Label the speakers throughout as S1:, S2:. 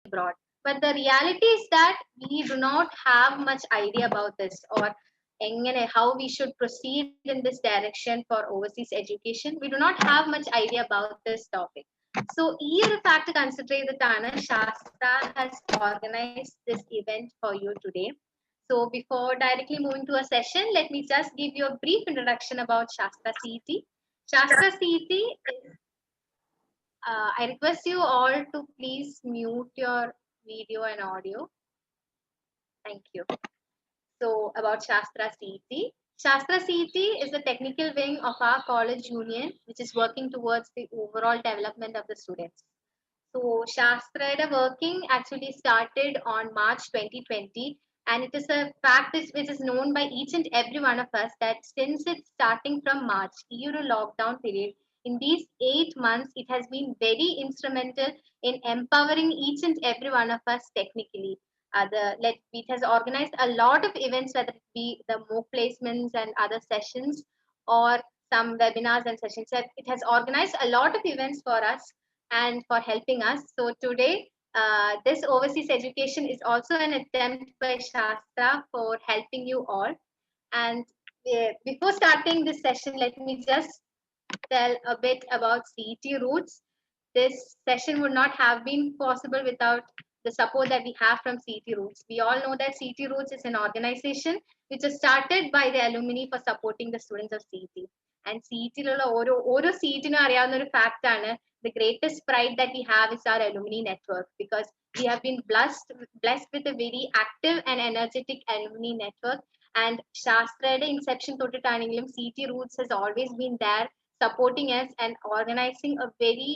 S1: abroad. But the reality is that we do not have much idea about this, or how we should proceed in this direction for overseas education. We do not have much idea about this topic. So ഈ ഒരു fact consider ചെയ്തിട്ടാണ് ശാസ്ത്ര has organized this event for you today. So before directly moving to a session, let me just give you a brief introduction about Shastra CET. Shastra CET is, I request you all to please mute your video and audio. Thank you. So about Shastra CET. Shastra CET is the technical wing of our college union, which is working towards the overall development of the students. So Shastra working actually started on March 2020, and it is a fact which is known by each and every one of us that since it's starting from March, Euro lockdown period, in these 8 months, it has been very instrumental in empowering each and every one of us technically. It has organized a lot of events, whether it be the MOOC placements and other sessions or some webinars and sessions. It has organized a lot of events for us and for helping us. So today, this overseas education is also an attempt by Shastra for helping you all. And before starting this session, let me just tell a bit about CET Roots. This session would not have been possible without the support that we have from CET Roots. We all know that CET Roots is an organization which is started by the alumni for supporting the students of CET. And CET oro CET nu ariyavunna oru fact aanu, the greatest pride that we have is our alumni network, because we have been blessed with a very active and energetic alumni network. And Shastra inception thottittanengilum CET Roots has always been there supporting us and organizing a very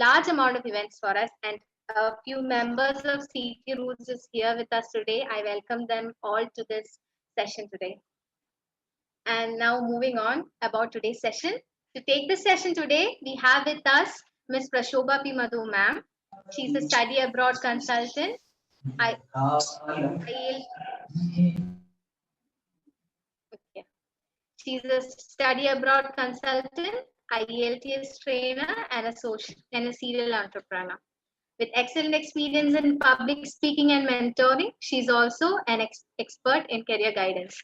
S1: large amount of events for us. And a few members of CET Roots is here with us today. I welcome them all to this session today. And now moving on about today's session. To take this session today, we have with us Ms. Prashobha P. Madhu ma'am. She's a study abroad consultant. She's a study abroad consultant, IELTS trainer, and a serial entrepreneur. With excellent experience in public speaking and mentoring, she's also an expert in career guidance.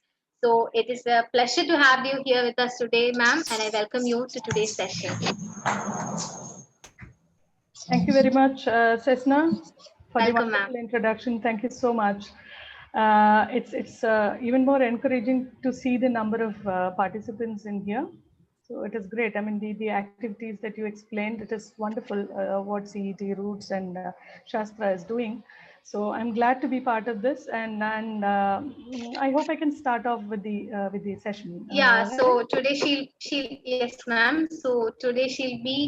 S1: So it is a pleasure to have you here with us today, ma'am, and I welcome you to today's session.
S2: Thank you very much, Sesna, for
S1: welcome,
S2: the wonderful introduction. Thank you so much. It's even more encouraging to see the number of participants in here. So it is great. I mean, the activities that you explained, it is wonderful what CET Roots and Shastra is doing. So I'm glad to be part of this, and I hope I can start off with the session.
S1: Yeah. So today she'll yes, ma'am. So today she'll be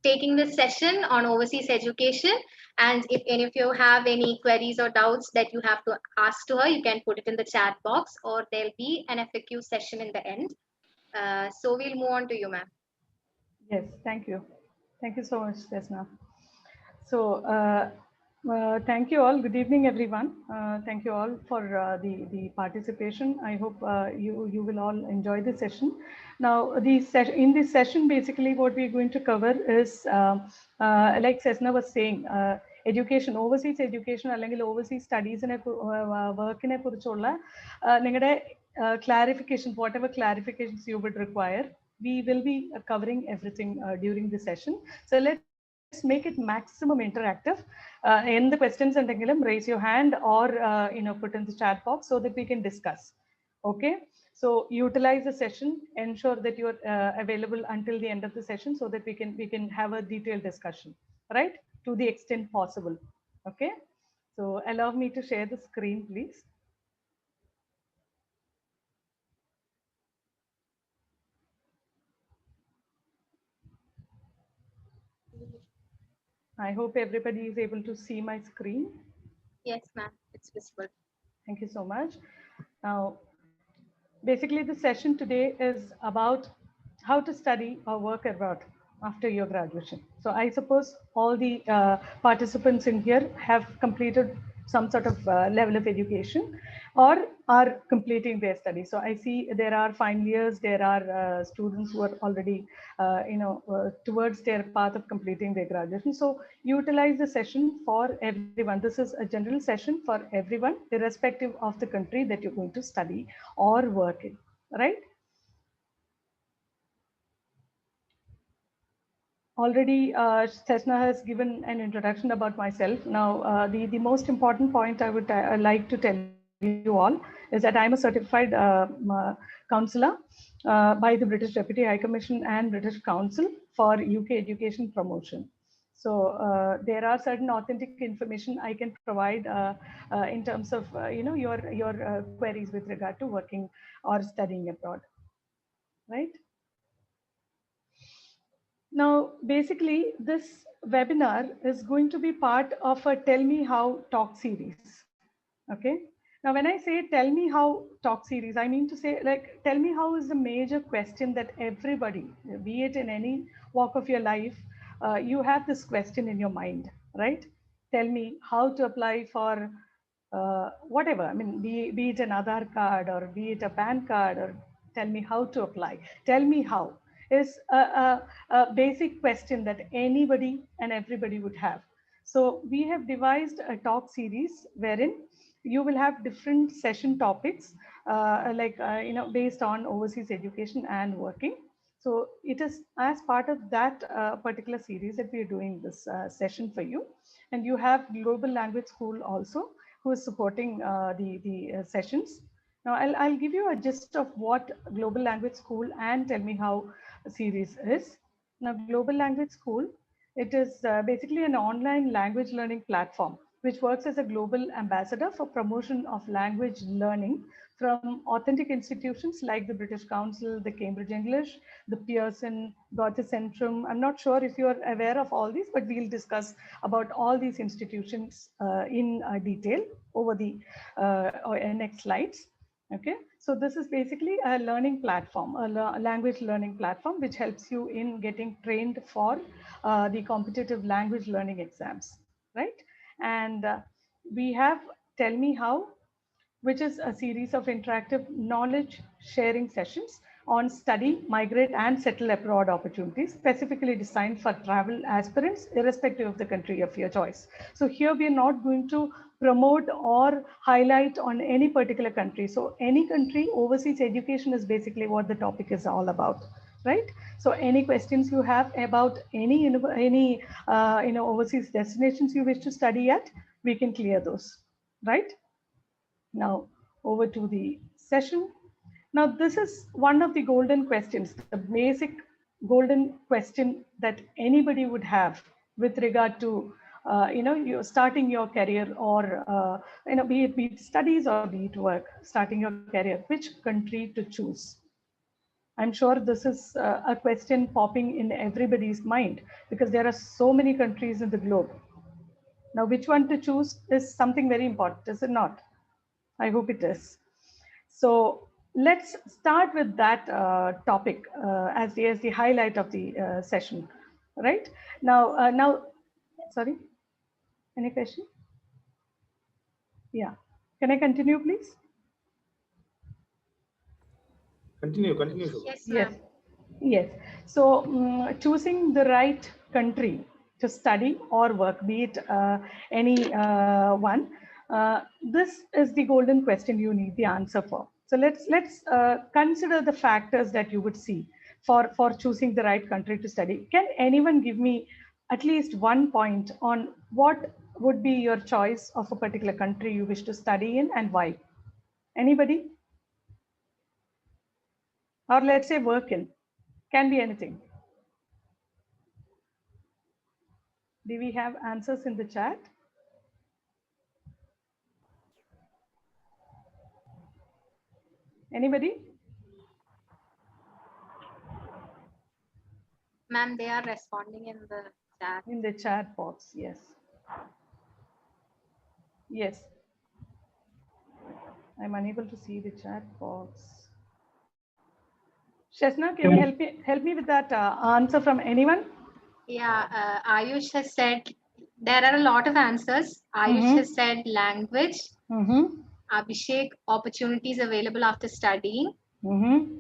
S1: taking this session on overseas education. And if any of you have any queries or doubts that you have to ask to her, you can put it in the chat box, or there'll be an FAQ session in the end. So we'll move on to you, ma'am.
S2: Yes, thank you. Thank you so much, Sesna. So thank you all. Good evening, everyone. Thank you all for the participation. I hope you will all enjoy the session. Now, in this session, basically what we're going to cover is, like Sesna was saying, education, overseas education, അല്ലെങ്കിൽ overseas studies workനെ കുറിച്ചുള്ള നിങ്ങളുടെ clarification, whatever clarifications you would require, we will be covering everything during the session. So let's make it maximum interactive. In the questions and raise your hand or put in the chat box so that we can discuss. Okay, so utilize the session, ensure that you are available until the end of the session so that we can have a detailed discussion, right, to the extent possible. Okay, so allow me to share the screen, please. I hope everybody is able to see my screen.
S1: Yes, ma'am, it's visible.
S2: Thank you so much. Now, basically the session today is about how to study or work abroad after your graduation. So I suppose all the participants in here have completed some sort of level of education. or are completing their study. So I see there are final years, there are students who are already, towards their path of completing their graduation. So utilize the session for everyone. This is a general session for everyone, irrespective of the country that you're going to study or work in, right? Already, Chesna has given an introduction about myself. Now, the most important point I would like to tell you all is that I'm a certified counselor by the British Deputy High Commission and British Council for UK education promotion. So there are certain authentic information I can provide in terms of your queries with regard to working or studying abroad, right? Now, basically, this webinar is going to be part of a Tell Me How talk series. Okay. Now, when I say Tell Me How talk series, I mean to say, like, tell me how is the major question that everybody, be it in any walk of your life, you have this question in your mind, right? Tell me how to apply for whatever. I mean, be it an Aadhaar card or be it a PAN card, or tell me how to apply. Tell me how is a basic question that anybody and everybody would have. So we have devised a talk series wherein you will have different session topics, based on overseas education and working. So it is as part of that particular series that we are doing this session for you. And you have Global Language School also, who is supporting the sessions. Now, I'll give you a gist of what Global Language School and Tell Me How series is. Now, Global Language School, it is basically an online language learning platform which works as a global ambassador for promotion of language learning from authentic institutions like the British Council, the Cambridge English, the Pearson, Goethe Centrum. I'm not sure if you're aware of all these, but we'll discuss about all these institutions in detail over the next slides. Okay, so this is basically a learning platform, a language learning platform, which helps you in getting trained for the competitive language learning exams, right? And we have Tell Me How, which is a series of interactive knowledge sharing sessions on study, migrate, and settle abroad opportunities, specifically designed for travel aspirants, irrespective of the country of your choice. So here we are not going to promote or highlight on any particular country. So any country, overseas education is basically what the topic is all about, right? So any questions you have about any overseas destinations you wish to study at, we can clear those, right? Now, over to the session. Now, this is one of the golden questions, the basic golden question that anybody would have with regard to, you starting your career, or, be it studies or be it work, starting your career, which country to choose? I'm sure this is a question popping in everybody's mind because there are so many countries in the globe. Now, which one to choose is something very important, is it not? I hope it is. So let's start with that topic as the highlight of the session, right? Now, sorry, any question? Yeah, can I continue, please?
S3: Continue, Shubha.
S1: Yes,
S2: Yes,
S1: ma'am.
S2: yes. So choosing the right country to study or work, be it any one, this is the golden question you need the answer for. So let's consider the factors that you would see for choosing the right country to study. Can anyone give me at least one point on what would be your choice of a particular country you wish to study in and why? Anybody? Or let's say work in. Can be anything. Do we have answers in the chat? Anybody?
S1: Ma'am, they are responding in the chat.
S2: In the chat box, yes. Yes. I'm unable to see the chat box. Shasna, can you help me with that answer from anyone?
S1: Yeah, Ayush has said there are a lot of answers. Ayush has said language,
S2: Mm-hmm.
S1: Abhishek, opportunities available after studying.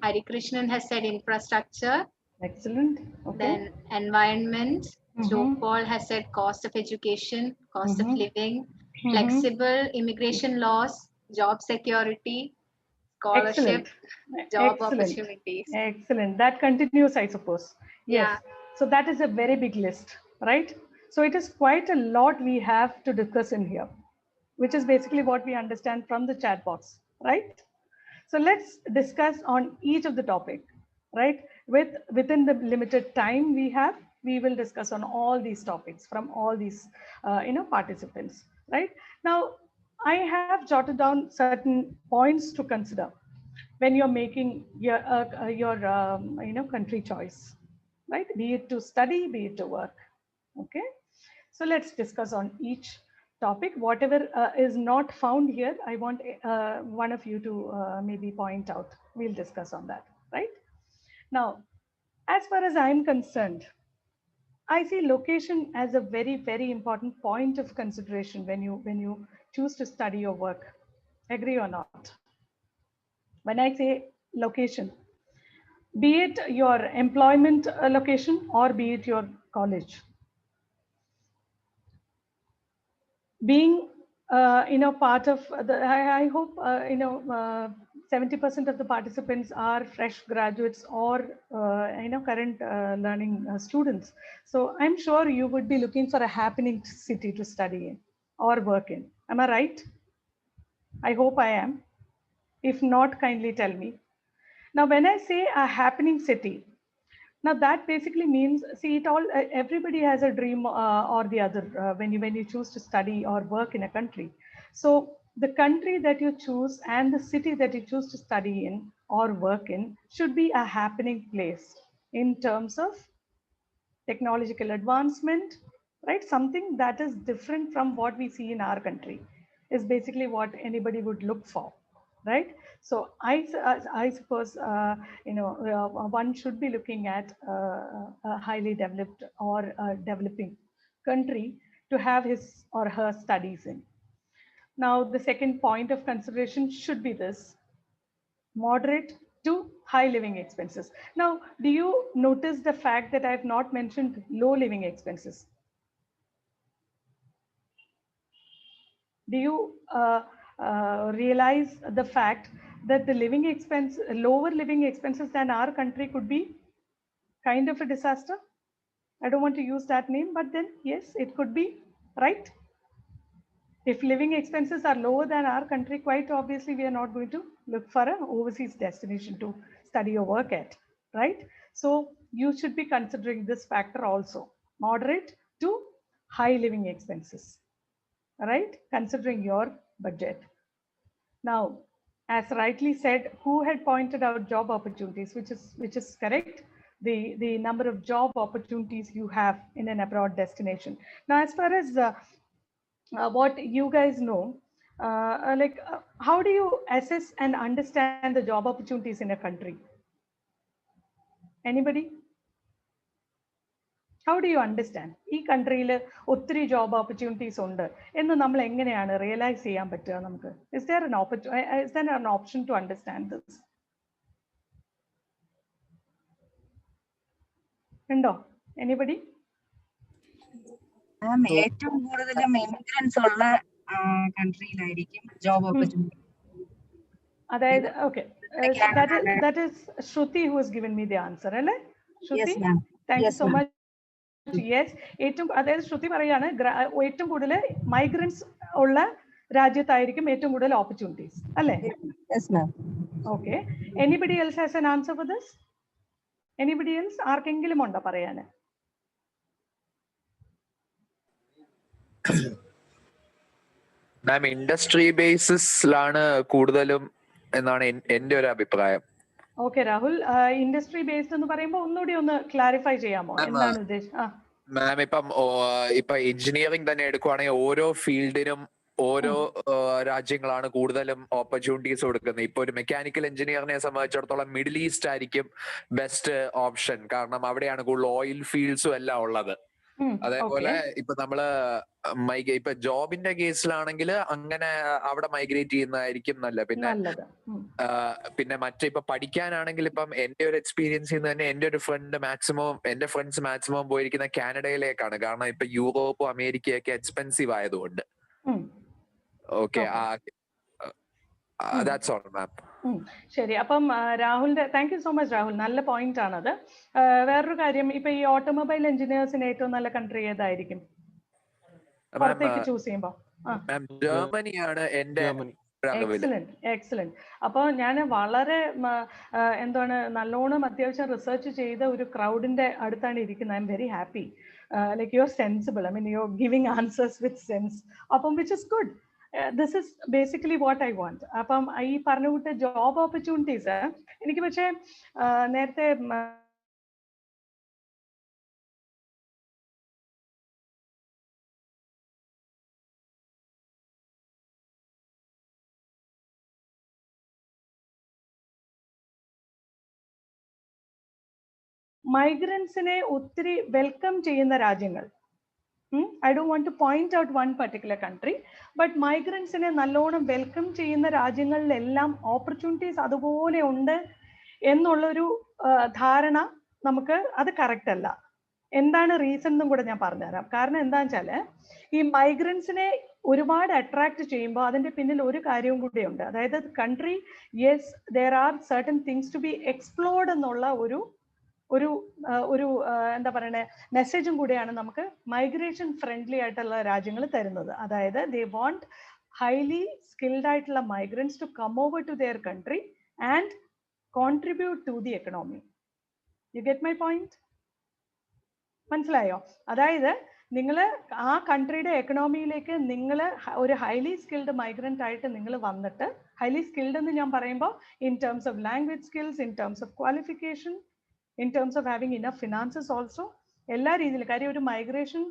S1: Hari Krishnan has said infrastructure.
S2: Excellent. Okay.
S1: Then environment. Jokpal has said cost of education, cost of living, flexible immigration laws, job security, scholarship, job opportunities.
S2: Excellent. That continues, I suppose. Yes.
S1: Yeah.
S2: So that is a very big list, right? So it is quite a lot we have to discuss in here, which is basically what we understand from the chat box, right? So let's discuss on each of the topic, right? Within the limited time we have, we will discuss on all these topics from all these, participants, right? Now, I have jotted down certain points to consider when you're making your country choice, right? Be it to study, be it to work. Okay, so let's discuss on each topic. Whatever is not found here, I want one of you to maybe point out. We'll discuss on that, right? Now, as far as I'm concerned, I see location as a very, very important point of consideration when you choose to study or work. Agree or not? When I say location, be it your employment location or be it your college, being part of the, I hope 70% of the participants are fresh graduates or current learning students. So I'm sure you would be looking for a happening city to study in or work in. Am I right? I hope I am. If not, kindly tell me. Now, when I say a happening city, now that basically means, see, it all, everybody has a dream or the other when you choose to study or work in a country. So the country that you choose and the city that you choose to study in or work in should be a happening place in terms of technological advancement, right? Something that is different from what we see in our country is basically what anybody would look for, right? So I suppose one should be looking at a highly developed or a developing country to have his or her studies in. Now, the second point of consideration should be this: moderate to high living expenses. Now, do you notice the fact that I have not mentioned low living expenses? Do you realize the fact that the lower living expenses than our country could be kind of a disaster? I don't want to use that name, but then yes, it could be, right? If living expenses are lower than our country, quite obviously we are not going to look for an overseas destination to study or work at, right? So you should be considering this factor also: moderate to high living expenses, right? Considering your budget. Now, as rightly said, who had pointed out job opportunities, which is correct. The number of job opportunities you have in an abroad destination. Now, as far as what you guys know, how do you assess and understand the job opportunities in a country? Anybody? How do you understand? ഈ കൺട്രിയിൽ ഒത്തിരി job opportunities ഉണ്ട് എന്ന് നമ്മൾ എങ്ങനെയാണ് realise ചെയ്യാൻ പറ്റുക നമുക്ക്? Is there an option to understand this? ഉണ്ടോ? Anybody?
S4: ഏറ്റവും കൂടുതൽ ഇമിഗ്രൻസ് ഉള്ള കൺട്രിയിലായിരിക്കും ജോബ് ഓപ്പർച്യൂണിറ്റി.
S2: അതായത് okay, that is Shruti who has given me the answer, അല്ലേ? Shruti, thank you so much. Yes, അതായത് ശ്രുതി പറയാണ് ഏറ്റവും കൂടുതൽ മൈഗ്രൻസ് ഉള്ള രാജ്യത്തായിരിക്കും ഏറ്റവും കൂടുതൽ ഓപ്പർച്യൂണിറ്റീസ്, അല്ലേ? Okay, anybody else has an answer for this? Anybody else? ആർക്കെങ്കിലും ഉണ്ടോ പറയാന്?
S5: മാം, ഇൻഡസ്ട്രി ബേസിസിലാണ് കൂടുതലും എന്നാണ് എന്റെ ഒരു അഭിപ്രായം.
S2: ഓക്കെ രാഹുൽ, ഇൻഡസ്ട്രി ബേസ്ഡ് എന്ന് പറയുമ്പോൾ ഒന്നുകൂടി ഒന്ന് ക്ലാരിഫൈ ചെയ്യാമോ, എന്താണ് ഉദ്ദേശം?
S5: മാം, ഇപ്പൊ എഞ്ചിനീയറിംഗ് തന്നെ എടുക്കുവാണെങ്കിൽ ഓരോ ഫീൽഡിനും ഓരോ രാജ്യങ്ങളാണ് കൂടുതലും ഓപ്പർച്യൂണിറ്റീസ് കൊടുക്കുന്നത്. ഇപ്പൊ ഒരു മെക്കാനിക്കൽ എഞ്ചിനീയറിനെ സംബന്ധിച്ചിടത്തോളം മിഡിൽ ഈസ്റ്റ് ആയിരിക്കും ബെസ്റ്റ് ഓപ്ഷൻ. കാരണം അവിടെയാണ് കൂടുതൽ ഓയിൽ ഫീൽഡ്സും എല്ലാം ഉള്ളത്. അതേപോലെ ഇപ്പൊ നമ്മള് ഇപ്പൊ ജോബിന്റെ കേസിലാണെങ്കിൽ അങ്ങനെ അവിടെ മൈഗ്രേറ്റ് ചെയ്യുന്നതായിരിക്കും നല്ലത്. പിന്നെ മറ്റിപ്പൊ പഠിക്കാനാണെങ്കിൽ ഇപ്പം എന്റെ ഒരു എക്സ്പീരിയൻസിൽ നിന്ന് തന്നെ എന്റെ ഫ്രണ്ട്സ് മാക്സിമം പോയിരിക്കുന്ന കാനഡയിലേക്കാണ്. കാരണം ഇപ്പൊ യൂറോപ്പും അമേരിക്കയൊക്കെ എക്സ്പെൻസീവ് ആയതുകൊണ്ട്. ഓക്കെ, ദാറ്റ്സ് ഓൾ മാം.
S2: ശരി. അപ്പം രാഹുലിന്റെ thank you so much Rahul, നല്ല പോയിന്റ് ആണത്. വേറൊരു കാര്യം, ഇപ്പൊ ഈ ഓട്ടോമൊബൈൽ എഞ്ചിനീയേഴ്സിന് ഏറ്റവും നല്ല കൺട്രി ഏതായിരിക്കും പുറത്തേക്ക് ചൂസ് ചെയ്യുമ്പോ?
S5: ജർമ്മനിയാണ് എന്റെ.
S2: എക്സലന്റ്. അപ്പോൾ ഞാൻ വളരെ നല്ലോണം അത്യാവശ്യം റിസർച്ച് ചെയ്ത ഒരു ക്രൗഡിന്റെ അടുത്താണ് ഇരിക്കുന്നത്. I'm very happy. Like you are sensible. I mean you are giving answers with sense. അപ്പം which is good. This is basically what I want. അപ്പം ഈ പറഞ്ഞ കൂട്ട് ജോബ് ഓപ്പർച്യൂണിറ്റീസ് എനിക്ക് പക്ഷേ നേരത്തെ മൈഗ്രൻസിനെ ഒത്തിരി വെൽക്കം ചെയ്യുന്ന രാജ്യങ്ങൾ, I don't want to point out one particular country, but മൈഗ്രൻസിനെ നല്ലോണം വെൽക്കം ചെയ്യുന്ന രാജ്യങ്ങളിലെല്ലാം ഓപ്പർച്യൂണിറ്റീസ് അതുപോലെ ഉണ്ട് എന്നുള്ളൊരു ധാരണ നമുക്ക് അത് കറക്റ്റ് അല്ല. എന്താണ് റീസൺ എന്നും കൂടെ ഞാൻ പറഞ്ഞുതരാം. കാരണം എന്താണെന്ന് വെച്ചാൽ ഈ മൈഗ്രൻസിനെ ഒരുപാട് അട്രാക്ട് ചെയ്യുമ്പോൾ അതിൻ്റെ പിന്നിൽ ഒരു കാര്യവും കൂടെയുണ്ട്. അതായത് country, yes there are certain things to be explored എന്നുള്ള ഒരു എന്താ പറയണേ മെസ്സേജും കൂടെയാണ് നമുക്ക് മൈഗ്രേഷൻ ഫ്രണ്ട്ലി ആയിട്ടുള്ള രാജ്യങ്ങൾ തരുന്നത്. അതായത് ദേ വാണ്ട് ഹൈലി സ്കിൽഡ് ആയിട്ടുള്ള migrants to come over to their country and contribute to the economy. You get my point? മനസ്സിലായോ? അതായത് നിങ്ങൾ ആ കൺട്രിയുടെ എക്കണോമിയിലേക്ക് നിങ്ങൾ ഒരു ഹൈലി സ്കിൽഡ് മൈഗ്രൻ്റ് ആയിട്ട് നിങ്ങൾ വന്നിട്ട്, ഹൈലി സ്കിൽഡ് എന്ന് ഞാൻ പറയുമ്പോൾ in terms of language skills, in terms of qualification, in terms of having enough finances also, എല്ലാ രീതിയിലും. കാര്യം ഒരു മൈഗ്രേഷൻ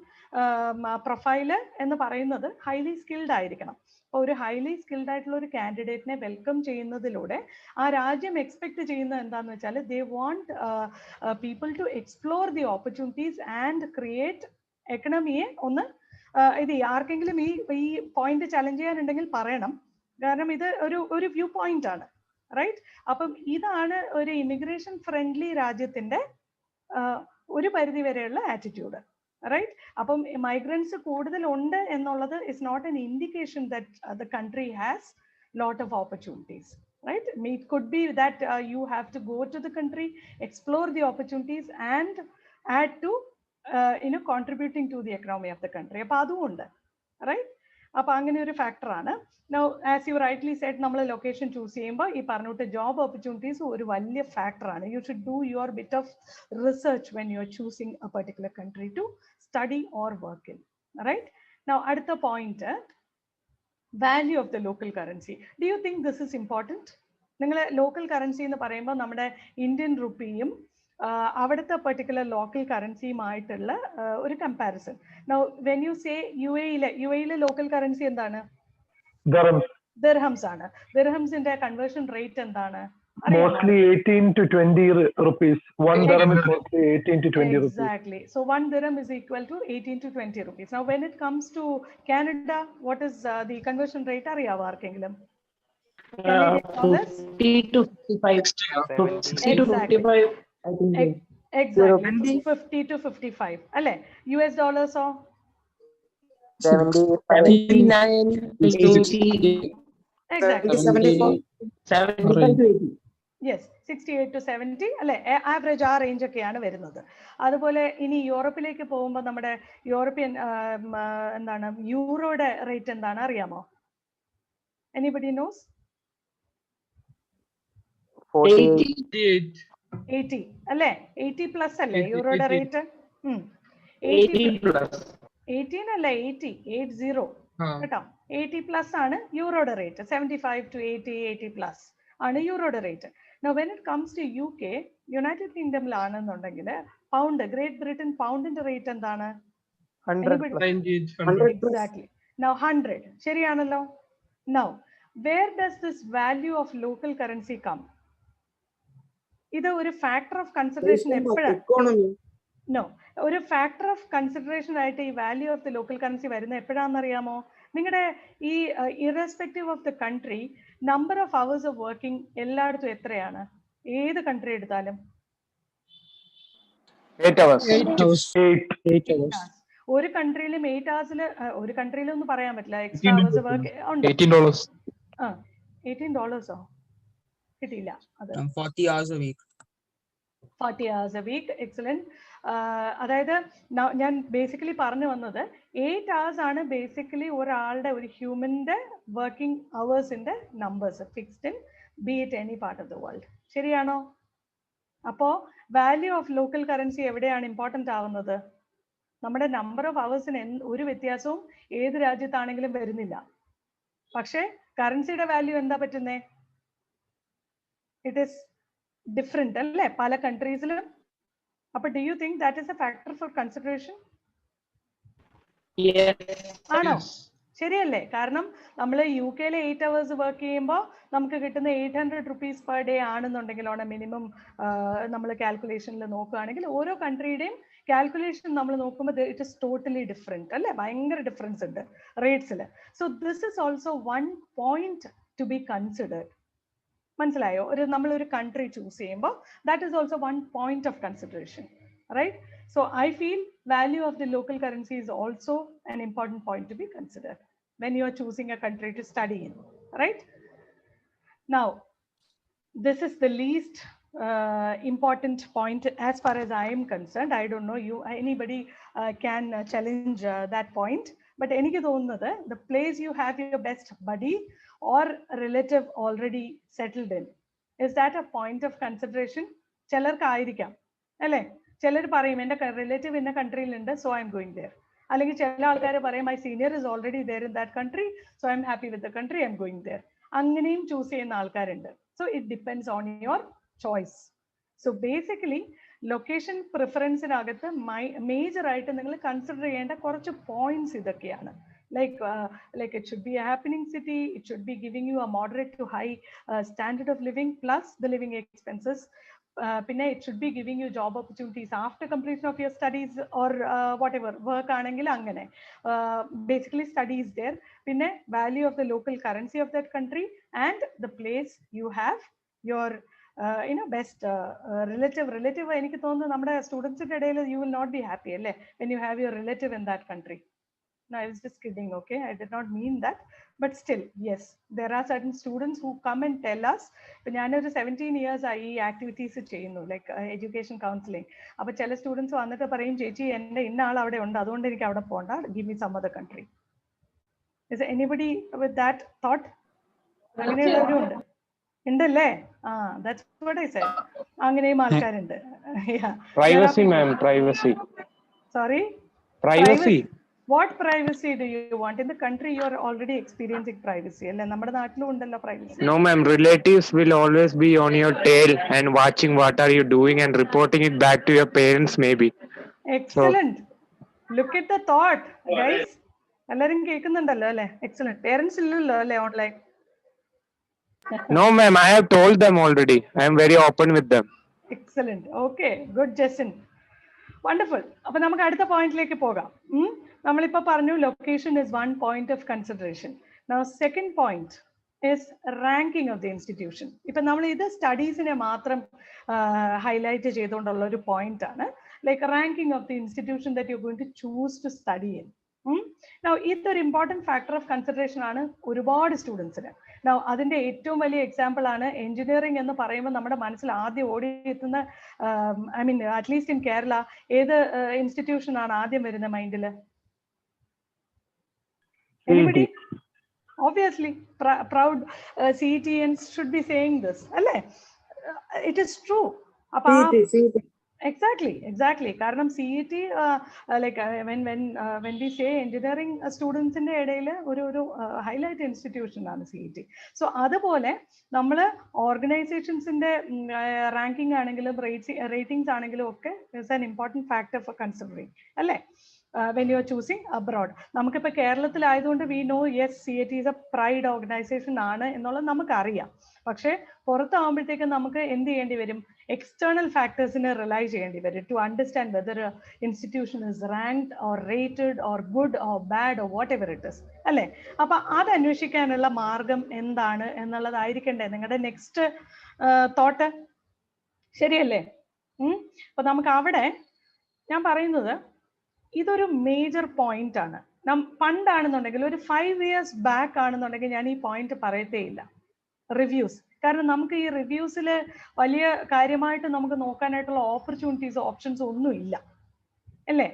S2: പ്രൊഫൈല് എന്ന് പറയുന്നത് ഹൈലി സ്കിൽഡ് ആയിരിക്കണം. അപ്പോൾ ഒരു ഹൈലി സ്കിൽഡ് ആയിട്ടുള്ള ഒരു കാൻഡിഡേറ്റിനെ വെൽക്കം ചെയ്യുന്നതിലൂടെ ആ രാജ്യം എക്സ്പെക്ട് ചെയ്യുന്നത് എന്താണെന്ന് വെച്ചാൽ they want people to explore the opportunities and create എക്കണമിയെ ഒന്ന് ഇത് ആർക്കെങ്കിലും ഈ പോയിന്റ് ചലഞ്ച് ചെയ്യാനുണ്ടെങ്കിൽ പറയണം. കാരണം ഇത് ഒരു വ്യൂ പോയിന്റ് ആണ്, റൈറ്റ്? അപ്പം ഇതാണ് ഒരു ഇമിഗ്രേഷൻ ഫ്രണ്ട്ലി രാജ്യത്തിന്റെ ഒരു പരിധി വരെയുള്ള ആറ്റിറ്റ്യൂഡ്, റൈറ്റ്? അപ്പം മൈഗ്രൻസ് കൂടുതൽ ഉണ്ട് എന്നുള്ളത് is not an indication that the country has lot of opportunities, right? It could be that you have to go to the country, explore the opportunities and add to contributing to the economy of the country. അപ്പോൾ അതുകൊണ്ട്, right? അപ്പോൾ അങ്ങനെ ഒരു ഫാക്ടറാണ്. Now, as you rightly said, നമ്മൾ location choose ചെയ്യുമ്പോൾ ഈ പറഞ്ഞിട്ട് ജോബ് ഓപ്പർച്യൂണിറ്റീസ് ഒരു വലിയ ഫാക്ടറാണ്. You should do your bit of research when you are choosing a particular country to study or work in, right? Now, അടുത്ത point, value of the local currency. Do you think this is important? നിങ്ങൾ local currency എന്ന് പറയുമ്പോൾ നമ്മുടെ Indian റുപ്പിയും അവിടുത്തെ particular local കറൻസിയുമായിട്ടുള്ള ഒരു comparison. Now, when you say UAE local currency എന്താണ്? Dirhams ആണ്. ദിർഹംസിന്റെ conversion rate എന്താണ്?
S6: Mostly 18 to 20 rupees. One dirham is mostly 18 to 20 rupees.
S2: Exactly. So one dirham is equal to 18 to 20 rupees. Now, when it comes to Canada, what is the conversion rate? Are working?
S7: 50 to 55. 60 to 55. I think.
S2: Exactly. 50 to 55. Alle US dollars or
S7: 79, 80.
S2: Exactly.
S7: 74. 75 to 80.
S2: Yes, 68 to 70 അല്ലെ, average ആ range ഒക്കെയാണ് വരുന്നത്. അതുപോലെ ഇനി യൂറോപ്പിലേക്ക് പോകുമ്പോൾ നമ്മുടെ European എന്താണ് യൂറോയുടെ റേറ്റ് എന്താണ് അറിയാമോ? Anybody nose? 80 അല്ലേ? 80 പ്ലസ് അല്ലേ യൂറോയുടെ റേറ്റ്? 18 അല്ല 80 കേട്ടോ. 80 പ്ലസ് ആണ് യൂറോയുടെ റേറ്റ്. 75 to 80 പ്ലസ് ആണ് യൂറോയുടെ rate. Now, when it comes to UK, united കിങ്ഡമിലാണെന്നുണ്ടെങ്കിൽ പൗണ്ട്, ഗ്രേറ്റ് ബ്രിട്ടൻ പൗണ്ടിന്റെ റേറ്റ് എന്താണ്? Exactly. Now 100 ശരിയാണല്ലോ. Now, where does this value of local currency come? ഇത് ഒരു ഫാക്ടർ ഓഫ് കൺസിഡറേഷൻ എപ്പോഴാണ്? No, ഒരു ഫാക്ടർ ഓഫ് കൺസിഡറേഷൻ ആയിട്ട് ഈ value of the local currency വരുന്നത് എപ്പോഴാണെന്നറിയാമോ? നിങ്ങളുടെ ഈ irrespective of the country number of hours of working എല്ലായിടത്തും എത്രയാണ്? ഏത് കൺട്രി എടുത്താലും
S6: 8 hours. 8 hours.
S2: ഒരു കൺട്രിയിലും 8 hours ഒരു കൺട്രിയിലൊന്നും പറയാൻ പറ്റില്ല. എക്സ്ട്രാ അവേഴ്സ് വർക്ക് ഉണ്ട്.
S7: $18.
S2: $18 കിട്ടിയില്ല. അത്
S8: 40 hours a week.
S2: 40 hours a week. Excellent. അതായത് ഞാൻ ബേസിക്കലി പറഞ്ഞു വന്നത് 8 hours ആണ് ബേസിക്കലി ഒരാളുടെ ഒരു ഹ്യൂമന്റെ വർക്കിംഗ് അവേഴ്സിന്റെ numbers fixed in be it any part of the world. ശരിയാണോ? അപ്പോ വാല്യൂ ഓഫ് ലോക്കൽ കറൻസി എവിടെയാണ് ഇമ്പോർട്ടന്റ് ആവുന്നത്? നമ്മുടെ നമ്പർ ഓഫ് അവേഴ്സിന് ഒരു വ്യത്യാസവും ഏത് രാജ്യത്താണെങ്കിലും വരുന്നില്ല. പക്ഷേ കറൻസിയുടെ വാല്യൂ എന്താ പറ്റുന്നേ? ഇറ്റ് ഈസ് ഡിഫറെന്റ് അല്ലേ പല കൺട്രീസിലും? അപ്പൊ do you think that is A factor for consideration? ആണോ? ശരിയല്ലേ? കാരണം നമ്മൾ യു കെയിലെ 8 hours വർക്ക് ചെയ്യുമ്പോൾ നമുക്ക് കിട്ടുന്ന 800 rupees per day ആണെന്നുണ്ടെങ്കിൽ ഓൺ എ മിനിമം നമ്മൾ കാൽക്കുലേഷനിൽ നോക്കുകയാണെങ്കിൽ ഓരോ കൺട്രിയുടെയും കാൽക്കുലേഷൻ നമ്മൾ നോക്കുമ്പോൾ ഇറ്റ് ഇസ് ടോട്ടലി ഡിഫറെന്റ് അല്ലേ? ഭയങ്കര ഡിഫറൻസ് ഉണ്ട് റേറ്റ്സിൽ. So this is also one point to be considered. മനസ്സിലായോ? നമ്മളൊരു കൺട്രി ചൂസ് ചെയ്യുമ്പോൾ that is also one point of consideration, right? So I feel value of the local currency is also an important point to be considered when you are choosing a country to study in, right? Now, this is the least important point as far as I am concerned. I don't know anybody can challenge that point, but എനിക്ക് തോന്നുന്നത് the place you have your best buddy or relative already settled in, is that a point of consideration? ചിലർക്ക് ആയിരിക്കാം അല്ലേ? ചിലർ പറയും എൻ്റെ relative ഇന്ന കൺട്രിയിലുണ്ട്, so I'm going there. അല്ലെങ്കിൽ ചില ആൾക്കാർ പറയും my senior is already there in that country, so I'm happy with the country, I'm going there. അങ്ങനെയും ചൂസ് ചെയ്യുന്ന ആൾക്കാരുണ്ട്. So it depends on your choice. So basically location പ്രിഫറൻസിനകത്ത് major ആയിട്ട് നിങ്ങൾ കൺസിഡർ ചെയ്യേണ്ട കുറച്ച് points ഇതൊക്കെയാണ്. Like it should be a happening city, it should be giving you a moderate to high standard of living plus the living expenses. Pinne it should be giving you job opportunities after completion of your studies or whatever work aanengil angane basically studies there. Pinne value of the local currency of that country and the place you have your best relative enikku thonnu nammade students inde idayil you will not be happy alle when you have your relative in that country. No, I was just kidding, okay? I did not mean that. But still, yes, there are certain students who come and tell us, when I was 17 years, I activities like education counseling. But chala students who annatha parayum chechi enne inna aal avade undu adonde enikku avade ponda, give me some other country. Is there anybody with that thought? Angeneyaru undu indelle? That's what I said. Angeneyum aalkarundu. Yeah.
S6: Privacy, ma'am, privacy.
S2: Sorry?
S6: Privacy.
S2: What privacy do you want? In the country you are already experiencing privacy. Privacy.
S9: No, ma'am. Relatives will always be on your tail and watching what are you doing and reporting it back to your parents, maybe.
S2: Excellent. So, look at the thought, guys. Excellent. Parents online.
S9: No, ma'am. I have told them already. I am very open with them.
S2: Excellent. Okay. Good, Jason. Wonderful. അപ്പോൾ നമുക്ക് അടുത്ത പോയിന്റിലേക്ക് പോകാം. നമ്മളിപ്പോൾ പറഞ്ഞു location is one point of consideration. Now second point is ranking of the institution. ഇപ്പൊ നമ്മൾ ഇത് സ്റ്റഡീസിനെ മാത്രം ഹൈലൈറ്റ് ചെയ്തുകൊണ്ടുള്ള ഒരു പോയിന്റ് ആണ്. Like ranking of the institution that you're going to choose to study in. Now ഇതൊരു ഇമ്പോർട്ടൻറ്റ് ഫാക്ടർ ഓഫ് കൺസിഡറേഷൻ ആണ് ഒരുപാട് സ്റ്റുഡൻസിന്. Now അതിന്റെ ഏറ്റവും വലിയ എക്സാമ്പിൾ ആണ് എഞ്ചിനീയറിംഗ് എന്ന് പറയുമ്പോൾ നമ്മുടെ മനസ്സിൽ ആദ്യം ഓടിയെത്തുന്ന I mean at least in Kerala ഏത് ഇൻസ്റ്റിറ്റ്യൂഷൻ ആണ് ആദ്യം വരുന്ന മൈൻഡിൽ? Anybody? Obviously, proud CETians should be saying this. Alle? It is true. CET. Exactly. Karanam CET, like when we say engineering students in the idayil oru highlight institution aanu CET. So adupole nammal organizations inde ranking aanengilum ratings aanengilum okke is an important factor for considering. Alle? when you are choosing abroad. നമുക്കിപ്പോൾ കേരളത്തിലായതുകൊണ്ട് we know yes CET is a pride organization ആണ് എന്നുള്ളത് നമുക്കറിയാം. പക്ഷേ പുറത്താകുമ്പോഴത്തേക്കും നമുക്ക് എന്ത് ചെയ്യേണ്ടി വരും? External ഫാക്ടേഴ്സിനെ rely ചെയ്യേണ്ടി വരും to understand whether a institution is ranked or rated or good or bad or whatever it is. അല്ലേ? അപ്പൊ അത് അന്വേഷിക്കാനുള്ള മാർഗം എന്താണ് എന്നുള്ളതായിരിക്കണ്ടേ നിങ്ങളുടെ നെക്സ്റ്റ് തോട്ട്? ശരിയല്ലേ? അപ്പൊ നമുക്ക് അവിടെ ഞാൻ പറയുന്നത് ഇതൊരു മേജർ പോയിന്റ് ആണ്. പണ്ടാണെന്നുണ്ടെങ്കിൽ ഒരു 5 years ബാക്ക് ആണെന്നുണ്ടെങ്കിൽ ഞാൻ ഈ പോയിന്റ് പറയത്തേ ഇല്ല. റിവ്യൂസ്, കാരണം നമുക്ക് ഈ റിവ്യൂസിൽ വലിയ കാര്യമായിട്ട് നമുക്ക് നോക്കാനായിട്ടുള്ള ഓപ്പർച്യൂണിറ്റീസ് ഓപ്ഷൻസ് ഒന്നും ഇല്ല അല്ലേ?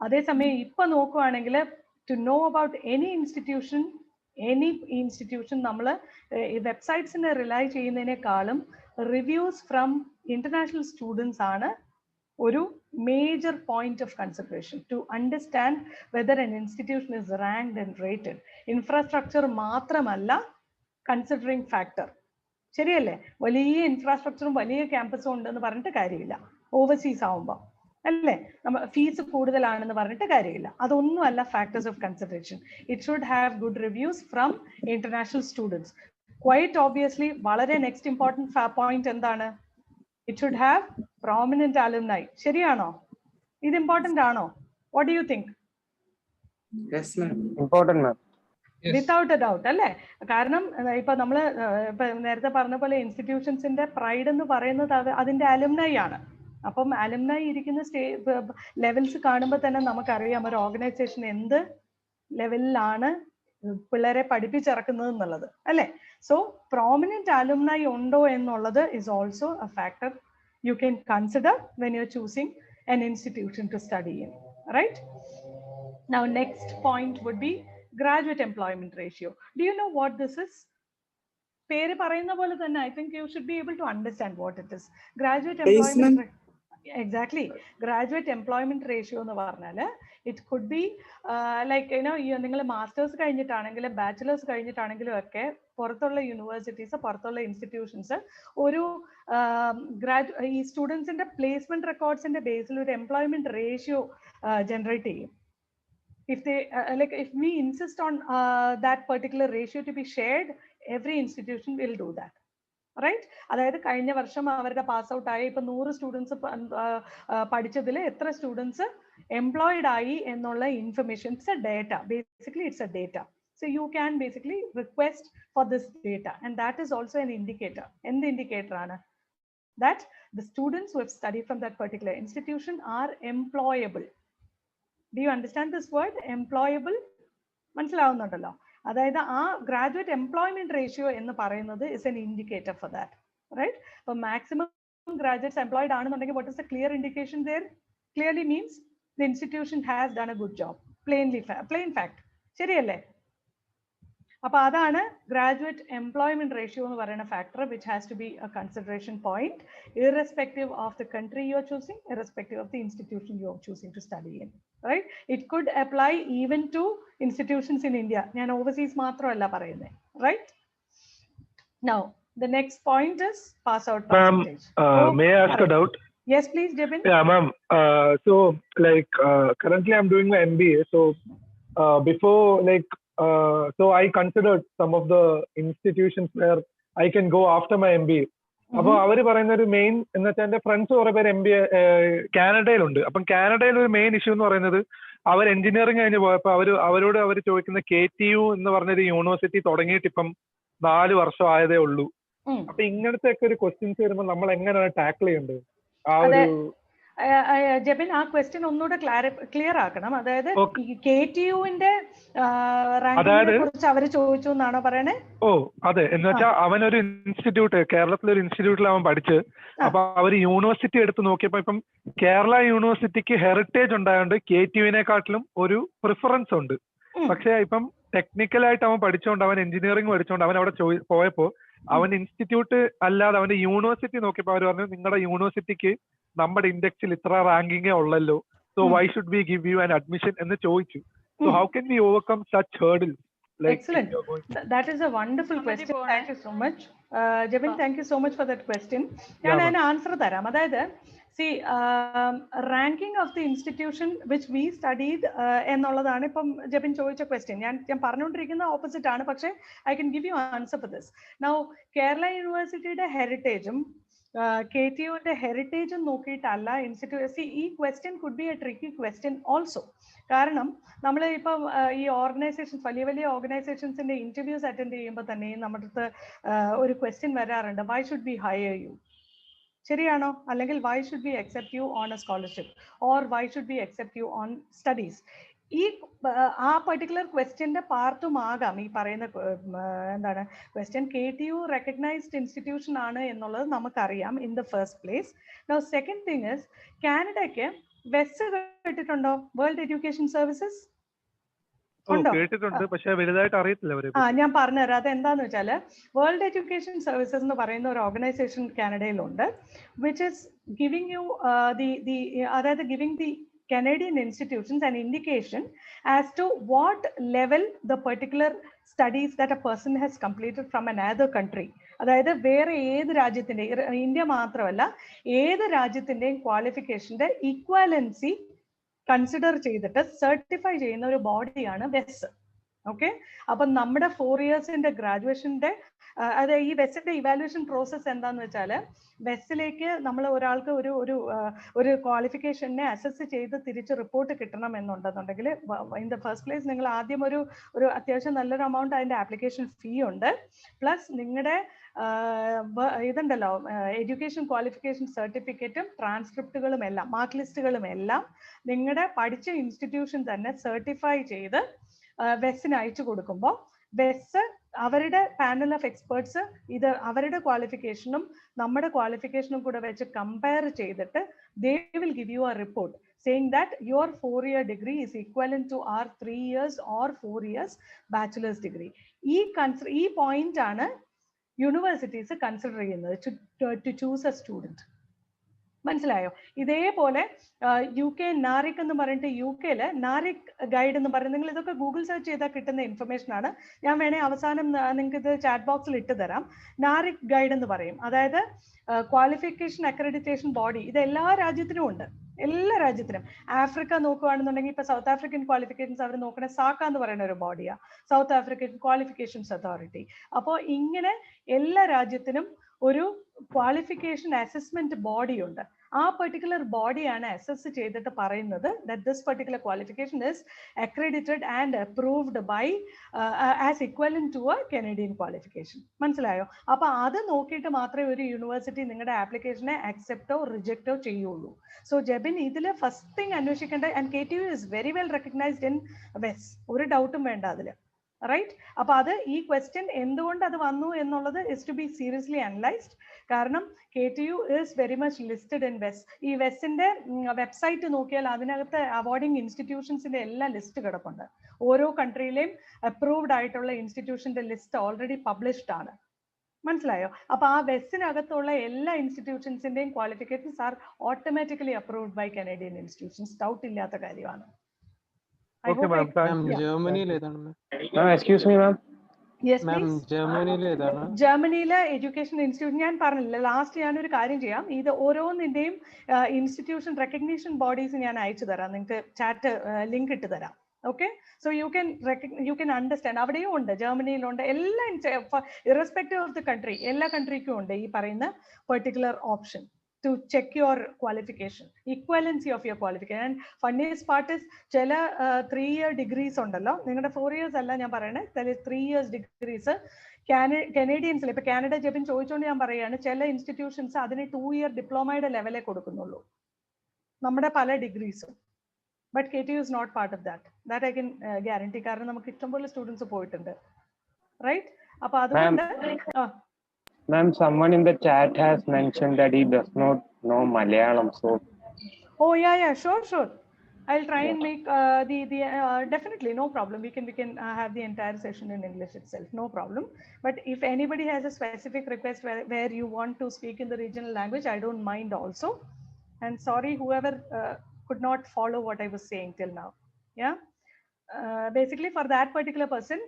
S2: അതേസമയം ഇപ്പൊ നോക്കുവാണെങ്കിൽ to know about any institution നമ്മൾ വെബ്സൈറ്റ്സിനെ റിലൈ ചെയ്യുന്നതിനേക്കാളും റിവ്യൂസ് ഫ്രം ഇന്റർനാഷണൽ സ്റ്റുഡൻസ് ആണ് ഒരു major point of consideration to understand whether an institution is ranked and rated. Infrastructure മാത്രമല്ല considering factor. ശരിയല്ലേ? വലിയ ഇൻഫ്രാസ്ട്രക്ചറും വലിയ ക്യാമ്പസും ഉണ്ടെന്ന് പറഞ്ഞിട്ട് കാര്യമില്ല ഓവർസീസ് ആവുമ്പോൾ അല്ലേ? ഫീസ് കൂടുതലാണെന്ന് പറഞ്ഞിട്ട് കാര്യമില്ല. അതൊന്നുമല്ല factors of consideration. It should have good reviews from international students. Quite obviously വളരെ നെക്സ്റ്റ് ഇമ്പോർട്ടൻറ്റ് പോയിന്റ് എന്താണ്? It should have prominent alumni. ശരിയാണോ? ഇത് ഇമ്പോർട്ടന്റ് ആണോ? What do you think?
S9: Yes ma'am. Important ma'am.
S2: Without a doubt അല്ലേ? കാരണം ഇപ്പൊ നമ്മള് നേരത്തെ പറഞ്ഞ പോലെ ഇൻസ്റ്റിറ്റ്യൂഷൻസിന്റെ പ്രൈഡ് എന്ന് പറയുന്നത് അതിന്റെ അലുംനൈ ആണ്. അപ്പം അലുംനൈ ഇരിക്കുന്ന ലെവൽസ് കാണുമ്പോൾ തന്നെ നമുക്കറിയാം ഒരു ഓർഗനൈസേഷൻ എന്ത് ലെവലിലാണ് പിള്ളേരെ പഠിപ്പിച്ചിറക്കുന്നത് എന്നുള്ളത് അല്ലേ? സോ പ്രോമിനന്റ് അലുംനൈ ഉണ്ടോ എന്നുള്ളത് is also a factor you can consider when you're choosing an institution to study in, right? Now next point would be graduate employment ratio. Do you know what this is? പേര് പറയുന്ന പോലെ തന്നെ I think you should be able to understand what it is. Graduate employment exactly. Graduate employment ratio എന്ന് പറഞ്ഞാൽ it could be like നിങ്ങൾ masters കഴിഞ്ഞിട്ടാണെങ്കിലും bachelors കഴിഞ്ഞിട്ടാണെങ്കിലും ഒക്കെ പുറത്തുള്ള universities പുറത്തുള്ള ഇൻസ്റ്റിറ്റ്യൂഷൻസ് ഒരു ഈ സ്റ്റുഡൻസിന്റെ പ്ലേസ്മെന്റ് റെക്കോർഡ്സിന്റെ ബേസിൽ ഒരു എംപ്ലോയ്മെന്റ് റേഷ്യോ ജനറേറ്റ് ചെയ്യും. If they if we insist on that particular ratio to be shared, every institution will do that, right? അതായത് കഴിഞ്ഞ വർഷം അവരുടെ പാസ് ഔട്ട് ആയ ഇപ്പൊ 100 സ്റ്റുഡൻസ് പഠിച്ചതിൽ എത്ര സ്റ്റുഡൻസ് എംപ്ലോയിഡ് ആയി എന്നുള്ള information, it's A data. Basically it's A data. So you can basically request for this data, and that is also an indicator. എന്ത് ഇൻഡിക്കേറ്റർ ആണ്? That the students who have studied from that particular institution are employable. Do you understand this word employable? മനസ്സിലാവുന്നുണ്ടല്ലോ? അതായത് ആ graduate employment ratio എന്ന് പറയുന്നത് is an indicator for that, right? അപ്പൊ maximum graduates employed ആണെന്നുണ്ടെങ്കിൽ what is the clear indication there? Clearly means the institution has done a good job. Plain fact. ശരിയല്ലേ? അപ്പൊ അതാണ് ഗ്രാജുവേറ്റ് എംപ്ലോയ്മെന്റ് റേഷ്യോ എന്ന് പറയുന്ന factor which has to be a consideration point irrespective of the country you are choosing, irrespective of the institution you are choosing to study in, right? It could apply even to institutions in India. ഞാൻ overseas മാത്രമല്ല പറയുന്നത്, right? Now the next point is pass out percentage.
S6: May I ask a doubt?
S2: Yes please Jebin.
S6: Yeah ma'am, so like currently I'm doing my MBA, so before so I considered some of the institutions where I can go after my MBA. അപ്പോൾ അവർ പറയുന്ന ഒരു main എന്ന് വെച്ചാൽ എൻ്റെ friends കുറെ പേര് MBA കാനഡയിലുണ്ട്. അപ്പം കാനഡയിൽ ഒരു മെയിൻ ഇഷ്യൂ എന്ന് പറയുന്നത് അവർ എഞ്ചിനീയറിംഗ് കഴിഞ്ഞ് പോയപ്പോൾ അവരോട് അവർ ചോദിക്കുന്ന KTU എന്ന് പറഞ്ഞൊരു യൂണിവേഴ്സിറ്റി തുടങ്ങിയിട്ട് ഇപ്പം 4 വർഷം ആയതേ ഉള്ളൂ. അപ്പൊ ഇങ്ങനത്തെ ഒക്കെ ഒരു ക്വസ്റ്റ്യൻസ് വരുമ്പോൾ നമ്മൾ എങ്ങനെയാണ് ടാക്കിൾ ചെയ്യേണ്ടത്? ആ ഒരു
S2: ജെബിൻ ആ ക്വസ്റ്റ്യൻ ഒന്നുകൂടെ ക്ലിയർ ആക്കണം. അതായത് KTUവിന്റെ റാങ്കിങ്ങിനെ കുറിച്ച് അവര് ചോദിച്ചു എന്നാണോ പറയണേ?
S6: ഓ അതെ, എന്ന് വെച്ചാൽ അവനൊരു ഇൻസ്റ്റിറ്റ്യൂട്ട്, കേരളത്തിലൊരു ഇൻസ്റ്റിറ്റ്യൂട്ടിൽ അവൻ പഠിച്ച് അപ്പൊ അവര് യൂണിവേഴ്സിറ്റി എടുത്ത് നോക്കിയപ്പോ ഇപ്പം കേരള യൂണിവേഴ്സിറ്റിക്ക് ഹെറിറ്റേജ് ഉണ്ടായതുകൊണ്ട് KTUവിനെക്കാട്ടിലും ഒരു പ്രിഫറൻസ് ഉണ്ട്. പക്ഷെ ഇപ്പം ടെക്നിക്കലായിട്ട് അവൻ പഠിച്ചുകൊണ്ട്, അവൻ എഞ്ചിനീയറിംഗ് പഠിച്ചുകൊണ്ട് അവൻ അവിടെ പോയപ്പോ അവൻ ഇൻസ്റ്റിറ്റ്യൂട്ട് അല്ലാതെ അവന്റെ യൂണിവേഴ്സിറ്റി നോക്കിയപ്പോ അവർ പറഞ്ഞു നിങ്ങളുടെ യൂണിവേഴ്സിറ്റിക്ക് നമ്മുടെ ഇൻഡെക്സിൽ ഇത്ര റാങ്കിങ്ങേ ഉള്ളല്ലോ, so why should we give you an admission എന്ന് ചോദിച്ചു. So how can we overcome such hurdles?
S2: Excellent. That is a wonderful question. Thank you so much. Jebin, thank you so much for that question. ഞാൻ അതിന് answer തരാം. അതായത് See, ranking of the institution which we studied എന്നുള്ളതാണ് ഇപ്പം ജെബിൻ ചോദിച്ച question. ഞാൻ പറഞ്ഞുകൊണ്ടിരിക്കുന്ന opposite ആണ്, പക്ഷേ I can give you answer for this. Now, Kerala യൂണിവേഴ്സിറ്റിയുടെ ഹെറിറ്റേജും KTUവിന്റെ ഹെറിറ്റേജും നോക്കിയിട്ടല്ല ഇൻസ്റ്റിറ്റ്യൂട്ട്. ഈ question could be A tricky question also. കാരണം നമ്മൾ ഇപ്പം ഈ ഓർഗനൈസേഷൻസ്, വലിയ വലിയ ഓർഗനൈസേഷൻസിന്റെ ഇന്റർവ്യൂസ് അറ്റൻഡ് ചെയ്യുമ്പോൾ തന്നെ നമ്മുടെ അടുത്ത് ഒരു ക്വസ്റ്റ്യൻ വരാറുണ്ട്, why should be hire you? ശരിയാണോ? അല്ലെങ്കിൽ why should be accept you on a scholarship, or why should be accept you on studies? ഈ ആ പെർട്ടിക്കുലർ ക്വസ്റ്റ്യന്റെ പാർട്ടും ആകാം ഈ പറയുന്ന എന്താണ് ക്വസ്റ്റ്യൻ. KTU റെക്കഗ്നൈസ്ഡ് ഇൻസ്റ്റിറ്റ്യൂഷൻ ആണ് എന്നുള്ളത് നമുക്കറിയാം in the first place. Now second thing is, കാനഡയ്ക്ക് വെസ് കേട്ടിട്ടുണ്ടോ? വേൾഡ് എഡ്യൂക്കേഷൻ സർവീസസ്
S6: കേട്ടിട്ടുണ്ട്, പക്ഷെ വലുതായിട്ട് അറിയത്തില്ല.
S2: ഞാൻ പറഞ്ഞുതരാം. അത് എന്താന്ന് വെച്ചാൽ, വേൾഡ് എഡ്യൂക്കേഷൻ സർവീസസ് എന്ന് പറയുന്ന ഒരു ഓർഗനൈസേഷൻ കാനഡയിലുണ്ട്, വിച്ച് ഇസ് ഗിവിംഗ് യു അതായത് giving the Canadian institutions an indication as to what level the particular studies that a person has completed from another country. അതായത് വേറെ ഏത് രാജ്യത്തിന്റെ, ഇന്ത്യ മാത്രമല്ല ഏത് രാജ്യത്തിന്റെയും ക്വാളിഫിക്കേഷന്റെ ഈക്വാലൻസി കൺസിഡർ ചെയ്തിട്ട് സർട്ടിഫൈ ചെയ്യുന്ന ഒരു ബോഡിയാണ് വെസ്. ഓക്കെ, അപ്പൊ നമ്മുടെ 4 ഇയേഴ്സിന്റെ ഗ്രാജുവേഷന്റെ അതായത് ഈ വെസ്സിന്റെ ഇവാലുവേഷൻ പ്രോസസ് എന്താന്ന് വെച്ചാൽ, വെസ്സിലേക്ക് നമ്മൾ ഒരാൾക്ക് ഒരു ക്വാളിഫിക്കേഷനെ അസസ് ചെയ്ത് തിരിച്ച് റിപ്പോർട്ട് കിട്ടണം എന്നുണ്ടെന്നുണ്ടെങ്കിൽ, ഇൻ ദ ഫസ്റ്റ് പ്ലേസ് നിങ്ങൾ ആദ്യം ഒരു അത്യാവശ്യം നല്ലൊരു എമൗണ്ട് അതിന്റെ ആപ്ലിക്കേഷൻ ഫീ ഉണ്ട്. പ്ലസ് നിങ്ങളുടെ ഇതുണ്ടല്ലോ, എഡ്യൂക്കേഷൻ ക്വാളിഫിക്കേഷൻ സർട്ടിഫിക്കറ്റും ട്രാൻസ്ക്രിപ്റ്റുകളും എല്ലാം, മാർക്ക് ലിസ്റ്റുകളും എല്ലാം നിങ്ങളുടെ പഠിച്ച ഇൻസ്റ്റിറ്റ്യൂഷൻ തന്നെ സർട്ടിഫൈ ചെയ്ത് വെസ്സിന് അയച്ചു കൊടുക്കുമ്പോൾ, വെസ് അവരുടെ പാനൽ ഓഫ് എക്സ്പേർട്സ് ഇത് അവരുടെ ക്വാളിഫിക്കേഷനും നമ്മുടെ ക്വാളിഫിക്കേഷനും കൂടെ വെച്ച് കമ്പയർ ചെയ്തിട്ട് they will give you a report saying that your 4-year degree is equivalent to our 3 years or 4 years bachelor's degree. ഈ പോയിന്റ് ആണ് യൂണിവേഴ്സിറ്റീസ് കൺസിഡർ ചെയ്യുന്നത് to choose a student. മനസ്സിലായോ? ഇതേപോലെ UK നാരിക് എന്ന് പറഞ്ഞിട്ട്, UK നാരിക് ഗൈഡ് എന്ന് പറയുന്നത്, നിങ്ങൾ ഇതൊക്കെ ഗൂഗിൾ സെർച്ച് ചെയ്താൽ കിട്ടുന്ന ഇൻഫർമേഷൻ ആണ്. ഞാൻ വേണേ അവസാനം നിങ്ങൾക്ക് ഇത് ചാറ്റ് ബോക്സിൽ ഇട്ട് തരാം. നാരിക് ഗൈഡ് എന്ന് പറയും, അതായത് ക്വാളിഫിക്കേഷൻ അക്രഡിറ്റേഷൻ ബോഡി. ഇത് എല്ലാ രാജ്യത്തിനും ഉണ്ട്, എല്ലാ രാജ്യത്തിനും. ആഫ്രിക്ക നോക്കുകയാണെന്നുണ്ടെങ്കിൽ ഇപ്പൊ സൗത്ത് ആഫ്രിക്കൻ ക്വാളിഫിക്കേഷൻസ് അവർ നോക്കണ സാക്ക എന്ന് പറയുന്ന ഒരു ബോഡിയാണ്, സൗത്ത് ആഫ്രിക്കൻ ക്വാളിഫിക്കേഷൻസ് അതോറിറ്റി. അപ്പോൾ ഇങ്ങനെ എല്ലാ രാജ്യത്തിനും ഒരു ക്വാളിഫിക്കേഷൻ അസസ്മെന്റ് ബോഡി ഉണ്ട്. ആ പെർട്ടിക്കുലർ ബോഡിയാണ് അസസ് ചെയ്തിട്ട് പറയുന്നത് that this particular qualification is accredited and approved by as equivalent to a Canadian qualification. മനസ്സിലായോ? അപ്പൊ അത് നോക്കിയിട്ട് മാത്രമേ ഒരു യൂണിവേഴ്സിറ്റി നിങ്ങളുടെ ആപ്ലിക്കേഷനെ അക്സെപ്റ്റോ റിജക്റ്റോ ചെയ്യുള്ളൂ. സോ ജെബിൻ, ഇതിൽ ഫസ്റ്റ് തിങ് അന്വേഷിക്കേണ്ട, and KTU is very well recognized in വെസ്, ഒരു ഡൗട്ടും വേണ്ട അതിൽ. റൈറ്റ്? അപ്പൊ അത് ഈ ക്വസ്റ്റ്യൻ എന്തുകൊണ്ട് അത് വന്നു എന്നുള്ളത് is to be seriously analysed. കാരണം KTU is very much listed in വെസ്. ഈ വെസ്സിന്റെ വെബ്സൈറ്റ് നോക്കിയാൽ അതിനകത്ത് അവാർഡിംഗ് ഇൻസ്റ്റിറ്റ്യൂഷൻസിന്റെ എല്ലാ ലിസ്റ്റ് കിടപ്പുണ്ട്. ഓരോ കൺട്രിയിലെയും അപ്രൂവ്ഡ് ആയിട്ടുള്ള ഇൻസ്റ്റിറ്റ്യൂഷന്റെ ലിസ്റ്റ് ഓൾറെഡി പബ്ലിഷ്ഡ് ആണ്. മനസ്സിലായോ? അപ്പൊ ആ വെസ്സിനകത്തുള്ള എല്ലാ ഇൻസ്റ്റിറ്റ്യൂഷൻസിന്റെയും qualifications are automatically approved by Canadian institutions. Doubt ഇല്ലാത്ത കാര്യമാണ്.
S6: Okay, ma'am.
S8: ജർമ്മനിയിൽ ഏതാണ്?
S9: Excuse me, ma'am.
S2: Yes,
S8: ma'am,
S2: please.
S8: ജർമ്മനിയിൽ ഏതാണ്?
S2: ജർമ്മനിയിലെ എഡ്യൂക്കേഷൻ ഇൻസ്റ്റിറ്റ്യൂട്ട് ഞാൻ പറഞ്ഞില്ല. ലാസ്റ്റ് ഞാനൊരു കാര്യം ചെയ്യാം, ഇത് ഓരോന്നിന്റെയും ഇൻസ്റ്റിറ്റ്യൂഷൻ റെക്കഗ്നീഷൻ ബോഡീസ് ഞാൻ അയച്ചു തരാം, നിങ്ങൾക്ക് ചാറ്റ് ലിങ്ക് ഇട്ട് തരാം. Okay, so you can understand. അവിടെയും ഉണ്ട്, ജർമ്മനിയിലുണ്ട്, എല്ലാ ഇറസ്പെക്റ്റീവ് ഓഫ് ദി കൺട്രി, എല്ലാ കൺട്രിക്കും ഉണ്ട് ഈ പറയുന്ന particular option to check your qualification, equivalency of your qualification. And funniest part is ചില 3-year degrees ഉണ്ടല്ലോ, നിങ്ങളുടെ 4 years അല്ല ഞാൻ പറയണേ, 3 years degrees കനേഡിയൻസിൽ, ഇപ്പൊ കാനഡ ജെബിൻ ചോദിച്ചുകൊണ്ട് ഞാൻ പറയുകയാണ്, ചില ഇൻസ്റ്റിറ്റ്യൂഷൻസ് അതിന് 2-year ഡിപ്ലോമയുടെ ലെവലേ കൊടുക്കുന്നുള്ളൂ, നമ്മുടെ പല ഡിഗ്രീസും. But KTU is not part of that. That I can guarantee. കാരണം നമുക്ക് ഇഷ്ടംപോലെ സ്റ്റുഡൻസ് പോയിട്ടുണ്ട്. റൈറ്റ്? അപ്പൊ അതുകൊണ്ട്
S9: Ma'am, someone in the chat has mentioned that he does not know Malayalam, so.
S2: Oh yeah, sure. I'll try and make the definitely, no problem. We can have the entire session in English itself, no problem. But if anybody has a specific request where you want to speak in the regional language, I don't mind also. And sorry, whoever could not follow what I was saying till now. Yeah. Basically for that particular person,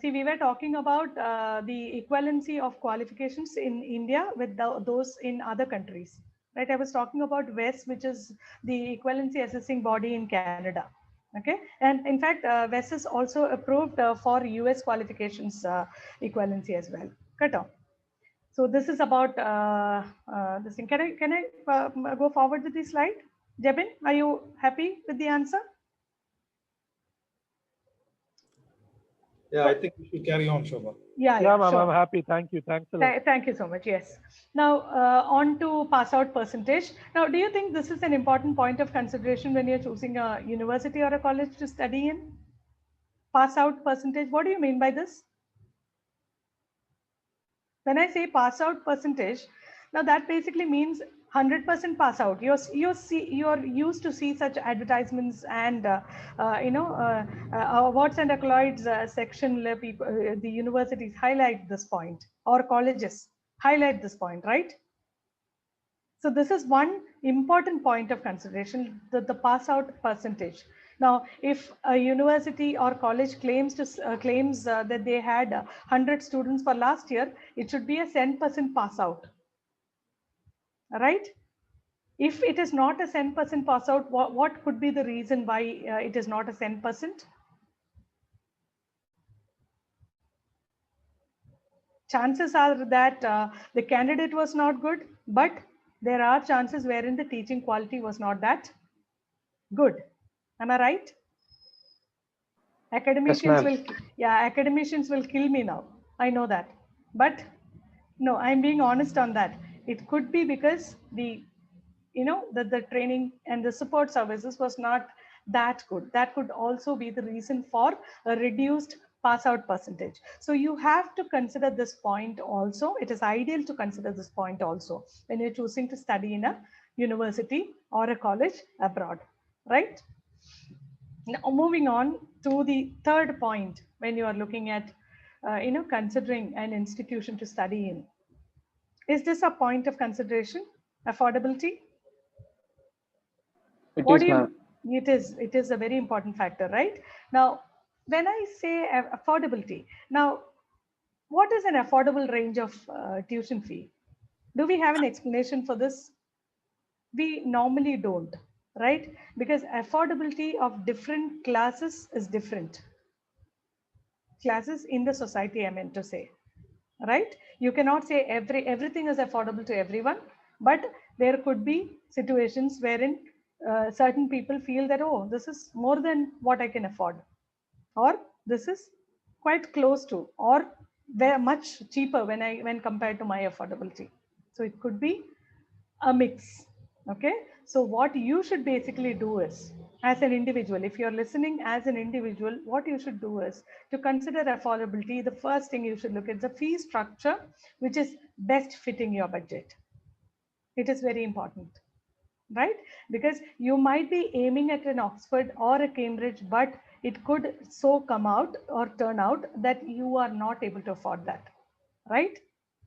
S2: see, we were talking about the equivalency of qualifications in India with those in other countries. right? I was talking about WES, which is the equivalency assessing body in Canada. Okay, and in fact, WES is also approved for US qualifications equivalency as well. Cut off. So this is about this thing. Can I go forward with the slide? Jebin, are you happy with the answer?
S3: Yeah, I think we should carry on, Shobha.
S2: Yeah,
S6: ma'am,
S2: sure.
S6: I'm happy. Thank you. Thanks a lot.
S2: Thank you so much. Yes. Now on to pass out percentage. Now, do you think this is an important point of consideration when you're choosing a university or a college to study in? Pass out percentage. What do you mean by this? When I say pass out percentage, now that basically means 100% pass out. You're used to see such advertisements and awards and accolades section. The universities highlight this point, or colleges highlight this point, right? So this is one important point of consideration, the pass out percentage. Now, if a university or college claims that they had 100 students for last year, it should be a 10% pass out, right? If it is not a 10% pass out, what could be the reason why it is not a 10%? Chances are that the candidate was not good, but there are chances wherein the teaching quality was not that good. Am I right? Academicians will kill me now. I know that. But no, I'm being honest on that. It could be because the training and the support services was not that good. That could also be the reason for a reduced pass out percentage. So you have to consider this point also. It is ideal to consider this point also when you're choosing to study in a university or a college abroad, right? Now, moving on to the third point, when you are looking at, considering an institution to study in, is this a point of consideration? Affordability? What do you? It is a very important factor, right? Now, when I say affordability, now, what is an affordable range of tuition fee? Do we have an explanation for this? We normally don't, right? Because affordability of different classes is different. Classes in the society, I meant to say, right? You cannot say everything is affordable to everyone, but there could be situations wherein certain people feel that, oh, this is more than what I can afford, or this is quite close to, or very much cheaper when compared to my affordability. So it could be a mix. Okay, so what you should basically do is, as an individual, if you're listening as an individual, what you should do is to consider affordability. The first thing you should look at the fee structure, which is best fitting your budget. It is very important, right? Because you might be aiming at an Oxford or a Cambridge, but it could so come out or turn out that you are not able to afford that, right?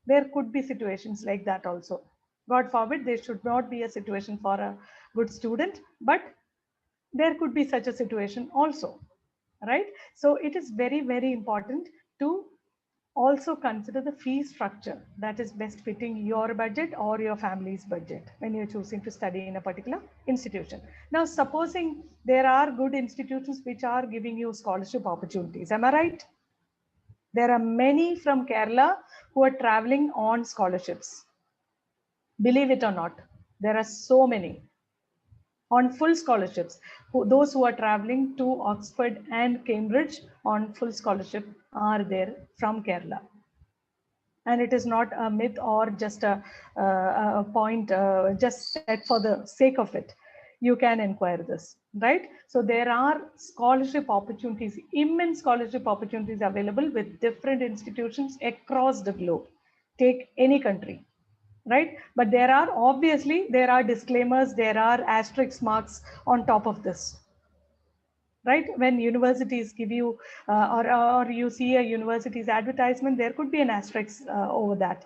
S2: There could be situations like that also. God forbid, there should not be a situation for a good student, but there could be such a situation also, right? So it is very, very important to also consider the fee structure that is best fitting your budget or your family's budget when you're choosing to study in a particular institution. Now, supposing there are good institutions which are giving you scholarship opportunities, am I right? There are many from Kerala who are traveling on scholarships. Believe it or not, there are so many on full scholarships. Those who are traveling to Oxford and Cambridge on full scholarship are there from Kerala. And it is not a myth or just a point just said for the sake of it. You can inquire this, right? So there are scholarship opportunities, immense scholarship opportunities available with different institutions across the globe. Take any country, right? But there are disclaimers, there are asterisk marks on top of this, right? When universities give you or you see a university's advertisement, there could be an asterisk over that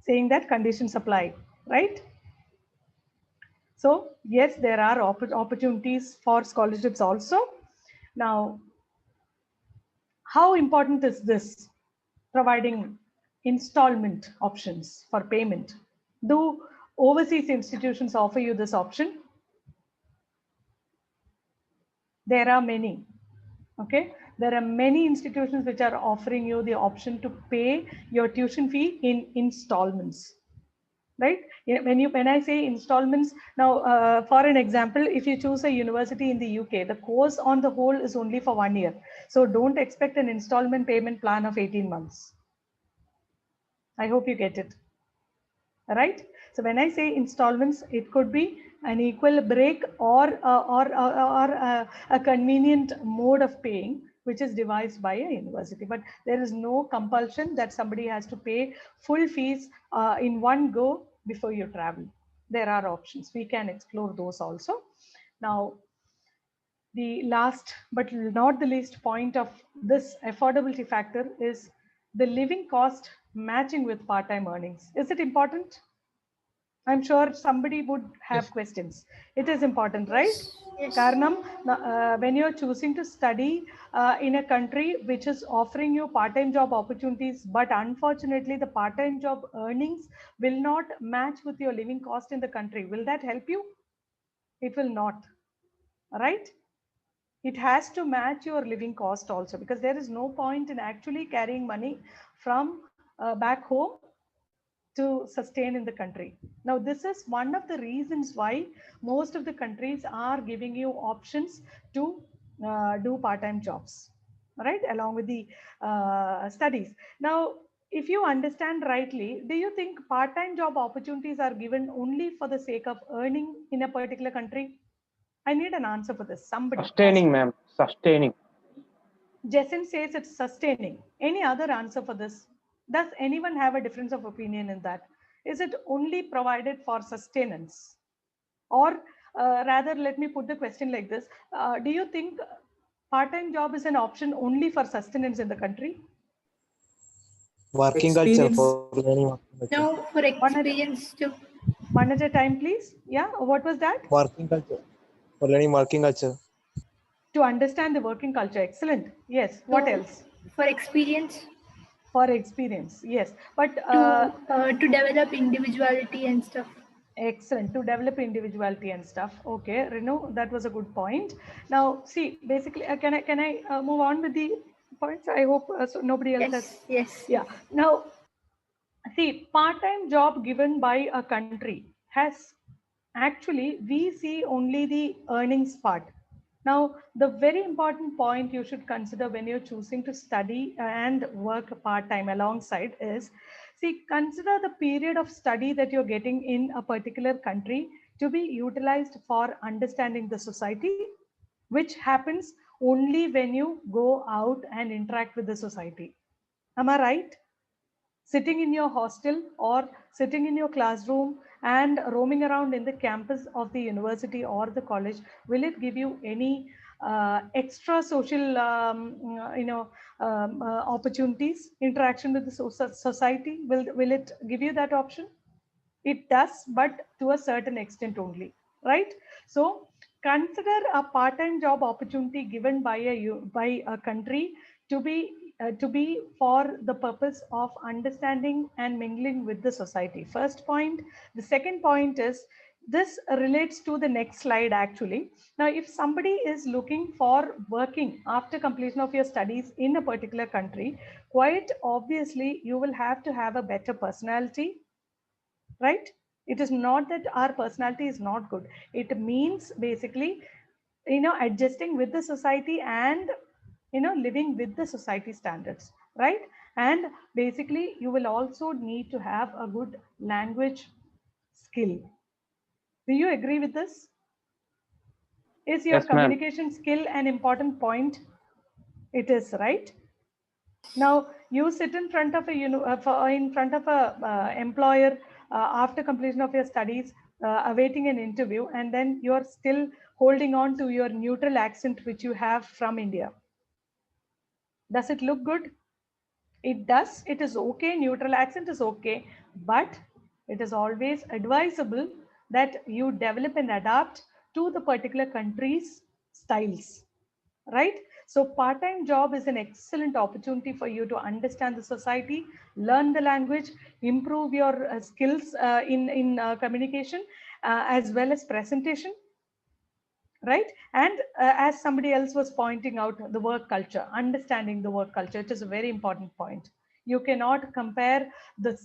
S2: saying that conditions apply, right? So yes, there are opportunities for scholarships also. Now, how important is this? Providing installment options for payment. Do overseas institutions offer you this option? There are many. Okay, there are many institutions which are offering you the option to pay your tuition fee in installments. Right? When I say installments, now for an example, if you choose a university in the UK, the course on the whole is only for 1 year. So don't expect an installment payment plan of 18 months. I hope you get it. Right? So when I say installments, it could be an equal break or a convenient mode of paying, which is devised by a university. But there is no compulsion that somebody has to pay full fees in one go before you travel. There are options. We can explore those also. Now, the last but not the least point of this affordability factor is the living cost matching with part-time earnings. Is it important? I'm sure somebody would have questions. It is important, right? Karanam, when you're choosing to study in a country which is offering you part-time job opportunities, but unfortunately the part-time job earnings will not match with your living cost in the country, will that help you? It will not, right? It has to match your living cost also, because there is no point in actually carrying money from back home to sustain in the country. Now, this is one of the reasons why most of the countries are giving you options to do part-time jobs, right, along with the studies. Now, if you understand rightly, do you think part-time job opportunities are given only for the sake of earning in a particular country? I need an answer for this. Somebody.
S9: Sustaining, ma'am. Sustaining.
S2: Jason says it's sustaining. Any other answer for this? Does anyone have a difference of opinion in that? Is it only provided for sustenance? Or rather, let me put the question like this. Do you think part-time job is an option only for sustenance in the country?
S10: Working culture for learning.
S11: No, for experience too.
S2: One at a time, please. Yeah, what was that?
S10: Working culture. For learning working culture.
S2: To understand the working culture. Excellent. Yes. What else?
S11: For experience.
S2: For experience. Yes. But
S11: to develop individuality and stuff.
S2: Excellent. To develop individuality and stuff. Okay, Renu, that was a good point. Now, see, basically, can I move on with the points? I hope so nobody else has.
S11: Yes.
S2: Yeah. Now, see, part-time job given by a country has actually, we see only the earnings part. Now, the very important point you should consider when you're choosing to study and work part-time alongside is, see, consider the period of study that you're getting in a particular country to be utilized for understanding the society, which happens only when you go out and interact with the society. Am I right? Sitting in your hostel or sitting in your classroom and roaming around in the campus of the university or the college, will it give you any extra social opportunities, interaction with the society? Will it give you that option? It does, but to a certain extent only, right? So consider a part-time job opportunity given by a country to be for the purpose of understanding and mingling with the society. First point. The second point is, this relates to the next slide actually. Now, if somebody is looking for working after completion of your studies in a particular country, quite obviously you will have to have a better personality, right? It is not that our personality is not good. It means basically, adjusting with the society and, living with the society standards, right? And basically, you will also need to have a good language skill. Do you agree with this? Is your communication skill an important point? It is, right? Now, you sit in front of a employer after completion of your studies, awaiting an interview, and then you're still holding on to your neutral accent which you have from India. Does it look good? It does. It is okay. Neutral accent is okay, but it is always advisable that you develop and adapt to the particular country's styles, right? So part-time job is an excellent opportunity for you to understand the society, learn the language, improve your skills in communication as well as presentation, right? And as somebody else was pointing out, the work culture, understanding the work culture, it is a very important point. You cannot compare the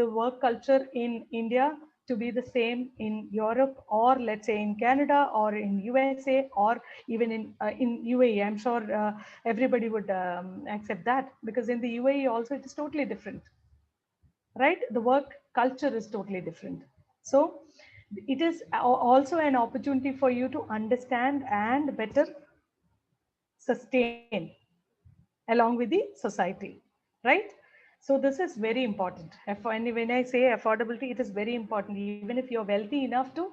S2: work culture in India to be the same in Europe, or let's say in Canada, or in USA, or even in UAE. I'm sure everybody would accept that, because in the UAE also it is totally different, right? The work culture is totally different. So it is also an opportunity for you to understand and better sustain along with the society, right? So this is very important. When I say affordability, it is very important. Even if you're wealthy enough to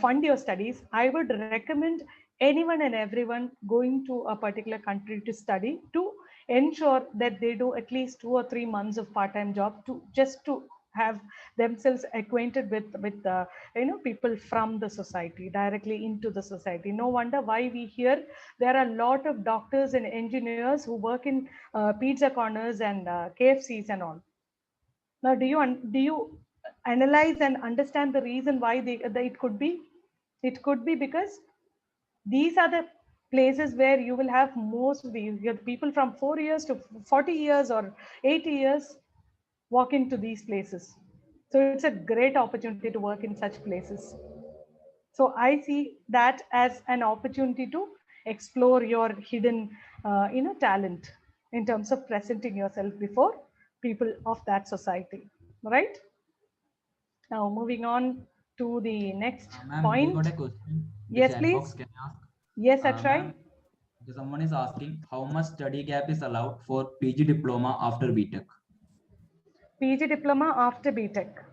S2: fund your studies, I would recommend anyone and everyone going to a particular country to study, to ensure that they do at least 2 or 3 months of part-time job, to just to have themselves acquainted with people from the society, directly into the society. No wonder why we hear there are a lot of doctors and engineers who work in pizza corners and KFCs and all. Now, do you analyze and understand the reason why it could be? It could be because these are the places where you will have most of the people from 4 years to 40 years or 80 years walk into these places. So it's a great opportunity to work in such places. So I see that as an opportunity to explore your hidden talent in terms of presenting yourself before people of that society, right? Now moving on to the next
S12: Ma'am, we
S2: point.
S12: got a question. The
S2: Yes,
S12: chat
S2: please.
S12: box, can I ask?
S2: Yes, I try.
S12: Ma'am, someone is asking how much study gap is allowed for PG diploma after BTech?
S2: PG diploma after BTech.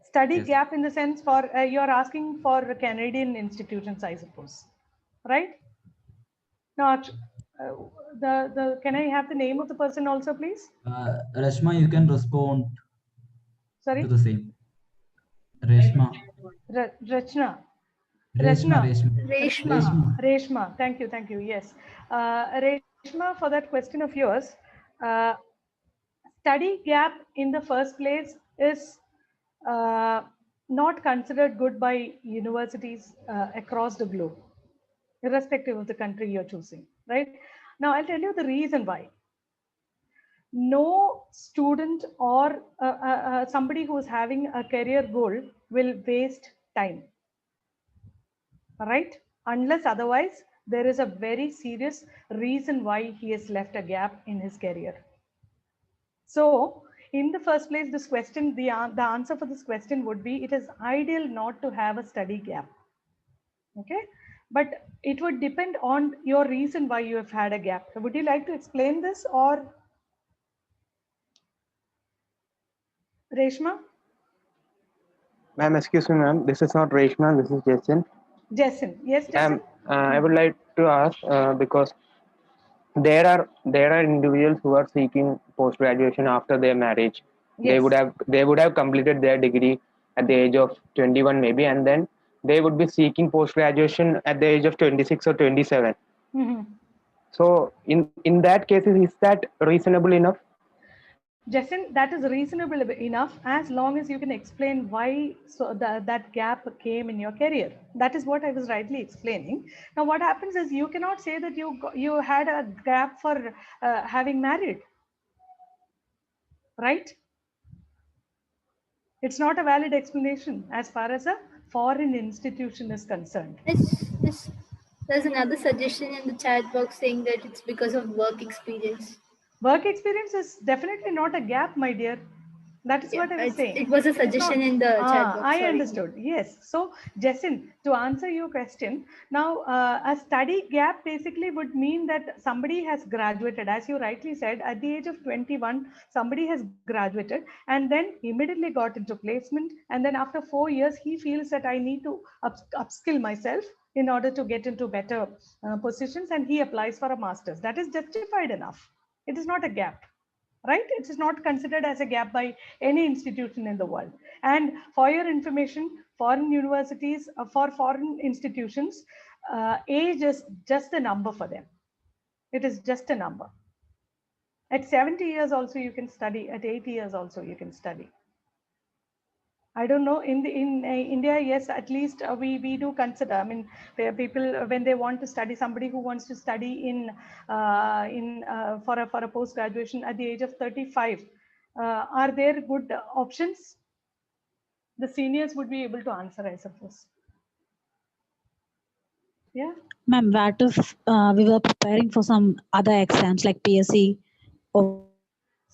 S2: Study
S12: Yes.
S2: gap in the sense for you're asking for Canadian institutions, I suppose, right? Now, can I have the name of the person also, please?
S12: Rashma, you can respond
S2: Sorry?
S12: to the same. Reshma.
S2: Rachna.
S12: Reshma.
S2: Thank you. Yes. Reshma, for that question of yours, uh, study gap in the first place is not considered good by universities across the globe, irrespective of the country you're choosing, right? Now, I'll tell you the reason why. No student or somebody who's having a career goal will waste time, right? Unless otherwise, there is a very serious reason why he has left a gap in his career. So in the first place, this question, the answer for this question would be, it is ideal not to have a study gap. Okay, but it would depend on your reason why you have had a gap. Would you like to explain this, or Reshma?
S9: Ma'am, excuse me, ma'am. This is not Reshma. This is Jason.
S2: Jason, yes, Jason.
S9: I would like to ask because there are individuals who are seeking post graduation after their marriage.
S2: Yes.
S9: They would have completed their degree at the age of 21 maybe, and then they would be seeking post graduation at the age of 26 or 27.
S2: Mm-hmm.
S9: So in that case, is that reasonable enough?
S2: Jason, that is reasonable enough as long as you can explain why that gap came in your career. That is what I was rightly explaining. Now, what happens is you cannot say that you had a gap for having married, right? It's not a valid explanation as far as a foreign institution is concerned.
S11: There's another suggestion in the chat box saying that it's because of work experience.
S2: Work experience is definitely not a gap, my dear. That is what I was saying.
S11: It was a suggestion in the chat box.
S2: I understood. Yes. So, Jason, to answer your question, now a study gap basically would mean that somebody has graduated, as you rightly said, at the age of 21, somebody has graduated and then immediately got into placement. And then after 4 years, he feels that I need to upskill myself in order to get into better positions, and he applies for a master's. That is justified enough. It is not a gap, right? It is not considered as a gap by any institution in the world. And for your information, foreign universities, for foreign institutions, age is just a number for them. It is just a number. At 70 years also you can study. At 80 years also you can study. I don't know, in India, yes, at least we do consider. I mean, people when they want to study, somebody who wants to study for a post graduation at the age of 35, are there good options? The seniors would be able to answer, I suppose. Yeah.
S13: Ma'am, what if we were preparing for some other exams like PSC or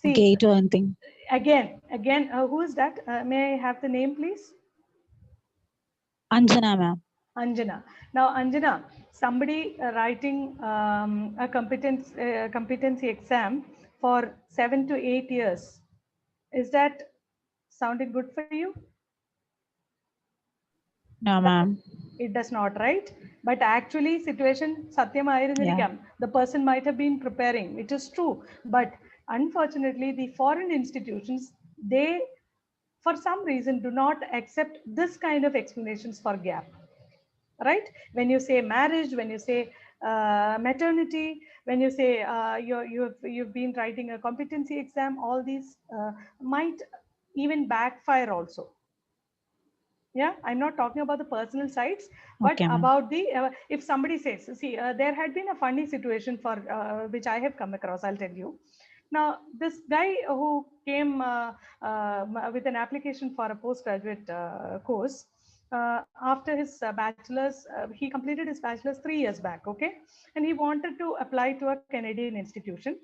S13: GATE or anything?
S2: Again, who is that? May I have the name, please?
S13: Anjana, ma'am.
S2: Anjana. Now, Anjana, somebody writing a competency exam for 7 to 8 years, is that sounding good for you?
S13: No, ma'am.
S2: It does not, right? But actually, situation Satyam Ayirunirikam, the person might have been preparing. It is true, but unfortunately, the foreign institutions, they, for some reason, do not accept this kind of explanations for gap. Right? When you say marriage, when you say maternity, when you say you've been writing a competency exam, all these might even backfire also. Yeah, I'm not talking about the personal sides, but
S13: Okay,
S2: about the if somebody says, see, there had been a funny situation for which I have come across. I'll tell you. Now, this guy who came with an application for a postgraduate course, after his bachelor's, he completed his bachelor's 3 years back, okay? And he wanted to apply to a Canadian institution.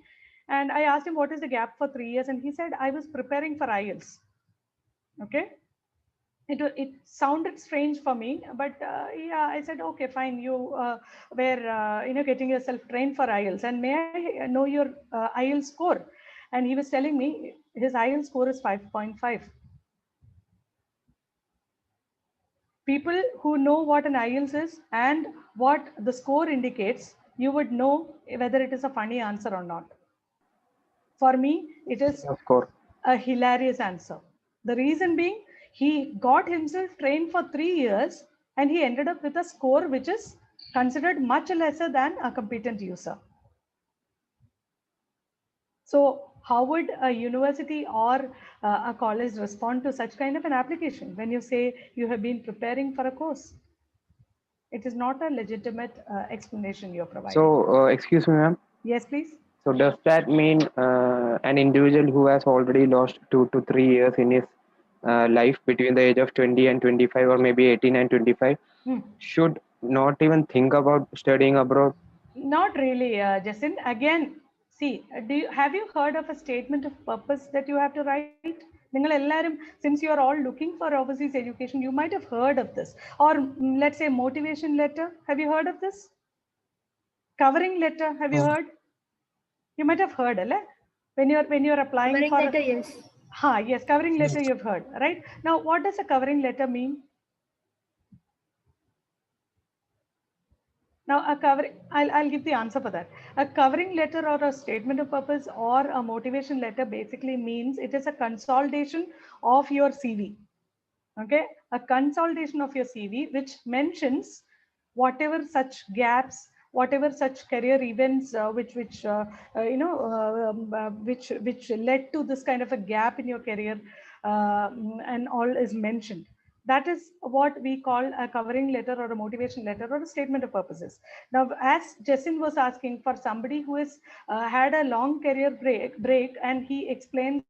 S2: And I asked him, what is the gap for 3 years? And he said, I was preparing for IELTS, okay? It sounded strange for me, but yeah, I said, okay, fine. You were getting yourself trained for IELTS, and may I know your IELTS score? And he was telling me his IELTS score is 5.5. People who know what an IELTS is and what the score indicates, you would know whether it is a funny answer or not. For me, it is a hilarious answer. The reason being, he got himself trained for 3 years and he ended up with a score which is considered much lesser than a competent user. So how would a university or a college respond to such kind of an application when you say you have been preparing for a course? It is not a legitimate explanation you're providing.
S9: So, excuse me, ma'am.
S2: Yes, please.
S9: So does that mean an individual who has already lost 2 to 3 years in his life between the age of 20 and 25, or maybe 18 and 25, should not even think about studying abroad?
S2: Not really, Jason. Again, see, have you heard of a statement of purpose that you have to write? Since you are all looking for overseas education, you might have heard of this. Or let's say motivation letter. Have you heard of this? Covering letter. Have you heard? You might have heard, when you're applying
S11: Covering
S2: for
S11: letter, yes.
S2: Yes, covering letter you've heard, right? Now, what does a covering letter mean? Now, I'll give the answer for that. A covering letter or a statement of purpose or a motivation letter basically means it is a consolidation of your CV. Okay, a consolidation of your CV which mentions whatever such gaps, whatever such career events which led to this kind of a gap in your career and all is mentioned. That is what we call a covering letter or a motivation letter or a statement of purposes. Now, as Jason was asking, for somebody who has had a long career break and he explains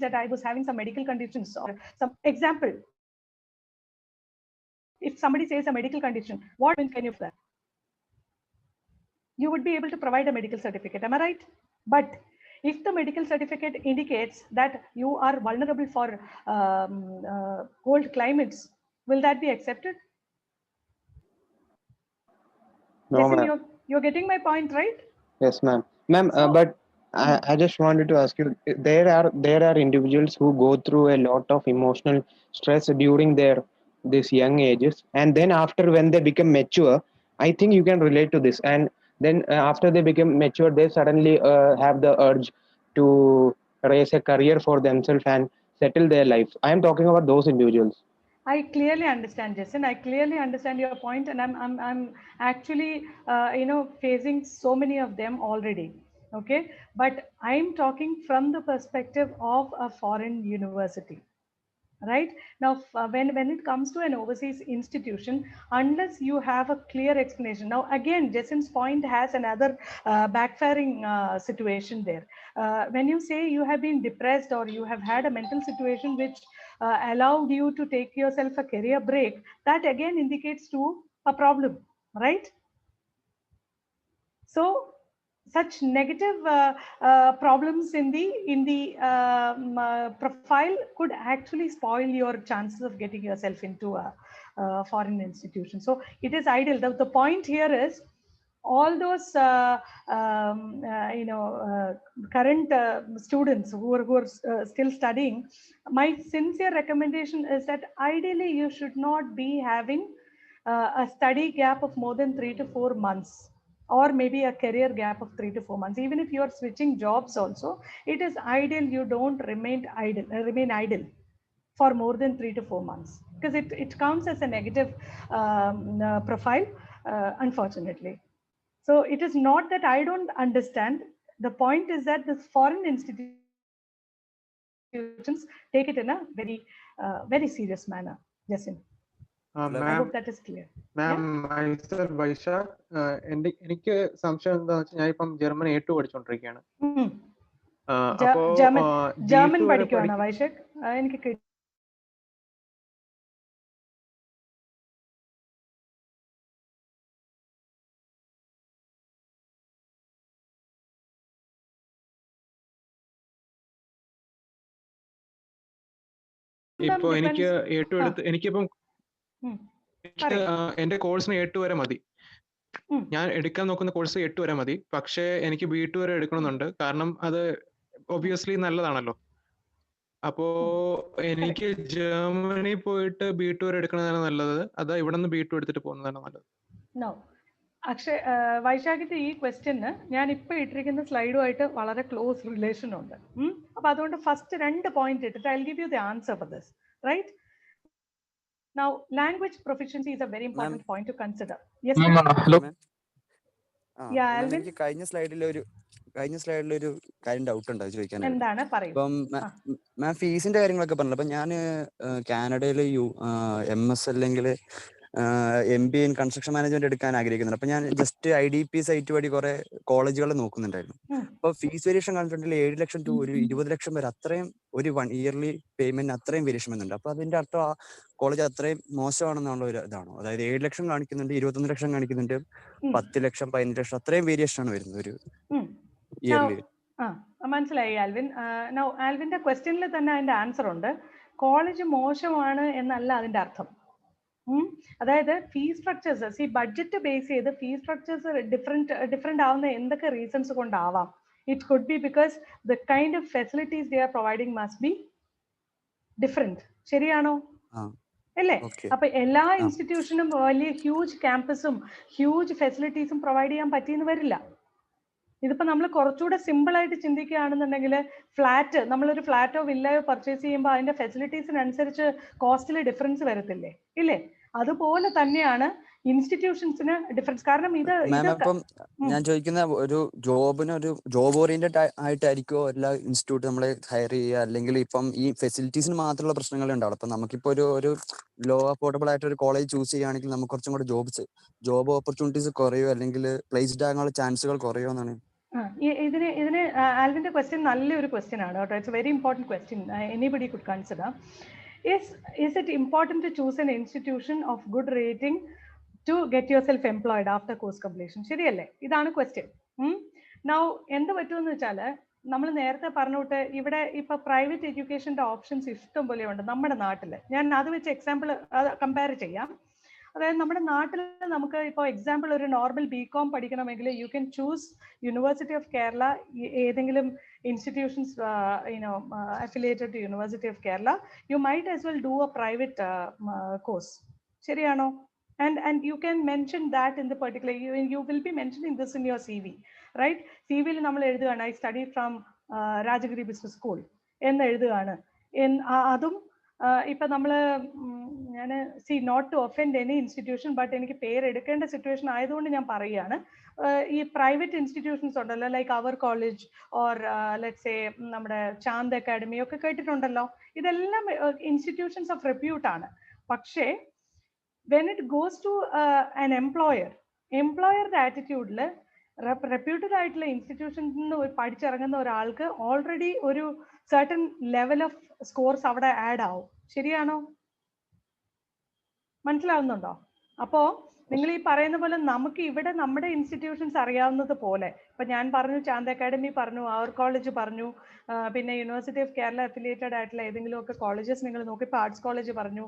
S2: that I was having some medical conditions or some example. If somebody says a medical condition, what can you for that? You would be able to provide a medical certificate. Am I right? But if the medical certificate indicates that you are vulnerable for cold climates, will that be accepted?
S9: No,
S2: Jason,
S9: ma'am.
S2: you're getting my point, right?
S9: Yes, ma'am. Ma'am, but I just wanted to ask you, there are individuals who go through a lot of emotional stress during these young ages, and then after, when they become mature, I think you can relate to this, and then after they become mature, they suddenly have the urge to raise a career for themselves and settle their lives. I am talking about those individuals.
S2: I clearly understand, Jason. I clearly understand your point, and I'm actually facing so many of them already. Okay, but I'm talking from the perspective of a foreign university. Right now, when it comes to an overseas institution, unless you have a clear explanation. Now again, Jason's point has another backfiring situation there. When you say you have been depressed or you have had a mental situation which allowed you to take yourself a career break, that again indicates to a problem, right? So such negative problems in the profile could actually spoil your chances of getting yourself into a foreign institution. So it is ideal. The point here is all those current students who are still studying, my sincere recommendation is that ideally you should not be having a study gap of more than 3 to 4 months, or maybe a career gap of 3 to 4 months. Even if you are switching jobs also, it is ideal you don't remain idle for more than 3 to 4 months, because it counts as a negative profile, unfortunately. So it is not that I don't understand. The point is that the foreign institutions take it in a very serious manner. Jason, I hope that is clear.
S8: Ma'am myself Vaishakh, എനിക്ക് സംശയം എന്താണെന്ന് വെച്ചാൽ ഞാൻ ഇപ്പം German A2 പഠിച്ചുകൊണ്ടിരിക്കുകയാണ്. അപ്പോ
S2: German പഠിക്കുവാണോ വൈശാഖ്? എനിക്ക്
S8: ഇപ്പൊ എനിക്ക് A2 എടുത്ത് എനിക്കിപ്പം എന്റെ കോഴ്സിന് A2 വരെ മതി. ഞാൻ എടുക്കാൻ നോക്കുന്ന കോഴ്സ് 8 വരെ മതി. പക്ഷേ എനിക്ക് B2 വരെ എടുക്കണമെന്നുണ്ട്. കാരണം അത് ഒബ്വിയസ്ലി നല്ലതാണല്ലോ. അപ്പോ എനിക്ക് ജർമ്മനി പോയിട്ട് B2 വരെ എടുക്കുന്നതാണ് നല്ലത്, അതാ ഇവിടെ നിന്ന് B2 എടുത്തിട്ട് പോകുന്നതാണ് നല്ലത്?
S2: അക്ഷയ്, വൈശാഖിന്റെ ഈ ക്വസ്റ്റ്യന് ഞാൻ ഇപ്പൊ ഇട്ടിരിക്കുന്ന സ്ലൈഡുമായിട്ട് വളരെ ക്ലോസ് റിലേഷൻ ഉണ്ട്. അപ്പൊ അതുകൊണ്ട് ഫസ്റ്റ് 2 പോയിന്റ് ഇട്ടിട്ട് I will give you the answer for this, right? Now, language proficiency is a very important point to consider. Yes,
S14: hello.
S2: Yeah, Alvin.
S14: എനിക്ക് കഴിഞ്ഞ സ്ലൈഡിലൊരു കാര്യം ഡൗട്ട് ഉണ്ട്, ചോദിക്കാനായിട്ട്.
S2: എന്താണ് പറയൂ.
S14: ഇപ്പം മാം ഫീസിന്റെ കാര്യങ്ങളൊക്കെ പറഞ്ഞല്ലോ. അപ്പൊ ഞാൻ കാനഡയിൽ MS അല്ലെങ്കിൽ MBA ഇൻ കൺസ്ട്രക്ഷൻ മാനേജ്മെന്റ് എടുക്കാൻ ആഗ്രഹിക്കുന്നുണ്ട്. അപ്പൊ ഞാൻ ജസ്റ്റ് IDP സൈറ്റ് വഴി കുറെ കോളേജുകൾ നോക്കുന്നുണ്ടായിരുന്നു. അപ്പൊ ഫീസ് വേരിയേഷൻ കണ്ടിട്ടുണ്ടെങ്കിൽ 7 ലക്ഷം ടു ഒരു 20 ലക്ഷം വരെ, അത്രയും ഒരു 1 ഇയർലി പേയ്മെന്റ് അത്രയും വേരിയേഷൻ വരുന്നുണ്ട്. അപ്പൊ അതിന്റെ അർത്ഥം ആ കോളേജ് അത്രയും മോശമാണെന്നുള്ള ഒരു ഇതാണോ? അതായത് 7 ലക്ഷം കാണിക്കുന്നുണ്ട്, 21 ലക്ഷം കാണിക്കുന്നുണ്ട്, 10 ലക്ഷം 15 ലക്ഷം അത്രയും വേരിയേഷൻ ആണ് വരുന്നത് ഒരു ഇയർലി.
S2: മനസ്സിലായി ആൽവിൻ. ആൽവിന്റെ ക്വസ്റ്റ്യനിൽ തന്നെ അതിന്റെ ആൻസർ ഉണ്ട്. കോളേജ് മോശമാണ് എന്നല്ല അതിന്റെ അർത്ഥം. അതായത് ഫീസ് സ്ട്രക്ചേഴ്സ്, ബഡ്ജറ്റ് ബേസ് ചെയ്ത് ഫീസ് സ്ട്രക്ചേഴ്സ് ഡിഫറെന്റ് ആവുന്ന എന്തൊക്കെ റീസൺസ് കൊണ്ടാവാം. It could be because the kind of facilities they are providing must be different. ശരിയാണോ? അല്ലേ? അപ്പൊ എല്ലാ ഇൻസ്റ്റിറ്റ്യൂഷനും വലിയ ഹ്യൂജ് ക്യാമ്പസും ഹ്യൂജ് ഫെസിലിറ്റീസും പ്രൊവൈഡ് ചെയ്യാൻ പറ്റിയെന്ന് വരില്ല. ഇതിപ്പോ നമ്മൾ കുറച്ചുകൂടെ സിമ്പിൾ ആയിട്ട് ചിന്തിക്കുകയാണെന്നുണ്ടെങ്കിൽ, നമ്മളൊരു ഫ്ലാറ്റോ വില്ലയോ പർച്ചേസ് ചെയ്യുമ്പോൾ അതിന്റെ ഫെസിലിറ്റീസിനനുസരിച്ച് കോസ്റ്റിൽ ഡിഫറൻസ് വരത്തില്ലേ? ഇല്ലേ? അതുപോലെ തന്നെയാണ് ഇൻസ്റ്റിറ്റ്യൂഷൻസിന് ഡിഫറൻസ്. കാരണം
S14: ഇപ്പം ഞാൻ ചോദിക്കുന്ന ഒരു ജോബ് ഓറിയന്റഡ് ആയിട്ടായിരിക്കുമോ എല്ലാ ഇൻസ്റ്റിറ്റ്യൂട്ട് നമ്മളെ ഹയർ ചെയ്യുക, അല്ലെങ്കിൽ ഇപ്പം ഈ ഫെസിലിറ്റീസിന് മാത്രമുള്ള പ്രശ്നങ്ങൾ ഉണ്ടാവും? അപ്പൊ നമുക്കിപ്പോ ഒരു ലോ അഫോർഡബിൾ ആയിട്ട് ഒരു കോളേജ് ചൂസ് ചെയ്യുകയാണെങ്കിൽ നമുക്ക് കുറച്ചും കൂടെ ജോബ് ഓപ്പർച്യൂണിറ്റീസ് കുറയോ അല്ലെങ്കിൽ പ്ലേസ്ഡ് ആകാനുള്ള ചാൻസുകൾ കുറയോ എന്നാണ്.
S2: ഇതിന് ആൽവിന്റെ ക്വസ്റ്റ്യൻ നല്ലൊരു ക്വസ്റ്റ്യൻ ആണ് കേട്ടോ. It's very important question. Anybody could consider. Is it important to choose an institution of good rating to get yourself employed after course completion? ശരിയല്ലേ? ഇതാണ് ക്വസ്റ്റ്യൻ. നൗ എന്ത് പറ്റുമെന്ന് വെച്ചാല്, നമ്മൾ നേരത്തെ പറഞ്ഞോട്ട് ഇവിടെ ഇപ്പൊ പ്രൈവറ്റ് എഡ്യൂക്കേഷന്റെ ഓപ്ഷൻസ് ഇഷ്ടം പോലെ ഉണ്ട് നമ്മുടെ നാട്ടില്. ഞാൻ അത് വെച്ച് എക്സാമ്പിൾ കമ്പയർ ചെയ്യാം. അതായത് നമ്മുടെ നാട്ടിൽ നമുക്ക് ഇപ്പോൾ എക്സാമ്പിൾ ഒരു നോർമൽ BCom പഠിക്കണമെങ്കിൽ you can choose university of Kerala, ഏതെങ്കിലും institutions affiliated to University of Kerala. You might as well do a private course. ശരിയാണോ? And you can mention that in the particular, you will be mentioning this in your CV, right? CV യിൽ നമ്മൾ എഴുതുകയാണ് I study from Rajagiri Business School എന്ന് എഴുതുകയാണ്. അതും ഇപ്പം നമ്മൾ ഞാൻ not to offend any institution, but എനിക്ക് പേരെടുക്കേണ്ട സിറ്റുവേഷൻ ആയതുകൊണ്ട് ഞാൻ പറയുകയാണ്. ഈ പ്രൈവറ്റ് ഇൻസ്റ്റിറ്റ്യൂഷൻസ് ഉണ്ടല്ലോ, like our college or let's say നമ്മുടെ ചാന്ദ് അക്കാഡമി ഒക്കെ കേട്ടിട്ടുണ്ടല്ലോ, ഇതെല്ലാം ഇൻസ്റ്റിറ്റ്യൂഷൻസ് ഓഫ് റെപ്യൂട്ട് ആണ്. പക്ഷേ when it goes to an എംപ്ലോയറുടെ ആറ്റിറ്റ്യൂഡിൽ റെപ്യൂട്ടഡ് ആയിട്ടുള്ള ഇൻസ്റ്റിറ്റ്യൂഷൻസിൽ നിന്ന് പഠിച്ചിറങ്ങുന്ന ഒരാൾക്ക് ഓൾറെഡി ഒരു സർട്ടൻ ലെവൽ ഓഫ് സ്കോർസ് അവിടെ ആഡ് ആവും. ശരിയാണോ? മനസ്സിലാവുന്നുണ്ടോ? അപ്പോ നിങ്ങൾ ഈ പറയുന്ന പോലെ നമുക്ക് ഇവിടെ നമ്മുടെ ഇൻസ്റ്റിറ്റ്യൂഷൻസ് അറിയാവുന്നത് പോലെ, ഇപ്പൊ ഞാൻ പറഞ്ഞു ചാന്ദ് അക്കാഡമി പറഞ്ഞു, അവർ കോളേജ് പറഞ്ഞു, പിന്നെ യൂണിവേഴ്സിറ്റി ഓഫ് കേരള അഫിലിയേറ്റഡ് ആയിട്ടുള്ള ഏതെങ്കിലും ഒക്കെ കോളേജസ് നിങ്ങൾ നോക്കി, ഇപ്പോൾ ആർട്സ് കോളേജ് പറഞ്ഞു,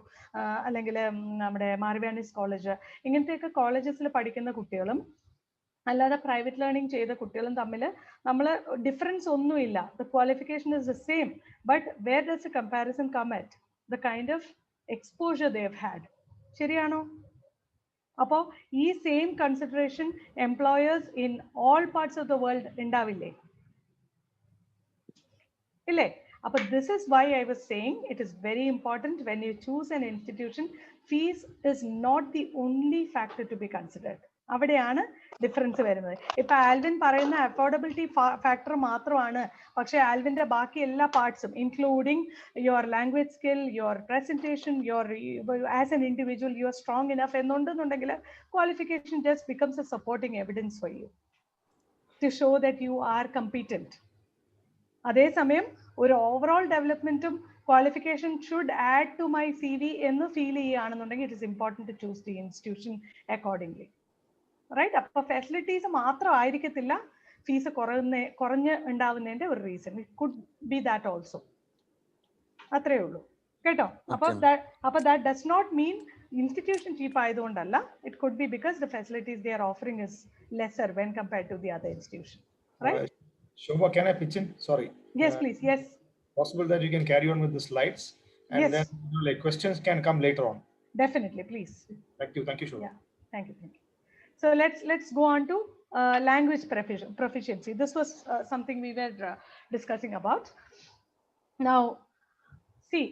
S2: അല്ലെങ്കിൽ നമ്മുടെ മാർവാനിസ് കോളേജ്, ഇങ്ങനത്തെയൊക്കെ കോളേജസിൽ പഠിക്കുന്ന കുട്ടികളും അല്ലാതെ പ്രൈവറ്റ് ലേണിംഗ് ചെയ്ത കുട്ടികളും തമ്മിൽ നമ്മൾ ഡിഫറൻസ് ഒന്നുമില്ല. The qualification is the same, but where does a comparison come at the kind of exposure they have had. ശരിയാണോ? അപ്പോൾ ഈ same consideration employers in all parts of the world ഉണ്ടാവില്ലേ? ഇല്ലേ? അപ്പോൾ this is why I was saying it is very important when you choose an institution, fees is not the only factor to be considered. അവിടെയാണ് difference വരുന്നത്. ഇപ്പൊ Alvin പറയുന്ന affordability factor മാത്രമാണ്, പക്ഷേ ആൽവിന്റെ ബാക്കി എല്ലാ പാർട്സും including your language skill, your presentation, your as an individual you are strong enough എന്നുണ്ടെന്നുണ്ടെങ്കിൽ qualification just becomes a supporting evidence for you to show that you are competent. അതേസമയം ഒരു ഓവറോൾ ഡെവലപ്മെന്റും qualification should add to my CV എന്ന് feel ചെയ്യുകയാണെന്നുണ്ടെങ്കിൽ it is important to choose the institution accordingly. Right? അപ്പൊ facilities മാത്രം ആയിരിക്കത്തില്ല fees കുറഞ്ഞ് ഉണ്ടാവുന്നതിന്റെ ഒരു reason. It could be that also. അത്രേ ഉള്ളൂ കേട്ടോ. അപ്പൊ that does not mean institution cheap ആയതുകൊണ്ടല്ല. It could be because the facilities they are offering is lesser when compared to the other institution. Right?
S3: Shobha, can I pitch in? Sorry.
S2: Yes, please. Yes.
S3: Possible that you can carry on with the slides, and
S2: yes,
S3: then like questions can come later on.
S2: Definitely, please.
S3: Thank you, Shobha.
S2: Yeah, thank you. So let's go on to language proficiency. This was something we were discussing about. Now, see,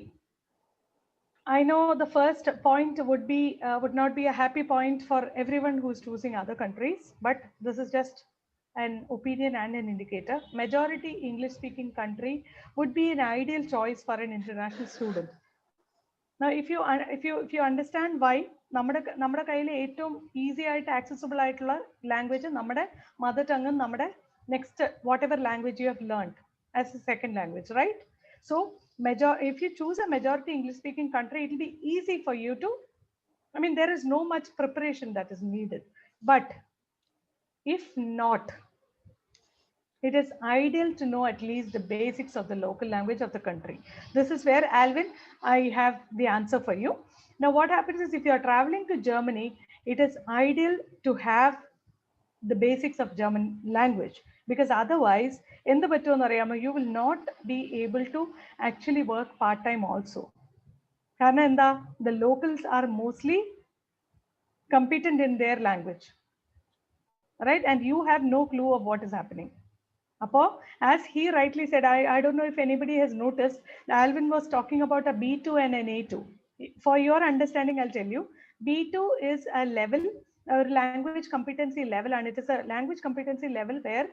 S2: I know the first point would not be a happy point for everyone who is choosing other countries, but this is just an opinion and an indicator. Majority English speaking country would be an ideal choice for an international student. Now, if you understand why, നമ്മുടെ കയ്യിൽ ഏറ്റവും easy ആയിട്ട് accessible ആയിട്ടുള്ള language നമ്മുടെ mother ടങ്ങും നമ്മുടെ next whatever language you have learned as a second language, right? So if you choose a majority English speaking country, it will be easy for you to, I mean, there is no much preparation that is needed. But if not, it is ideal to know at least the basics of the local language of the country. This is where, Alvin, I have the answer for you. Now, what happens is if you are traveling to Germany, it is ideal to have the basics of German language, because otherwise, in the Batonarayama, you will not be able to actually work part-time also. Karna, the locals are mostly competent in their language, right? And you have no clue of what is happening. Apo, as he rightly said, I don't know if anybody has noticed, Alvin was talking about a B2 and an A2. For your understanding, I'll tell you, B2 is a level, a language competency level, and it is a language competency level where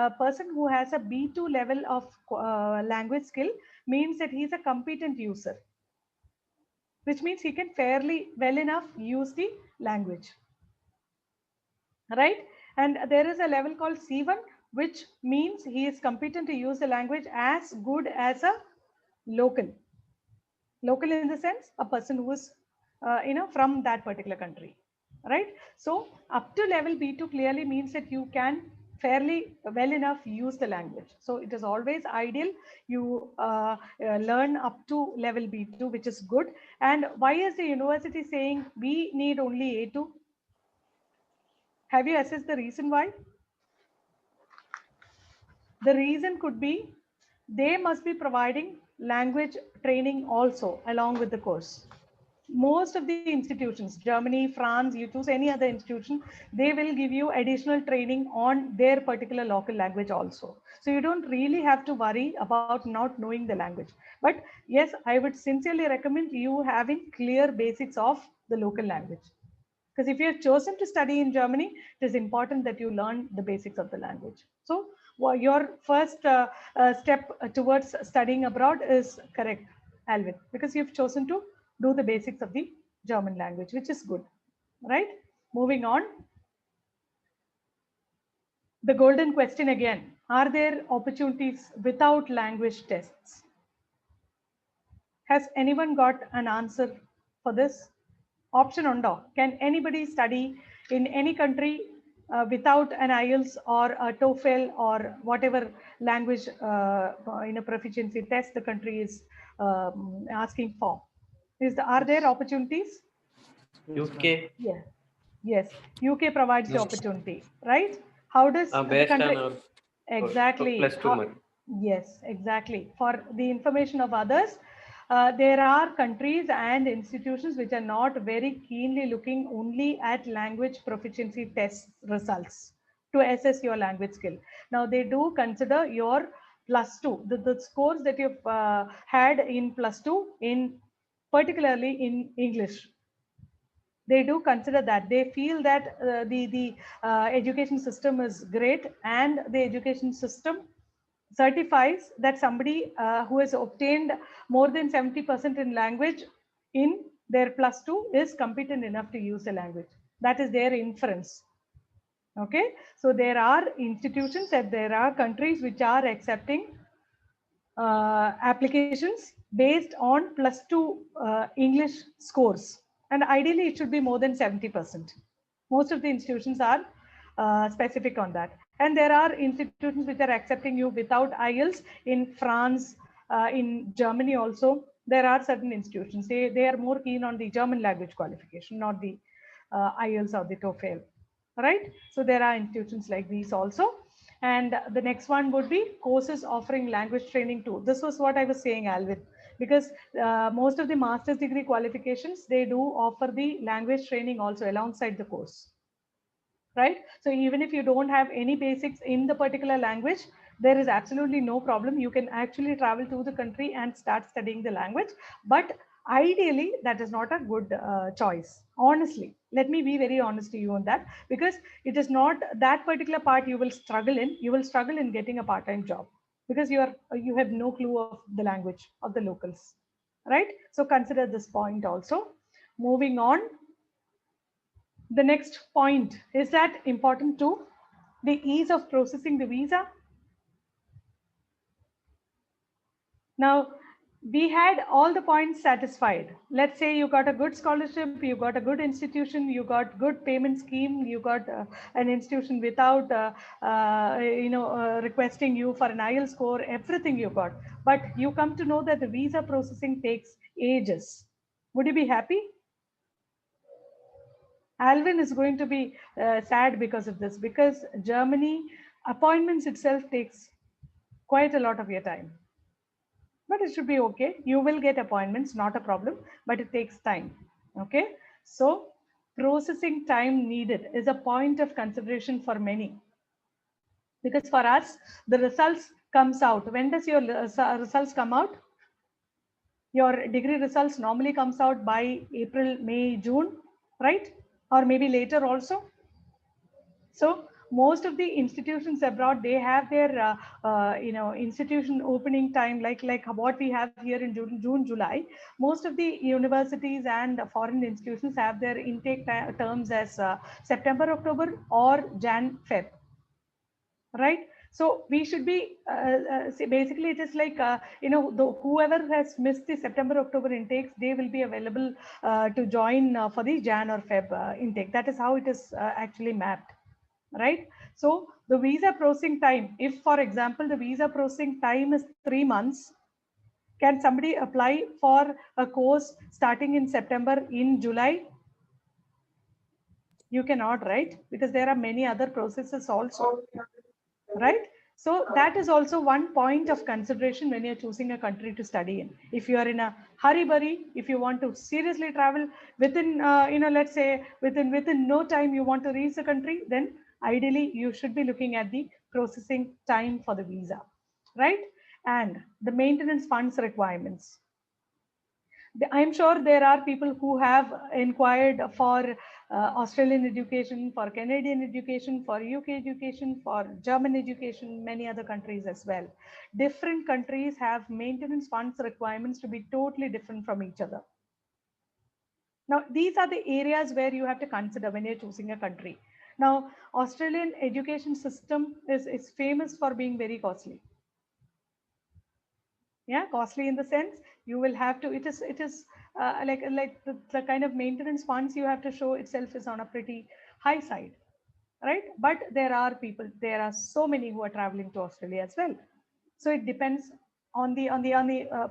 S2: a person who has a B2 level of language skill means that he's a competent user, which means he can fairly well enough use the language, right? And there is a level called C1, which means he is competent to use the language as good as a local. Local in the sense, a person who is, from that particular country, right? So up to level B2 clearly means that you can fairly well enough use the language. So it is always ideal you learn up to level B2, which is good. And why is the university saying we need only A2? Have you assessed the reason why? The reason could be they must be providing language training also along with the course. most of the institutions, Germany, France, you choose any other institution, they will give you additional training on their particular local language also. So you don't really have to worry about not knowing the language. But yes, I would sincerely recommend you having clear basics of the local language. Because if you have chosen to study in Germany, it is important that you learn the basics of the language. So your first step towards studying abroad is correct, Alvin, because you've chosen to do the basics of the German language, which is good, right? Moving on. The golden question again, are there opportunities without language tests? Has anyone got an answer for this? Option undo. Can anybody study in any country without an IELTS or a TOEFL or whatever language in a proficiency test the country is asking for? Are there opportunities?
S15: UK.
S2: Yeah. Yes. UK provides the opportunity, right? How does the
S15: Based
S2: country?
S15: on our
S2: Exactly.
S15: +2 mark.
S2: Yes, exactly. For the information of others, there are countries and institutions which are not very keenly looking only at language proficiency test results to assess your language skill. Now they do consider your +2, the scores that you've had in +2 in particularly in English. They do consider that. They feel that the education system is great and the education system certifies that somebody who has obtained more than 70% in language in their +2 is competent enough to use the language. That is their inference. Okay, so there are institutions and there are countries which are accepting applications based on +2 English scores, and ideally it should be more than 70%. Most of the institutions are specific on that, and there are institutions which are accepting you without IELTS in France, in Germany also. There are certain institutions, they are more keen on the German language qualification, not the IELTS or the TOEFL, right? So there are institutions like these also. And the next one would be courses offering language training too. This was what I was saying, Alvin, because most of the master's degree qualifications, they do offer the language training also alongside the course, right? So even if you don't have any basics in the particular language, there is absolutely no problem. You can actually travel to the country and start studying the language. But ideally, that is not a good choice. Honestly, let me be very honest to you on that, because it is not that particular part you will struggle in. You will struggle in getting a part-time job because you have no clue of the language of the locals, right? So consider this point also. Moving on. The next point, is that important too? The ease of processing the visa. Now, we had all the points satisfied. Let's say you got a good scholarship, you got a good institution, you got good payment scheme, you got an institution without requesting you for an IELTS score, everything you got. But you come to know that the visa processing takes ages. Would you be happy? Alvin is going to be sad because of this, because Germany appointments itself takes quite a lot of your time. But it should be okay. You will get appointments, not a problem, but it takes time. Okay. So processing time needed is a point of consideration for many. Because for us, the results comes out. When does your results come out? Your degree results normally comes out by April, May, June, right? Or maybe later also. So most of the institutions abroad, they have their institution opening time like what we have here in June, July. Most of the universities and foreign institutions have their intake terms as September, October, or Jan, Feb, right? So we should be basically it is like whoever has missed the September, October intakes, they will be available to join for the Jan or Feb intake. That is how it is actually mapped. Right? So the visa processing time, if for example, the visa processing time is 3 months, can somebody apply for a course starting in September in July? You cannot, right? Because there are many other processes also, right? So that is also one point of consideration when you're choosing a country to study in. If you are in a hurry-burry, if you want to seriously travel within, let's say within no time you want to reach the country, then ideally you should be looking at the processing time for the visa, right? And the maintenance funds requirements. I'm sure there are people who have inquired for Australian education, for Canadian education, for UK education, for German education, many other countries as well. Different countries have maintenance funds requirements to be totally different from each other. Now, these are the areas where you have to consider when you're choosing a country. Now, Australian education system is famous for being very costly. Yeah, costly in the sense you will have to, it is like the kind of maintenance funds you have to show itself is on a pretty high side, right? But there are so many who are traveling to Australia as well. So it depends on the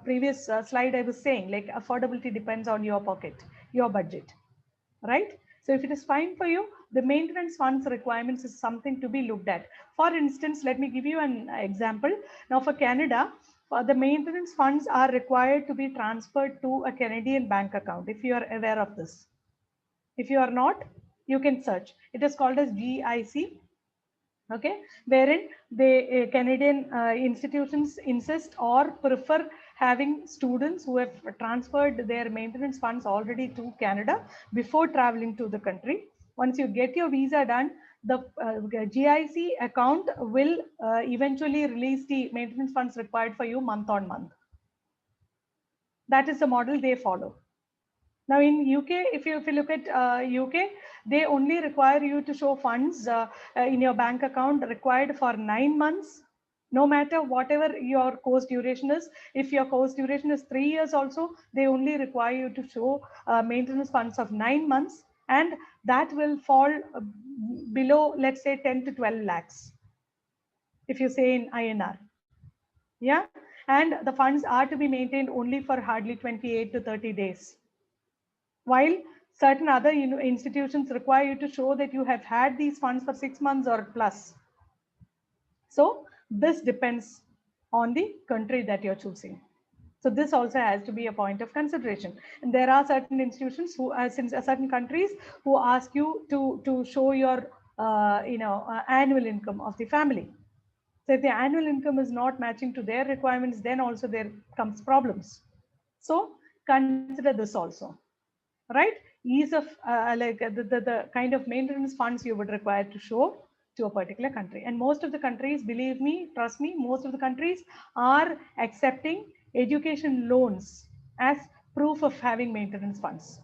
S2: previous slide I was saying, like affordability depends on your pocket, your budget, right? So if it is fine for you, the maintenance funds requirements is something to be looked at. For instance, let me give you an example. Now for Canada, the maintenance funds are required to be transferred to a Canadian bank account, if you are aware of this. If you are not, you can search. It is called as GIC, okay, wherein the Canadian institutions insist or prefer having students who have transferred their maintenance funds already to Canada before traveling to the country. Once you get your visa done, the GIC account will eventually release the maintenance funds required for you month on month. That is the model they follow. Now in UK, if you look at UK, they only require you to show funds in your bank account required for 9 months, no matter whatever your course duration is. If your course duration is 3 years also, they only require you to show maintenance funds of 9 months, and that will fall below, let's say 10 to 12 lakhs, if you say in INR. Yeah, and the funds are to be maintained only for hardly 28 to 30 days. While certain other institutions require you to show that you have had these funds for 6 months or plus. So this depends on the country that you're choosing. So this also has to be a point of consideration. And there are certain institutions who, certain countries who ask you to show your, annual income of the family. So if the annual income is not matching to their requirements, then also there comes problems. So consider this also, right? Ease of the kind of maintenance funds you would require to show to a particular country. And most of the countries, believe me, trust me, most of the countries are accepting education loans as proof of having maintenance funds.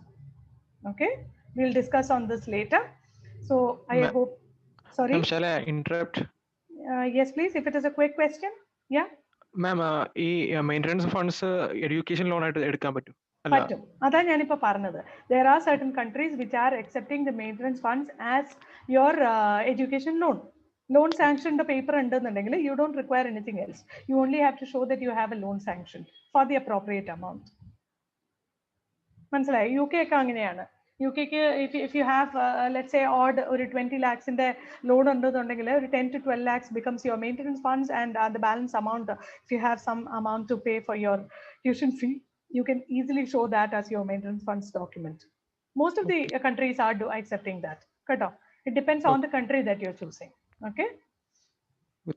S2: Okay, we'll discuss on this later. So I hope, sorry.
S8: Shall I interrupt?
S2: Yes, please, if it is a quick question. Yeah.
S8: Ma'am, maintenance funds education loan ആയിട്ട് എടുക്കാൻ പറ്റും?
S2: പറ്റും. അതാണ് ഞാനിപ്പോൾ പറഞ്ഞത്. There are certain countries which are accepting the maintenance funds as your education loan. Loan sanctioned paper ഉണ്ടെന്നുണ്ടെങ്കിൽ you don't require anything else. You only have to show that you have a loan sanction for the appropriate amount. മനസ്സിലായി? UK ഒക്കെ അങ്ങനെയാണ്. UKക്ക് if you have let's say odd ഒരു 20 lakhs ന്റെ loan ഉണ്ടെന്നുണ്ടെങ്കിൽ ഒരു 10 to 12 lakhs becomes your maintenance funds, and the balance amount, if you have some amount to pay for your tuition fee, you can easily show that as your maintenance funds document. Most of the countries are accepting that. It depends on the country that you're choosing. Okay.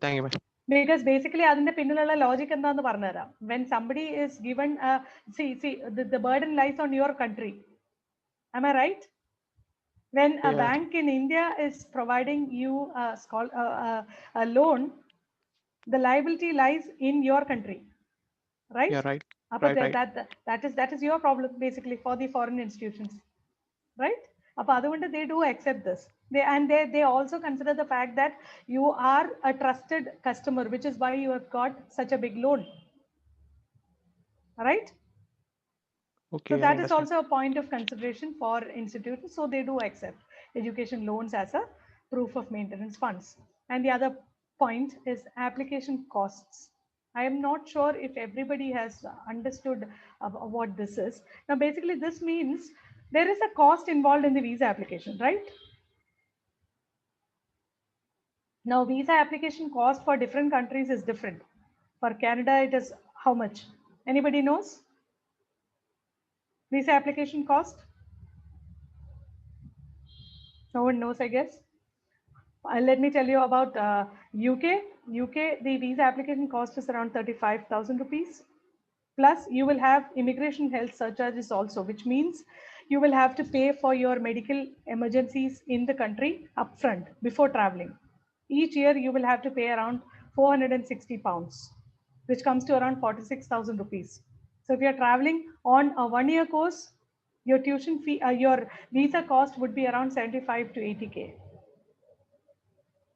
S8: Thank you, ma'am.
S2: Because basically അതിന്റെ പിന്നിലുള്ള logic എന്താന്ന് പറഞ്ഞുതരാം. When somebody is given see the burden lies on your country. Am I right? When a bank in India is providing you a loan, the liability lies in your country, right?
S8: Yeah, right.
S2: That is your problem basically for the foreign institutions, right? They do accept this. They also consider the fact that you are a trusted customer, which is why you have got such a big loan, right?
S8: Okay,
S2: so that is also a point of consideration for institutions. So they do accept education loans as a proof of maintenance funds. And the other point is application costs. I am not sure if everybody has understood what this is. Now, basically, this means there is a cost involved in the visa application, right? Now, visa application cost for different countries is different. For Canada, it is how much? Anybody knows? Visa application cost? No one knows, I guess. Let me tell you about UK. UK, the visa application cost is around 35,000 rupees. Plus, you will have immigration health surcharges also, which means you will have to pay for your medical emergencies in the country upfront before traveling. Each year, you will have to pay around 460 pounds, which comes to around 46,000 rupees. So if you're traveling on a 1-year course, your tuition fee, your visa cost would be around 75 to 80K.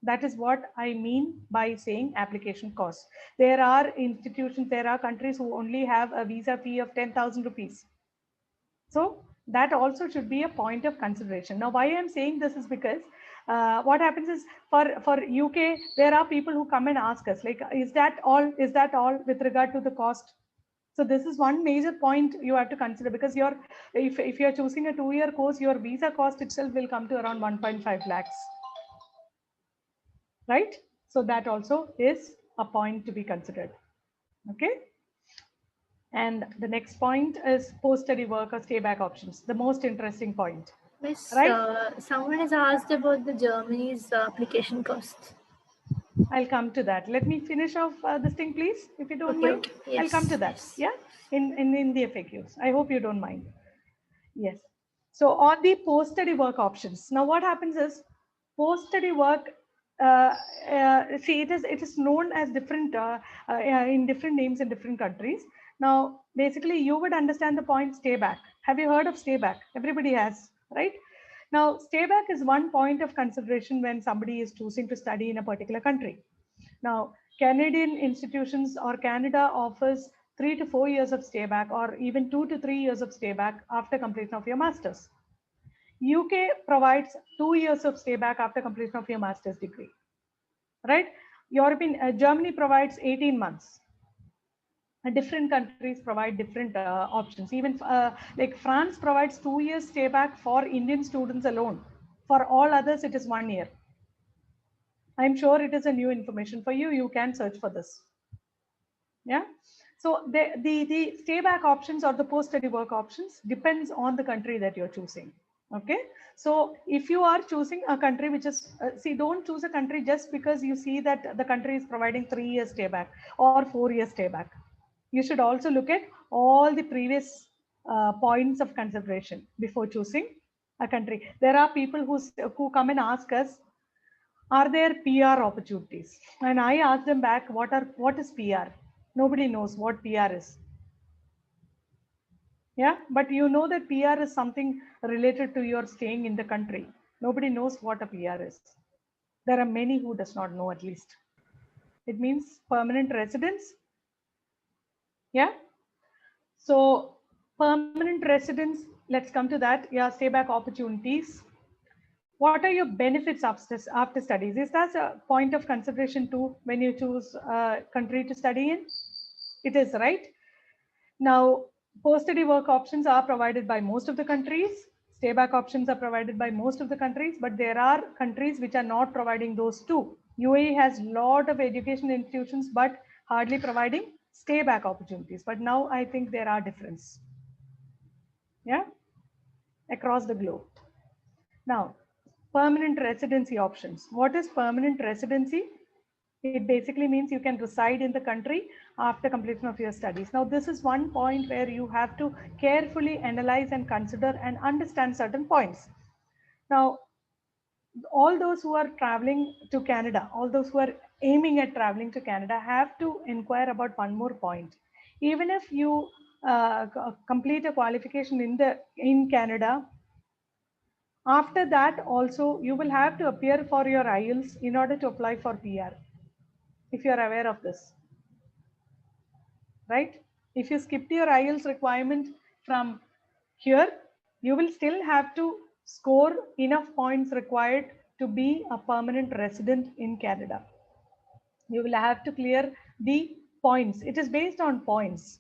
S2: That is what I mean by saying application cost. There are institutions, there are countries who only have a visa fee of 10,000 rupees. So that also should be a point of consideration. Now, why I'm saying this is because what happens is for UK, there are people who come and ask us, like, is that all with regard to the cost? So this is one major point you have to consider, because if you're choosing a 2-year course, your visa cost itself will come to around 1.5 lakhs. Right? So that also is a point to be considered. Okay. And the next point is post-study work or stay-back options, the most interesting point.
S11: Miss,
S2: right?
S11: Someone has asked about the Germany's application cost.
S2: I'll come to that. Let me finish off this thing, please, if you don't mind.
S11: Okay. Yes.
S2: I'll come to that.
S11: Yes.
S2: Yeah, in the FAQs. I hope you don't mind. Yes. So on the post-study work options. Now, what happens is post-study work. See, it is known as different in different names in different countries. Now, basically, you would understand the point stay back. Have you heard of stay back? Everybody has, right? Now, stay back is one point of consideration when somebody is choosing to study in a particular country. Now, Canadian institutions or Canada offers 3 to 4 years of stay back, or even 2 to 3 years of stay back after completion of your master's. UK provides 2 years of stay back after completion of your master's degree, right? Germany provides 18 months. Different countries provide different options. Even like France provides 2 years stay back for Indian students alone. For all others, it is 1 year. I'm sure it is a new information for you. You can search for this. Yeah. So the stay back options or the post-study work options depends on the country that you're choosing. Okay. So if you are choosing a country which is, see, don't choose a country just because you see that the country is providing 3 years stay back or 4 years stay back. You should also look at all the previous points of consideration before choosing a country. There are people who come and ask us, are there PR opportunities? And I ask them back, what is PR? Nobody knows what PR is. Yeah, but you know that PR is something related to your staying in the country. Nobody knows what a PR is. There are many who does not know, at least. It means permanent residence. Yeah. So permanent residence, let's come to that. Yeah, stay back opportunities. What are your benefits after studies? Is that a point of consideration too when you choose a country to study in? It is, right? Now, post-study work options are provided by most of the countries. Stay-back options are provided by most of the countries, but there are countries which are not providing those too. UAE has a lot of education institutions, but hardly providing stay-back opportunities. But now I think there are differences. Yeah, across the globe. Now, permanent residency options. What is permanent residency? It basically means you can reside in the country after completion of your studies. Now, this is one point where you have to carefully analyze and consider and understand certain points. Now, all those who are traveling to Canada, all those who are aiming at traveling to Canada have to inquire about one more point. Even if you complete a qualification in Canada, after that also you will have to appear for your IELTS in order to apply for PR, if you are aware of this, right? If you skipped your IELTS requirement from here, you will still have to score enough points required to be a permanent resident in Canada. You will have to clear the points. It is based on points.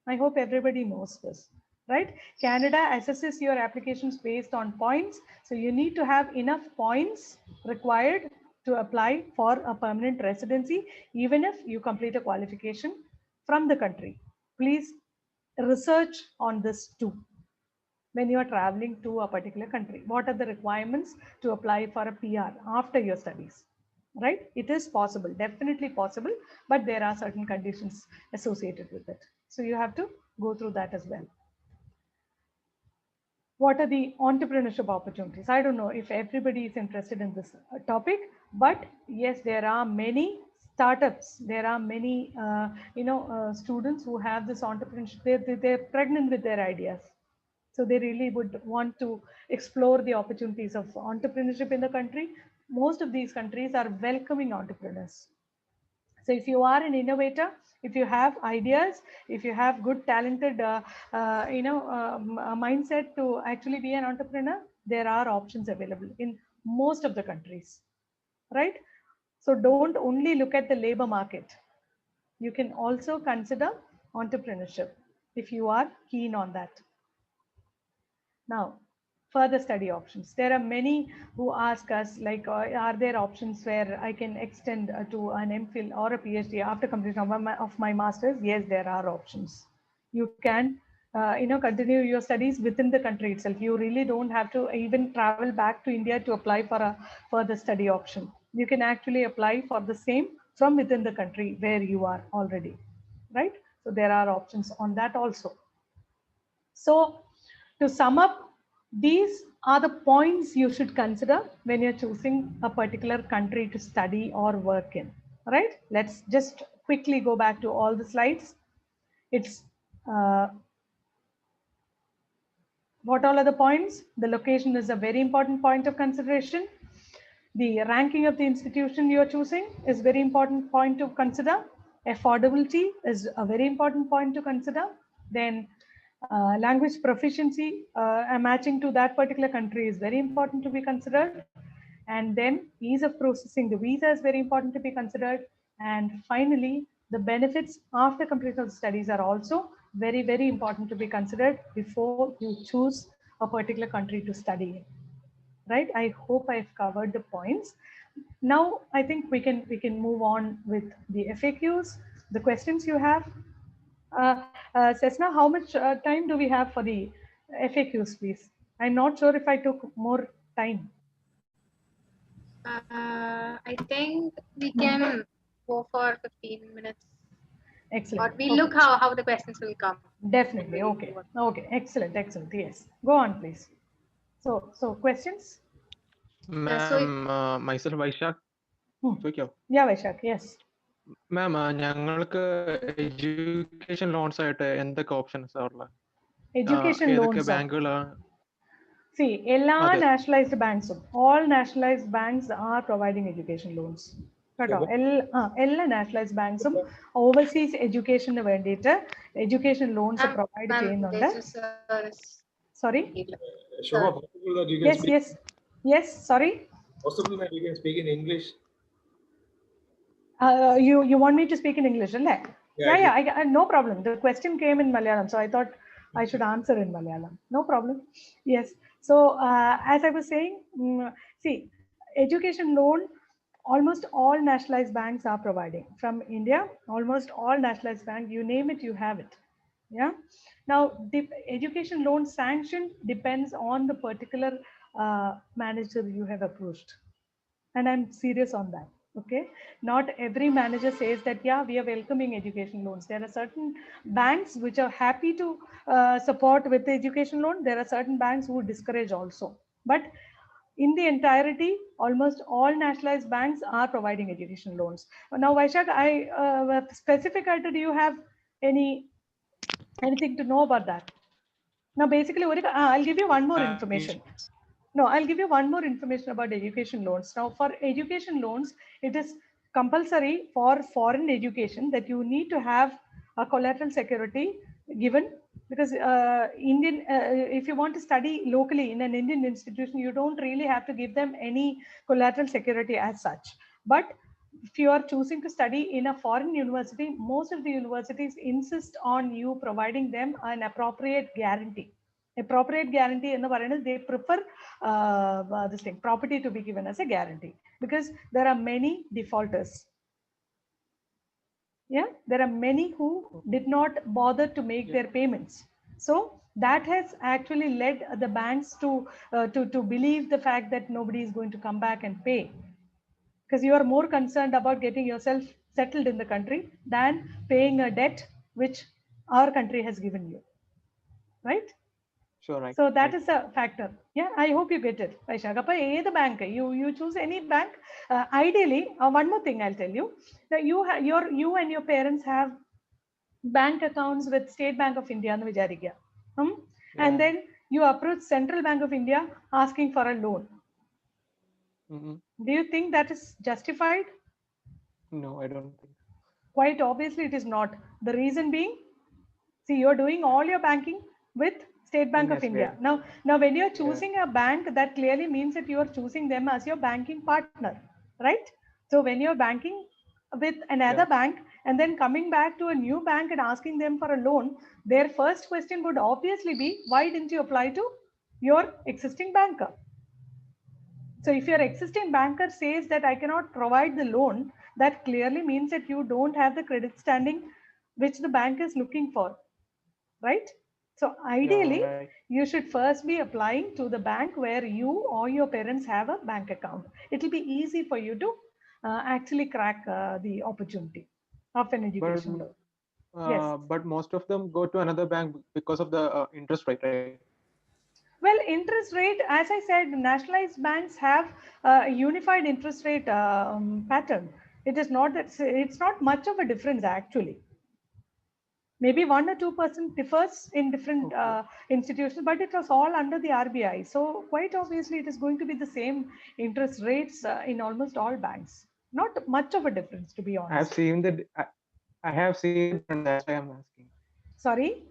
S2: I hope everybody knows this, right? Canada assesses your applications based on points. So you need to have enough points required to apply for a permanent residency, even if you complete a qualification from the country. Please research on this too. When you are traveling to a particular country, what are the requirements to apply for a PR after your studies, right? It is possible, definitely possible, but there are certain conditions associated with it. So you have to go through that as well. What are the entrepreneurship opportunities? I don't know if everybody is interested in this topic, but yes, there are many startups. There are many, students who have this entrepreneurship. They're pregnant with their ideas. So they really would want to explore the opportunities of entrepreneurship in the country. Most of these countries are welcoming entrepreneurs. So if you are an innovator, if you have ideas, if you have good talented, mindset to actually be an entrepreneur, there are options available in most of the countries, right? So don't only look at the labor market. You can also consider entrepreneurship if you are keen on that. Now, further study options. There are many who ask us, like, are there options where I can extend to an MPhil or a PhD after completion of my master's? Yes, there are options. You can, continue your studies within the country itself. You really don't have to even travel back to India to apply for a further study option. You can actually apply for the same from within the country where you are already, right? So there are options on that also. So to sum up, these are the points you should consider when you're choosing a particular country to study or work in, right? Let's just quickly go back to all the slides. It's what all are the points? The location is a very important point of consideration. The ranking of the institution you are choosing is very important point to consider. Affordability is a very important point to consider. Then language proficiency matching to that particular country is very important to be considered. And then ease of processing the visa is very important to be considered. And finally, the benefits after completion of the studies are also very, very important to be considered before you choose a particular country to study in. Right? I hope I've covered the points. Now I think we can move on with the FAQs, the questions you have. Cessna, how much time do we have for the FAQs, please? I'm not sure if I took more time.
S1: I think we can go for 15 minutes.
S2: Excellent.
S1: Or we look how the questions will come.
S2: Definitely. Okay. Okay. Excellent. Excellent. Yes. Go on, please. So questions?
S8: Ma'am, myself Vaishak.
S2: Yeah, Vaishak. Yes.
S8: Ma'am, ഞങ്ങൾക്ക് education loans ആയിട്ട് എന്തൊക്കെ options ഉള്ളത്?
S2: Education
S8: ഏതൊക്കെ
S2: loans.
S8: ബാങ്കുകളാണ്?
S2: See, nationalized banks, all nationalized banks are providing education loans. All nationalized banks overseas education education loans provide ചെയ്യുന്നുണ്ട്. Sorry?
S3: Shobha, possible that you can speak?
S2: Yes, sorry?
S3: Possible that you can speak in English?
S2: You want me to speak in English, right? Yeah, no problem. The question came in Malayalam, so I thought I should answer in Malayalam. No problem. Yes. So as I was saying, see, education loan, almost all nationalized banks are providing. From India, almost all nationalized banks, you name it, you have it. Yeah. Now, the education loan sanction depends on the particular manager you have approached. And I'm serious on that. Okay, not every manager says that, yeah, we are welcoming education loans. There are certain banks which are happy to support with the education loan. There are certain banks who discourage also. But in the entirety, almost all nationalized banks are providing education loans. Now, Vaishak, specific item, do you have anything to know about that? Now, basically, I'll give you one more information. No, I'll give you one more information about education loans. Now, for education loans, it is compulsory for foreign education that you need to have a collateral security given, because if you want to study locally in an Indian institution, you don't really have to give them any collateral security as such. But if you are choosing to study in a foreign university, most of the universities insist on you providing them an appropriate guarantee. Appropriate guarantee in the variant, they prefer this thing, property to be given as a guarantee, because there are many defaulters. Yeah, there are many who did not bother to make their payments. So that has actually led the banks to believe the fact that nobody is going to come back and pay, because you are more concerned about getting yourself settled in the country than paying a debt which our country has given you, right?
S8: Sure, right.
S2: So that is a factor. Yeah, I hope you get it. Vaishak, bank you choose any bank. Ideally, one more thing I'll tell you, that you and your parents have bank accounts with State Bank of India and Vijarigya. And then you approach Central Bank of India asking for a loan. Do you think that is justified?
S8: No, I don't think.
S2: Quite obviously, it is not. The reason being, see, you're doing all your banking with State Bank of India. Now, when you're choosing a bank, that clearly means that you are choosing them as your banking partner, right? So when you're banking with another bank and then coming back to a new bank and asking them for a loan, their first question would obviously be, why didn't you apply to your existing banker? So if your existing banker says that I cannot provide the loan, that clearly means that you don't have the credit standing which the bank is looking for, right? So ideally, you should first be applying to the bank where you or your parents have a bank account. It will be easy for you to actually crack the opportunity of an education loan. Yes.
S8: But most of them go to another bank because of the interest rate, right?
S2: Well, interest rate, as I said, nationalized banks have a unified interest rate pattern. It is not that it's not much of a difference actually. Maybe 1 or 2% differs in different institutions, but it was all under the RBI. So quite obviously, it is going to be the same interest rates in almost all banks. Not much of a difference, to be honest.
S8: I have seen the difference. That's why I'm asking.
S2: Sorry,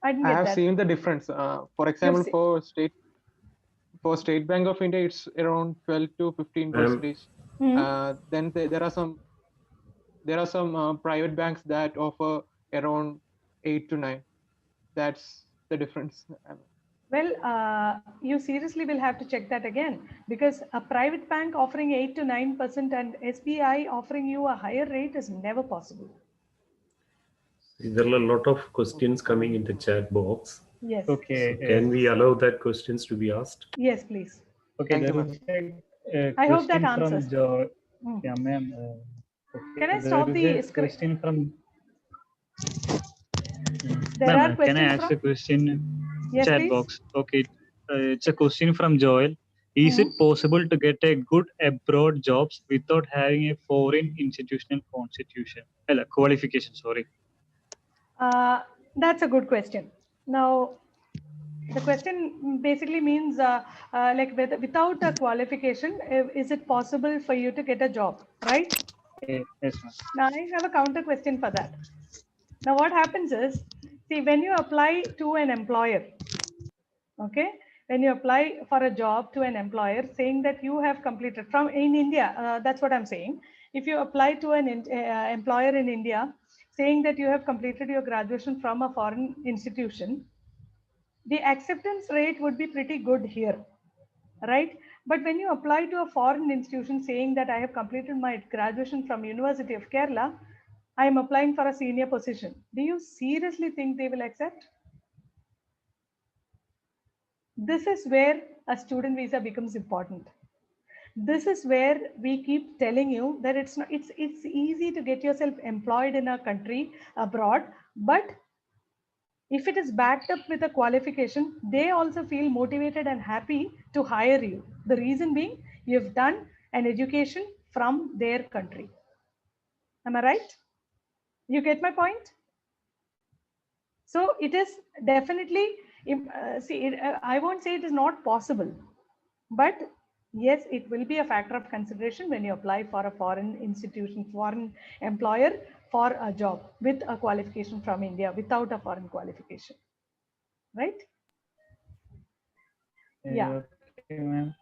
S2: I didn't
S8: I
S2: get
S8: have
S2: that.
S8: seen the difference. For example, for State Bank of India, it's around 12 to 15%. Then there are some private banks that offer around 8 to 9. That's the difference.
S2: Well, you seriously will have to check that again, because a private bank offering 8 to 9% and SBI offering you a higher rate is never possible.
S16: There are a lot of questions coming in the chat box.
S2: Yes.
S16: Okay. So can we allow that questions to be asked?
S2: Yes, please.
S17: Okay, there is a
S2: I hope that
S17: question
S2: answers.
S17: from Joy.
S2: Mm.
S17: Yeah, ma'am.
S2: Can I
S17: there
S2: stop
S17: is
S2: the
S17: a
S2: screen?
S17: question from.
S2: There are
S17: Ma'am, can I
S2: questions
S17: ask
S2: from?
S17: a question in
S2: Yes,
S17: chat
S2: please.
S17: box? Okay, it's a question from Joel. Is it possible to get a good abroad jobs without having a foreign institutional qualification? Sorry.
S2: That's a good question. Now, the question basically means like without a qualification, is it possible for you to get a job, right?
S17: Yes, ma'am.
S2: Now, I have a counter question for that. Now, what happens is, see, when you apply to an employer, okay, when you apply for a job to an employer saying that you have completed from in India, that's what I'm saying. If you apply to an employer in India saying that you have completed your graduation from a foreign institution, the acceptance rate would be pretty good here, right? But when you apply to a foreign institution saying that I have completed my graduation from University of Kerala, I am applying for a senior position, do you seriously think they will accept? This is where a student visa becomes important. This is where we keep telling you that it's easy to get yourself employed in a country abroad, but if it is backed up with a qualification, they also feel motivated and happy to hire you. The reason being, you've done an education from their country. Am I right? You get my point? So it is definitely, I won't say it is not possible, but yes, it will be a factor of consideration when you apply for a foreign institution, foreign employer for a job with a qualification from India without a foreign qualification, right? Yeah.
S17: Okay, ma'am.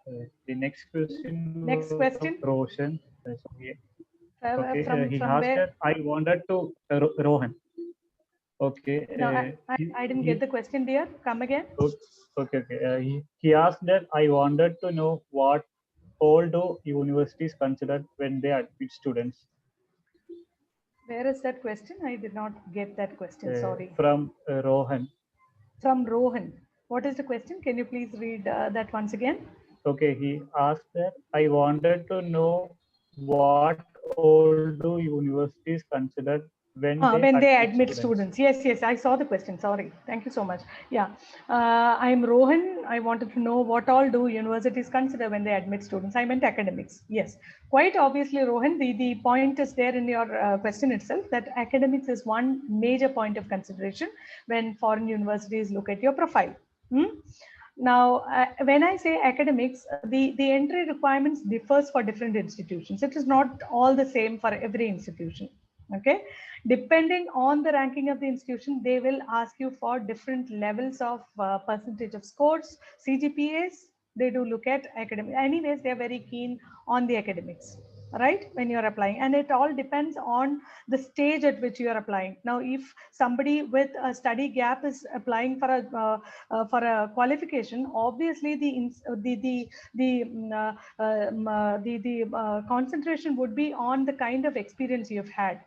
S17: The next question
S2: Next
S17: was
S2: question.
S17: from Roshan. Okay.
S2: From
S17: He asked
S2: where?
S17: that I wanted to Rohan. Okay.
S2: No, I didn't get the question, dear. Come again.
S17: Okay. He asked that I wanted to know what all do universities consider when they admit students.
S2: Where is that question? I did not get that question. Sorry.
S17: From Rohan.
S2: From Rohan. What is the question? Can you please read that once again?
S17: Okay, he asked that I wanted to know what all do universities consider when they
S2: admit students. Yes, I saw the question. Sorry. Thank you so much. Yeah, I'm Rohan. I wanted to know what all do universities consider when they admit students. I meant academics. Yes, quite obviously, Rohan. The point is there in your question itself that academics is one major point of consideration when foreign universities look at your profile. Now, when I say academics, the entry requirements differs for different institutions. It is not all the same for every institution. Okay, depending on the ranking of the institution, they will ask you for different levels of percentage of scores, CGPAs. They do look at academic. Anyways, they are very keen on the academics, right, when you are applying, and it all depends on the stage at which you are applying. Now, if somebody with a study gap is applying for a qualification, obviously the concentration would be on the kind of experience you've had.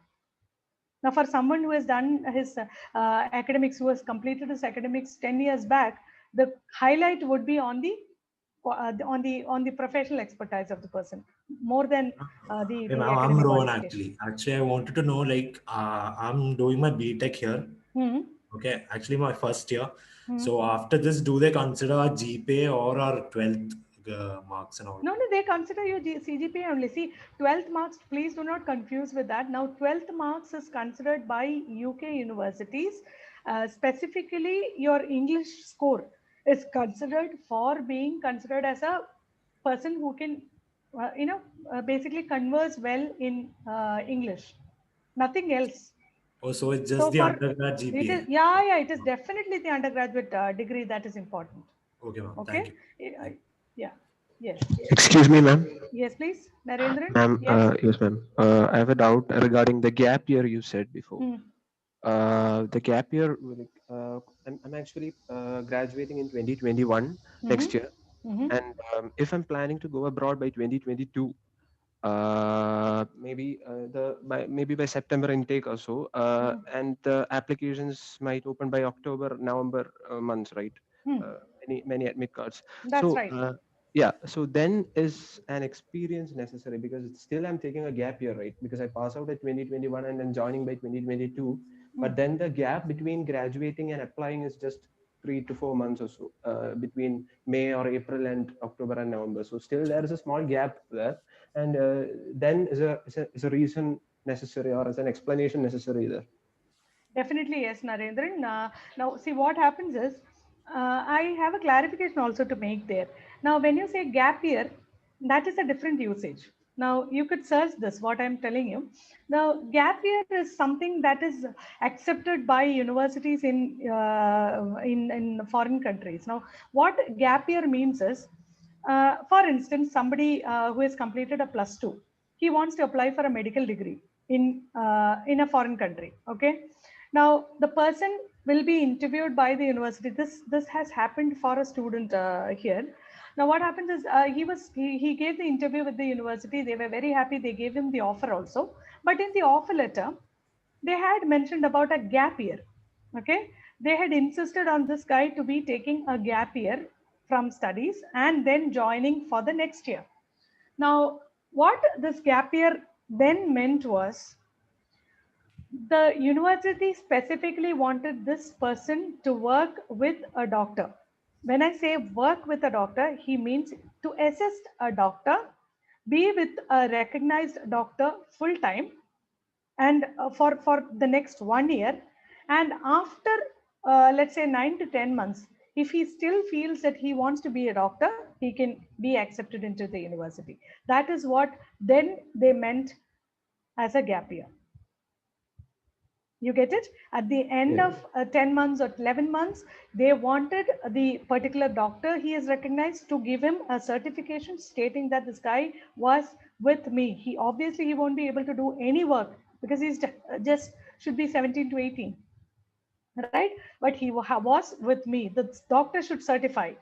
S2: Now, for someone who has done his academics, who has completed his academics 10 years back, the highlight would be on the professional expertise of the person more than the
S18: I'm
S2: academic
S18: Rohan
S2: qualification.
S18: actually I wanted to know, like, I'm doing my BTech here. Okay, actually my first year. So after this, do they consider our GPA or our 12th marks and all?
S2: No, they consider your CGPA only. See, 12th marks, please do not confuse with that. Now, 12th marks is considered by UK universities. Specifically, your English score is considered for being considered as a person who can, basically converse well in English. Nothing else.
S18: Oh, so it's just the undergrad GPA.
S2: It is definitely the undergraduate degree that is important.
S18: Okay, ma'am.
S2: Okay.
S18: Thank you.
S2: Yes.
S9: Excuse me, ma'am.
S2: Yes, please, Narendran.
S9: Ma'am, yes, ma'am. I have a doubt regarding the gap year you said before. The gap year, I'm actually graduating in 2021 next year, and if I'm planning to go abroad by 2022, maybe by September intake or so, and the applications might open by October, November months, right? Many admit cards.
S2: That's right.
S9: Yeah, so then is an experience necessary, because it's still I'm taking a gap year, right? Because I pass out at 2021 and then joining by 2022. But then the gap between graduating and applying is just 3 to 4 months or so, between May or April and October and November. So still there is a small gap there. And then is a reason necessary, or is an explanation necessary there?
S2: Definitely, yes, Narendran. Now, see, what happens is, I have a clarification also to make there. Now, when you say gap year, that is a different usage. Now, you could search this, what I'm telling you. Now, gap year is something that is accepted by universities in foreign countries. Now, what gap year means is, for instance, somebody who has completed a +2, he wants to apply for a medical degree in a foreign country. Okay. Now, the person will be interviewed by the university. This has happened for a student here. Now, what happens is he gave the interview with the university. They were very happy. They gave him the offer also. But in the offer letter, they had mentioned about a gap year. Okay, they had insisted on this guy to be taking a gap year from studies and then joining for the next year. Now, what this gap year then meant was, the university specifically wanted this person to work with a doctor. When I say work with a doctor, he means to assist a doctor, be with a recognized doctor full time, and for the next 1 year. And after, let's say 9 to 10 months, if he still feels that he wants to be a doctor, he can be accepted into the university. That is what then they meant as a gap year. You get it? At the end of 10 months or 11 months, they wanted the particular doctor he is recognized to give him a certification stating that this guy was with me. He obviously he won't be able to do any work because he's just should be 17 to 18. right? But he was with me. The doctor should certify,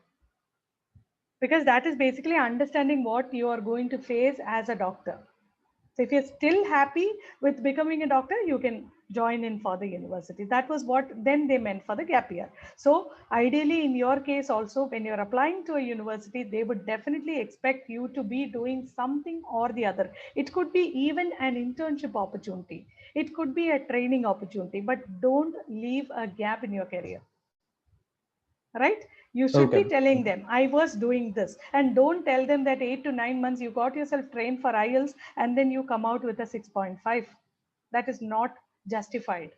S2: because that is basically understanding what you are going to face as a doctor. So if you're still happy with becoming a doctor, you can join in for the university. That was what then they meant for the gap year. So ideally, in your case also, when you're applying to a university, they would definitely expect you to be doing something or the other. It could be even an internship opportunity. It could be a training opportunity, but don't leave a gap in your career. Right? You should be telling them, I was doing this, and don't tell them that 8 to 9 months you got yourself trained for IELTS and then you come out with a 6.5. That is not justified.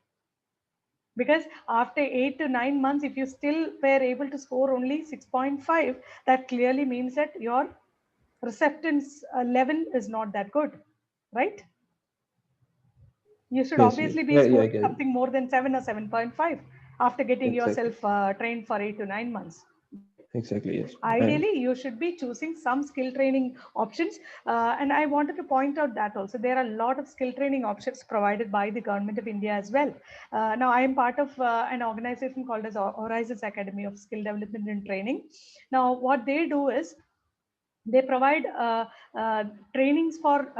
S2: Because after 8 to 9 months, if you still were able to score only 6.5, that clearly means that your receptance level is not that good, right? You should obviously be scoring something more than 7 or 7.5 after getting yourself trained for 8 to 9 months. Right?
S19: Exactly, yes.
S2: Ideally, you should be choosing some skill training options. And I wanted to point out that also there are a lot of skill training options provided by the Government of India as well. Now, I am part of an organization called as Horizons Academy of Skill Development and Training. Now, what they do is they provide trainings for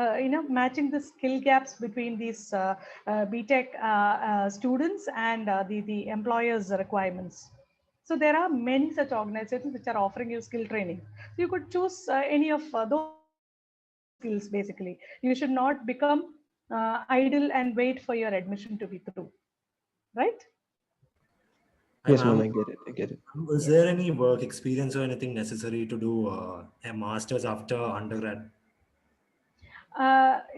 S2: matching the skill gaps between these BTech students and the employers' requirements. So there are many such organizations which are offering you skill training. So you could choose any of those skills. Basically, you should not become idle and wait for your admission to be through, right?
S19: Yes, ma'am, I get it. I get it.
S18: Is there any work experience or anything necessary to do a master's after undergrad?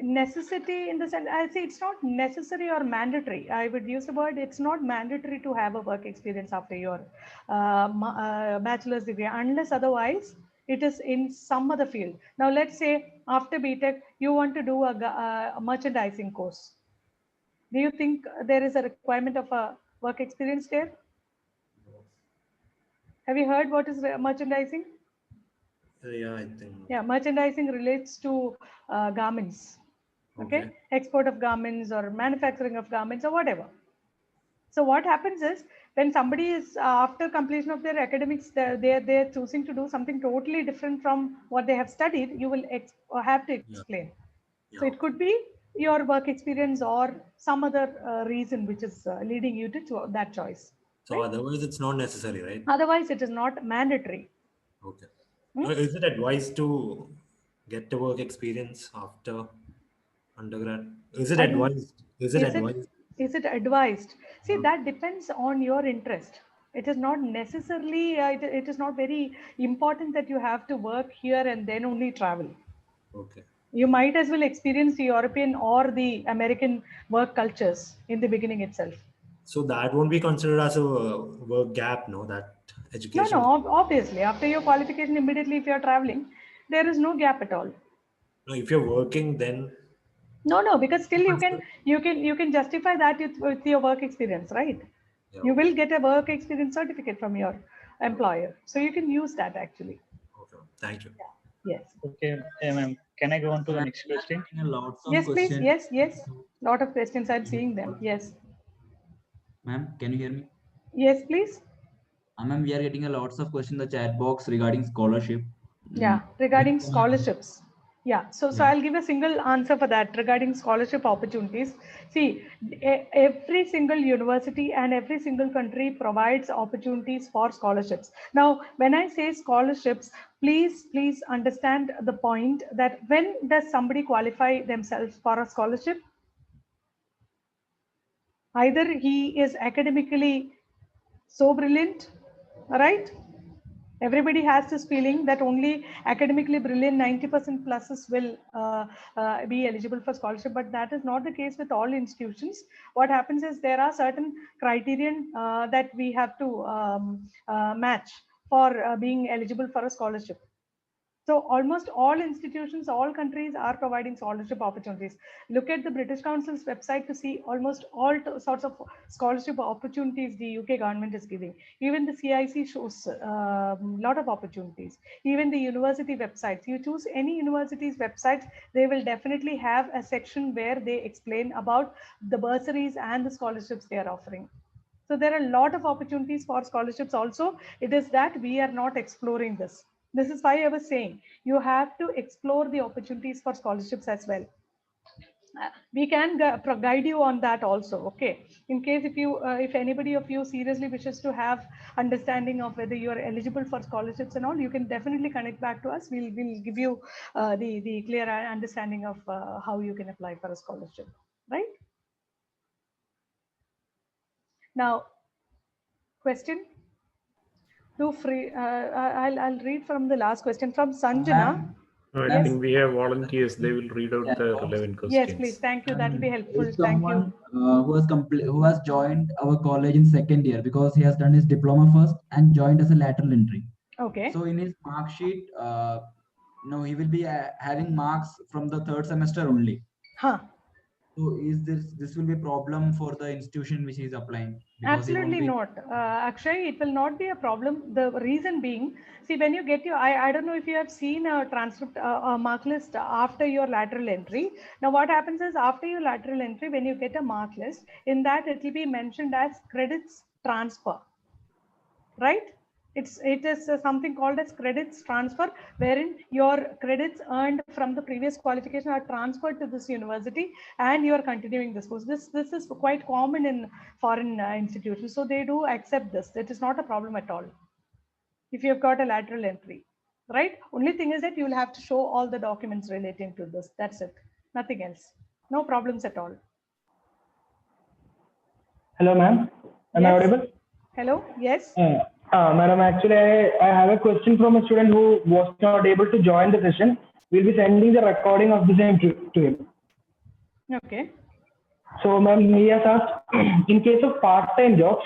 S2: Necessity in the sense, I say it's not necessary or mandatory. I would use the word, it's not mandatory to have a work experience after your bachelor's degree, unless otherwise it is in some other field. Now, let's say after BTech, you want to do a merchandising course. Do you think there is a requirement of a work experience there? Have you heard what is merchandising?
S18: Yeah, I think.
S2: Yeah, merchandising relates to garments. Okay, export of garments or manufacturing of garments or whatever. So what happens is when somebody is after completion of their academics, they're choosing to do something totally different from what they have studied. You will have to explain. So it could be your work experience or some other reason which is leading you to that choice.
S18: So otherwise, it's not necessary, right?
S2: Otherwise, it is not mandatory.
S18: Okay. Is it advised to get the work experience after undergrad? Is it advised? Is it advised?
S2: Is it advised? See, that depends on your interest. It is not necessarily, it is not very important that you have to work here and then only travel.
S18: Okay.
S2: You might as well experience the European or the American work cultures in the beginning itself.
S18: So that won't be considered as a work gap, no? That education.
S2: No, obviously. After your qualification, immediately if you're traveling, there is no gap at all.
S18: No, if you're working, then.
S2: No, because still you can justify that with your work experience, right? Yeah. You will get a work experience certificate from your employer, so you can use that actually.
S18: Okay, thank you.
S2: Yeah. Yes.
S17: Okay, ma'am. Can I go on to the next question?
S2: Yes, please. Yes. Lot of questions. I'm seeing them. Yes.
S12: Ma'am, can you hear me?
S2: Yes, please.
S12: Ma'am, we are getting a lots of questions in the chat box regarding scholarship.
S2: Yeah, regarding scholarships. Yeah, so I'll give a single answer for that regarding scholarship opportunities. See, every single university and every single country provides opportunities for scholarships. Now, when I say scholarships, please understand the point that when does somebody qualify themselves for a scholarship? Either he is academically so brilliant, right? Everybody has this feeling that only academically brilliant 90% pluses will be eligible for scholarship, but that is not the case with all institutions. What happens is there are certain criterion that we have to match for being eligible for a scholarship. So almost all institutions, all countries are providing scholarship opportunities. Look at the British Council's website to see almost all sorts of scholarship opportunities the UK government is giving. Even the CIC shows a lot of opportunities. Even the university websites, you choose any university's websites, they will definitely have a section where they explain about the bursaries and the scholarships they are offering. So there are a lot of opportunities for scholarships also. It is that we are not exploring this. This is why I was saying you have to explore the opportunities for scholarships as well. We can guide you on that also. Okay, in case if anybody of you seriously wishes to have understanding of whether you are eligible for scholarships and all, you can definitely connect back to us. We'll give you the clear understanding of how you can apply for a scholarship, right? Now, question. I'll read from the last question from Sanjana.
S16: I think we have volunteers. They will read out the relevant questions.
S2: Yes, please. Thank you. That will be helpful. Thank you.
S12: Who has joined our college in second year because he has done his diploma first and joined as a lateral entry.
S2: Okay.
S12: So in his mark sheet, no, he will be having marks from the third semester only.
S2: Huh.
S12: So is this will be a problem for the institution which he is applying?
S2: Absolutely not. Akshay, it will not be a problem. The reason being, see, when you get I don't know if you have seen a transcript, a mark list after your lateral entry. Now, what happens is after your lateral entry, when you get a mark list, in that it will be mentioned as credits transfer, right? It is something called as credits transfer, wherein your credits earned from the previous qualification are transferred to this university and you are continuing this course. This is quite common in foreign institutions, so they do accept this. It is not a problem at all if you have got a lateral entry, right? Only thing is that you will have to show all the documents relating to this. That's it, nothing else. No problems at all.
S20: Hello, ma'am. Am I audible?
S2: Hello. Yes.
S20: Madam, actually, I have a question from a student who was not able to join the session. We'll be sending the recording of the same to him.
S2: Okay.
S20: So, ma'am, he has asked, in case of part-time jobs,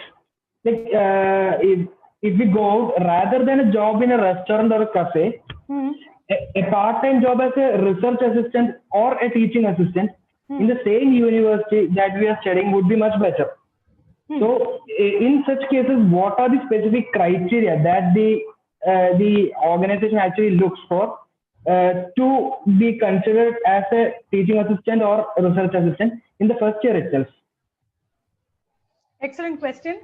S20: like if we go out, rather than a job in a restaurant or a cafe, a part-time job as a research assistant or a teaching assistant in the same university that we are studying would be much better. So, in such cases, what are the specific criteria that the organization actually looks for to be considered as a teaching assistant or research assistant in the first year itself?
S2: Excellent question.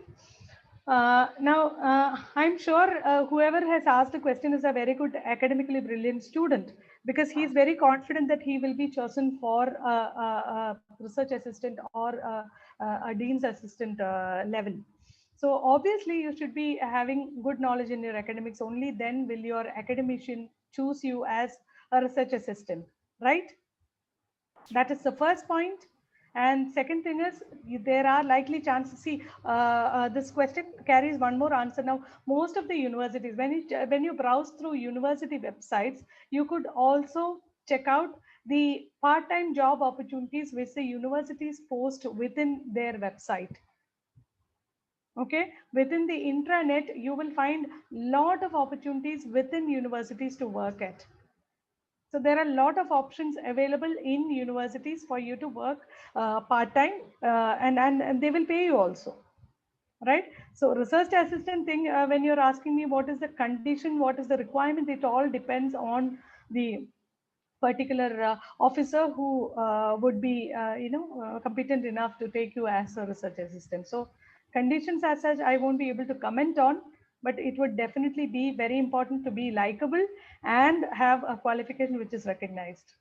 S2: Now, I'm sure whoever has asked the question is a very good academically brilliant student, because he is very confident that he will be chosen for a research assistant or a dean's assistant level. So obviously you should be having good knowledge in your academics. Only then will your academician choose you as a research assistant, right? That is the first point. And second thing is, there are likely chances. See, this question carries one more answer. Now, most of the universities, when you browse through university websites, you could also check out the part-time job opportunities which the universities post within their website. Okay, within the intranet, you will find a lot of opportunities within universities to work at. So there are a lot of options available in universities for you to work part-time, and they will pay you also, right? So research assistant thing, when you're asking me what is the condition, what is the requirement, it all depends on the particular officer who would be, competent enough to take you as a research assistant. So conditions as such, I won't be able to comment on, but it would definitely be very important to be likable and have a qualification which is recognized.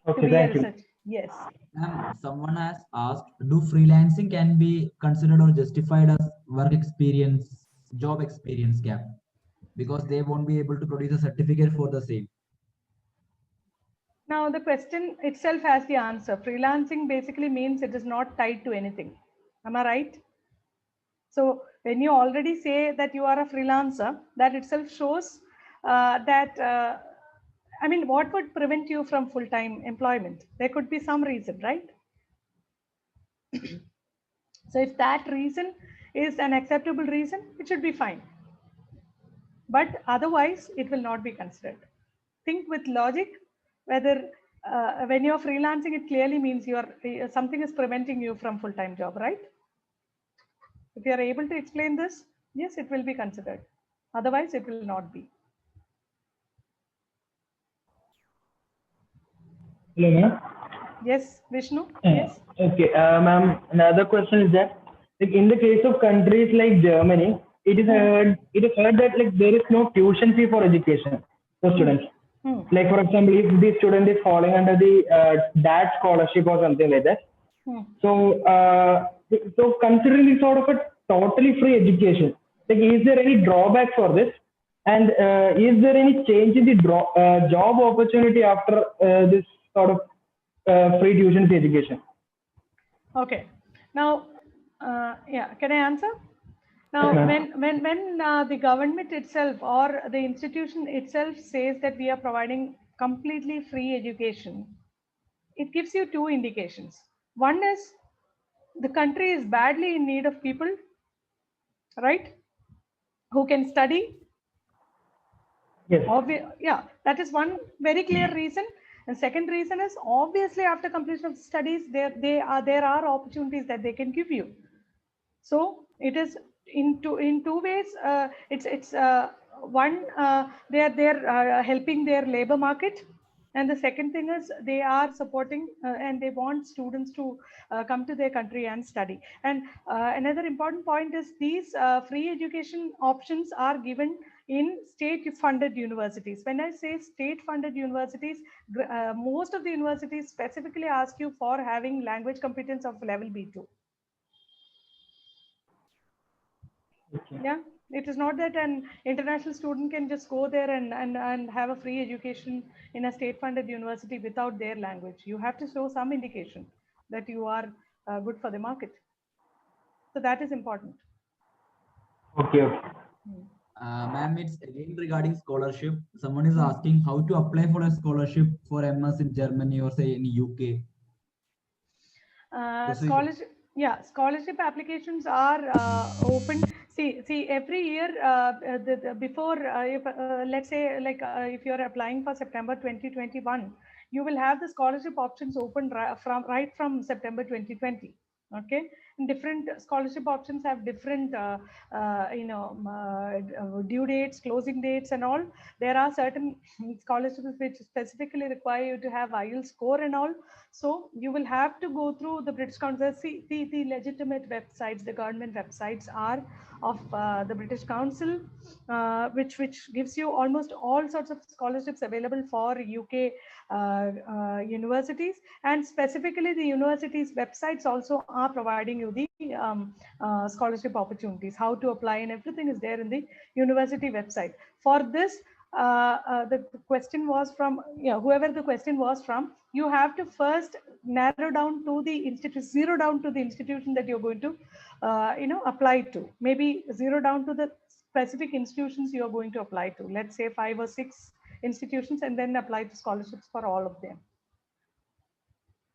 S20: Okay, thank you.
S2: Yes.
S12: Someone has asked, do freelancing can be considered or justified as work experience, job experience gap? Because they won't be able to produce a certificate for the same.
S2: Now, the question itself has the answer. Freelancing basically means it is not tied to anything. Am I right? So when you already say that you are a freelancer, that itself shows that, I mean, what would prevent you from full-time employment? There could be some reason, right? So if that reason is an acceptable reason, it should be fine. But otherwise, it will not be considered. Think with logic, whether when you're freelancing, it clearly means something is preventing you from full-time job, right? If you are able to explain this, yes, it will be considered. Otherwise, it will not be.
S20: Hello, ma'am.
S2: Yes, Vishnu. Yes.
S20: Okay, ma'am. Another question is that like in the case of countries like Germany, it is heard that like there is no tuition fee for education for students. Like for example, if the student is falling under the DAD scholarship or something like that. So so considering this sort of a totally free education, like is there any drawback for this? And is there any change in the job opportunity after this sort of free tuition fee education?
S2: Okay. Now, yeah, can I answer? Now, when the government itself or the institution itself says that we are providing completely free education, it gives you two indications. One is the country is badly in need of people, right, who can study.
S20: Yes.
S2: Yeah, that is one very clear reason. And second reason is obviously after completion of studies, there are opportunities that they can give you. So it is in two ways. It's one, they're helping their labor market, and the second thing is they are supporting and they want students to come to their country and study. And another important point is these free education options are given in state-funded universities. When I say state-funded universities, most of the universities specifically ask you for having language competence of level B2. Yeah, it is not that an international student can just go there and have a free education in a state-funded university without their language. You have to show some indication that you are good for the market. So that is important.
S20: Okay.
S12: Ma'am, it's again regarding scholarship. Someone is asking how to apply for a scholarship for MS in Germany or say in UK.
S2: Scholarship, yeah, scholarship applications are open. See, every year before, if let's say like if you're applying for September 2021, you will have the scholarship options open right from September 2020. Okay, and different scholarship options have different due dates, closing dates, and all. There are certain scholarships which specifically require you to have IELTS score and all. So you will have to go through the British Council. See, the legitimate websites, the government websites are of the British Council, which gives you almost all sorts of scholarships available for UK universities, and specifically the universities websites also are providing you the scholarship opportunities, how to apply, and everything is there in the university website. For this, the question was from whoever the question was from, you have to first narrow down to the institute, zero down to the institution that you're going to apply to. Maybe zero down to the specific institutions you are going to apply to. Let's say 5 or 6 institutions, and then apply for scholarships for all of them.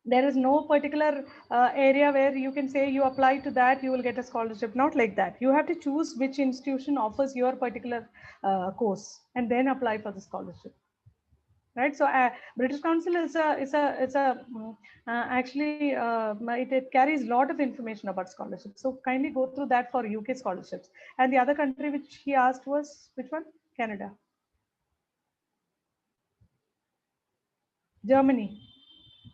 S2: There is no particular area where you can say you apply to that, you will get a scholarship. Not like that. You have to choose which institution offers your particular course and then apply for the scholarship. Right. So British Council is actually it carries a lot of information about scholarships. So kindly go through that for UK scholarships. And the other country which he asked was which one? Canada. Germany.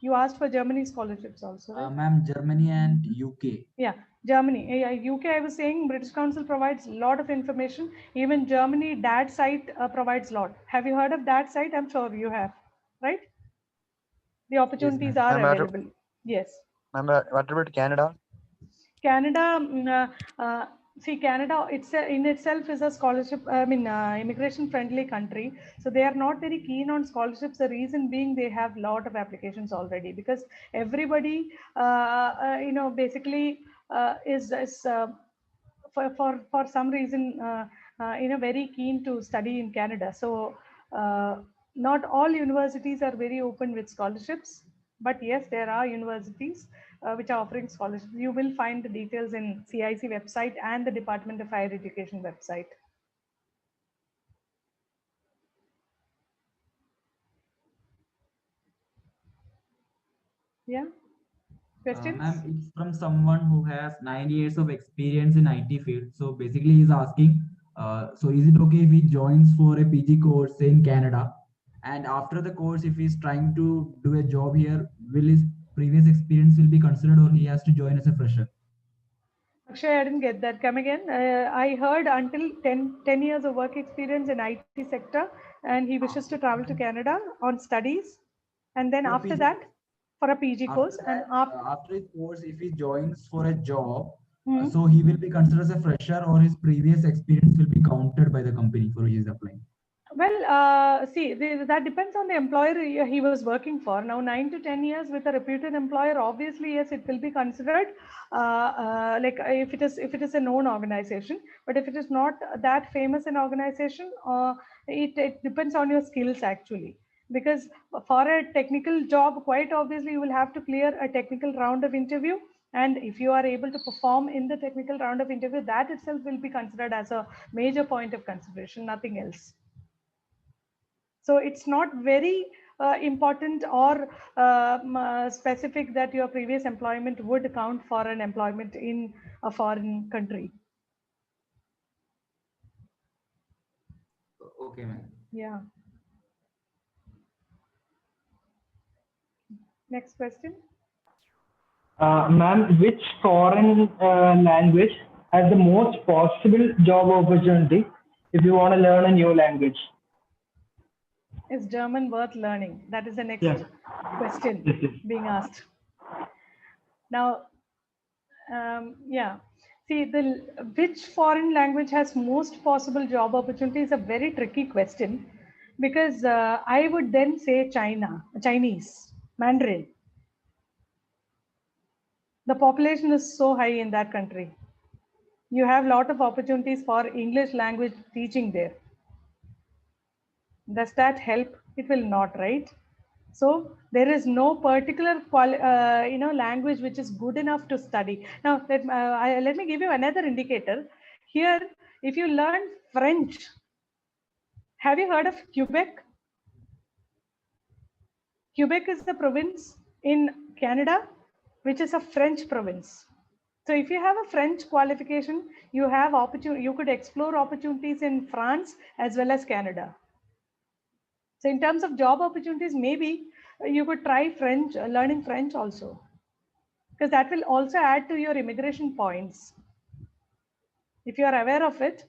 S2: You asked for Germany scholarships also, right?
S12: Ma'am, Germany and UK.
S2: Yeah, Germany. UK, I was saying British Council provides a lot of information. Even Germany, DAD site provides a lot. Have you heard of DAD site? I'm sure you have, right? The opportunities are available. Yes.
S14: Ma'am, what about Canada?
S2: Canada, see, Canada in itself is a scholarship, immigration friendly country. So they are not very keen on scholarships. The reason being they have a lot of applications already, because everybody, basically is for some reason, very keen to study in Canada. So not all universities are very open with scholarships, but yes, there are universities which are offering scholarships. You will find the details in CIC website and the Department of Higher Education website. Yeah. Questions?
S12: Ma'am, it's from someone who has 9 years of experience in IT field. So basically he's asking, so is it okay if he joins for a PG course in Canada? And after the course, if he's trying to do a job here, will his previous experience will be considered, or he has to join as a fresher?
S2: Akshay, I didn't get that. Come again. I heard until 10 years of work experience in IT sector, and he wishes to travel to Canada on studies. And then
S12: For a
S2: after
S12: PG
S2: that,
S12: course.
S2: for a PG
S12: After
S2: course.
S12: that,
S2: And
S12: after his course, if he joins for a job, so he will be considered as a fresher, or his previous experience will be counted by the company for which he is applying.
S2: Well, see, that depends on the employer he was working for. Now, 9 to 10 years with a reputed employer, obviously, yes, it will be considered like if it is a known organization. But if it is not that famous an organization, it depends on your skills actually. Because for a technical job, quite obviously, you will have to clear a technical round of interview. And if you are able to perform in the technical round of interview, that itself will be considered as a major point of consideration, nothing else. So it's not very important or specific that your previous employment would count for an employment in a foreign country.
S12: Okay, ma'am.
S2: Yeah. Next question.
S20: Ma'am, which foreign language has the most possible job opportunity if you want to learn a new language?
S2: Is German worth learning? That is the next question being asked. Now, yeah. See, which foreign language has most possible job opportunity is a very tricky question, because I would then say Chinese, Mandarin. The population is so high in that country. You have a lot of opportunities for English language teaching there. Does that help? It will not, right? So there is no particular language which is good enough to study. Now let me give you another indicator. Here, if you learn French, have you heard of Quebec? Quebec is the province in Canada, which is a French province. So if you have a French qualification, you have opportunity. You could explore opportunities in France as well as Canada. So in terms of job opportunities, maybe you could try French, learning French also, because that will also add to your immigration points. If you are aware of it,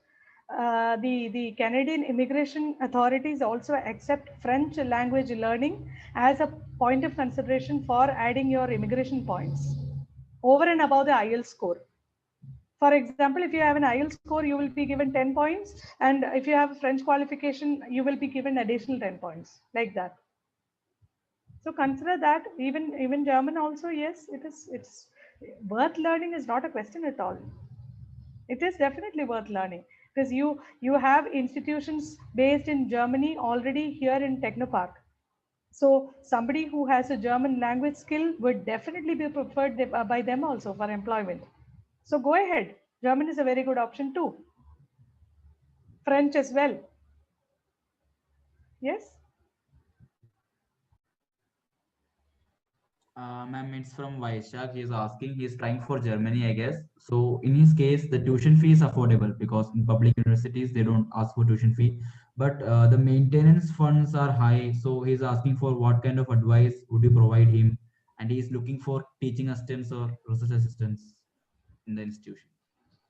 S2: the Canadian immigration authorities also accept French language learning as a point of consideration for adding your immigration points over and above the IELTS score. For example, if you have an IELTS score, you will be given 10 points. And if you have a French qualification, you will be given additional 10 points, like that. So consider that. Even German also, yes, it's worth learning is not a question at all. It is definitely worth learning, because you have institutions based in Germany already here in Technopark. So somebody who has a German language skill would definitely be preferred by them also for employment. So go ahead. German is a very good option too. French as well. Yes?
S12: Ma'am, it's from Vaishak. He's asking, he's trying for Germany, I guess. So in his case, the tuition fee is affordable because in public universities, they don't ask for tuition fee. But the maintenance funds are high. So he's asking for what kind of advice would you provide him? And he's looking for teaching assistants or research assistants in the institution.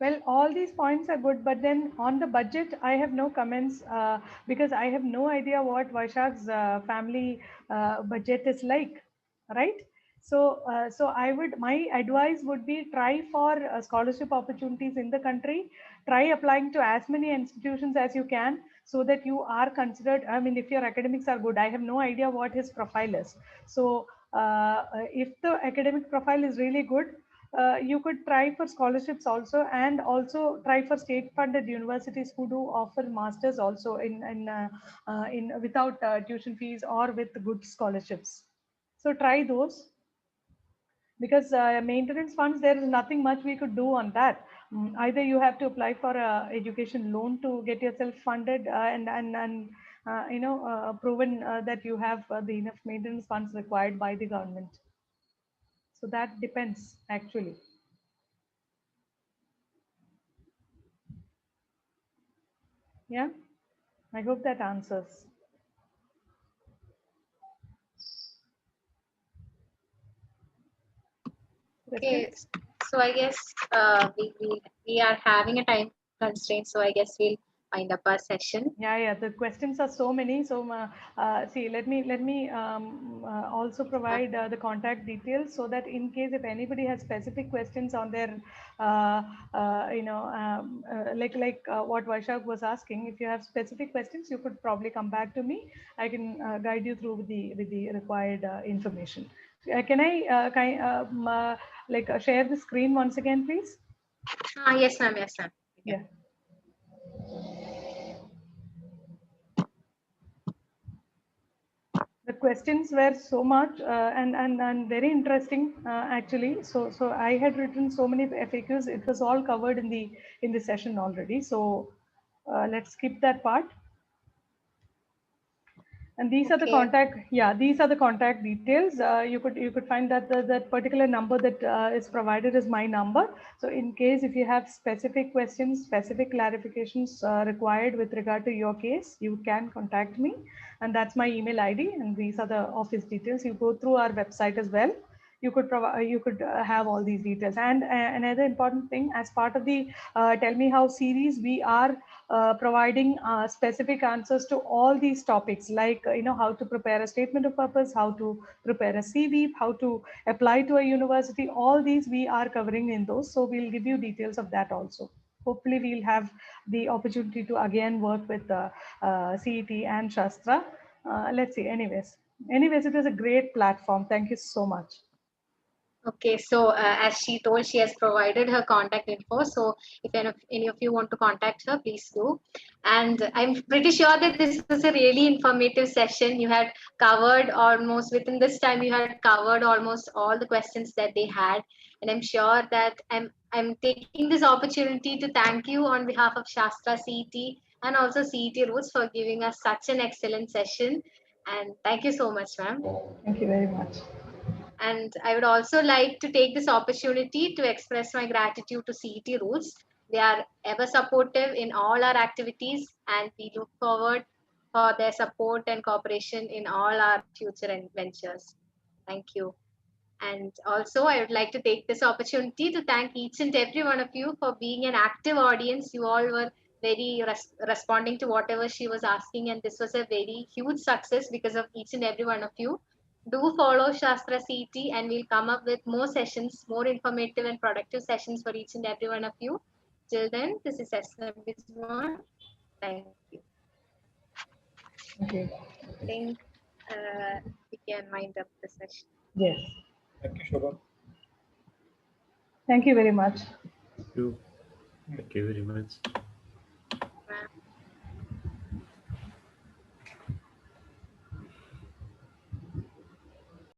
S2: Well, all these points are good, but then on the budget, I have no comments because I have no idea what Vaishak's family budget is like, right? So, my advice would be try for scholarship opportunities in the country. Try applying to as many institutions as you can, so that you are considered. I mean, if your academics are good, I have no idea what his profile is. So, if the academic profile is really good, you could try for scholarships also, and also try for state-funded universities who do offer masters also in without tuition fees or with good scholarships. So try those, because maintenance funds, there is nothing much we could do on that. Either you have to apply for a education loan to get yourself funded and proven that you have the enough maintenance funds required by the government. So that depends actually. Yeah, I hope that answers.
S1: Okay, So I guess we are having a time constraint. So I guess we'll wind up our session.
S2: Yeah. The questions are so many. So see, let me also provide the contact details so that in case if anybody has specific questions on their, like what Vaishak was asking, if you have specific questions, you could probably come back to me. I can guide you through with the required information. Can I share the screen once again, please?
S1: Yes, ma'am. Yes, ma'am.
S2: Yeah. The questions were so much and very interesting actually. So I had written so many FAQs. It was all covered in the session already. So let's skip that part. And these are the contact. Yeah, these are the contact details. You could find that that particular number that is provided is my number. So in case if you have specific questions, specific clarifications required with regard to your case, you can contact me, and that's my email ID. And these are the office details. You go through our website as well. You could provide. You could have all these details. And another important thing, as part of the Tell Me How series, we are providing specific answers to all these topics, like how to prepare a statement of purpose, how to prepare a CV, how to apply to a university. All these we are covering in those. So we'll give you details of that also. Hopefully we'll have the opportunity to again work with CET and Shastra. Let's see. Anyways, it is a great platform. Thank you so much.
S1: Okay, so as she told, she has provided her contact info. So if any of you want to contact her, please do. And I'm pretty sure that this was a really informative session. You had covered almost, within this time, you had covered almost all the questions that they had. And I'm sure that I'm taking this opportunity to thank you on behalf of Shastra CET and also CET Roots for giving us such an excellent session. And thank you so much, ma'am.
S2: Thank you very much.
S1: And I would also like to take this opportunity to express my gratitude to CET Roots. They are ever supportive in all our activities, and we look forward for their support and cooperation in all our future ventures. Thank you. And also, I would like to take this opportunity to thank each and every one of you for being an active audience. You all were very responding to whatever she was asking, and this was a very huge success because of each and every one of you. Do follow Shastra CET, and we'll come up with more sessions, more informative and productive sessions for each and every one of you. Till then, this is Esna. Thank you.
S2: Okay.
S1: I think we can wind up the session.
S2: Yes.
S3: Thank you, Shobha.
S2: Thank you very much.
S16: Thank you very much.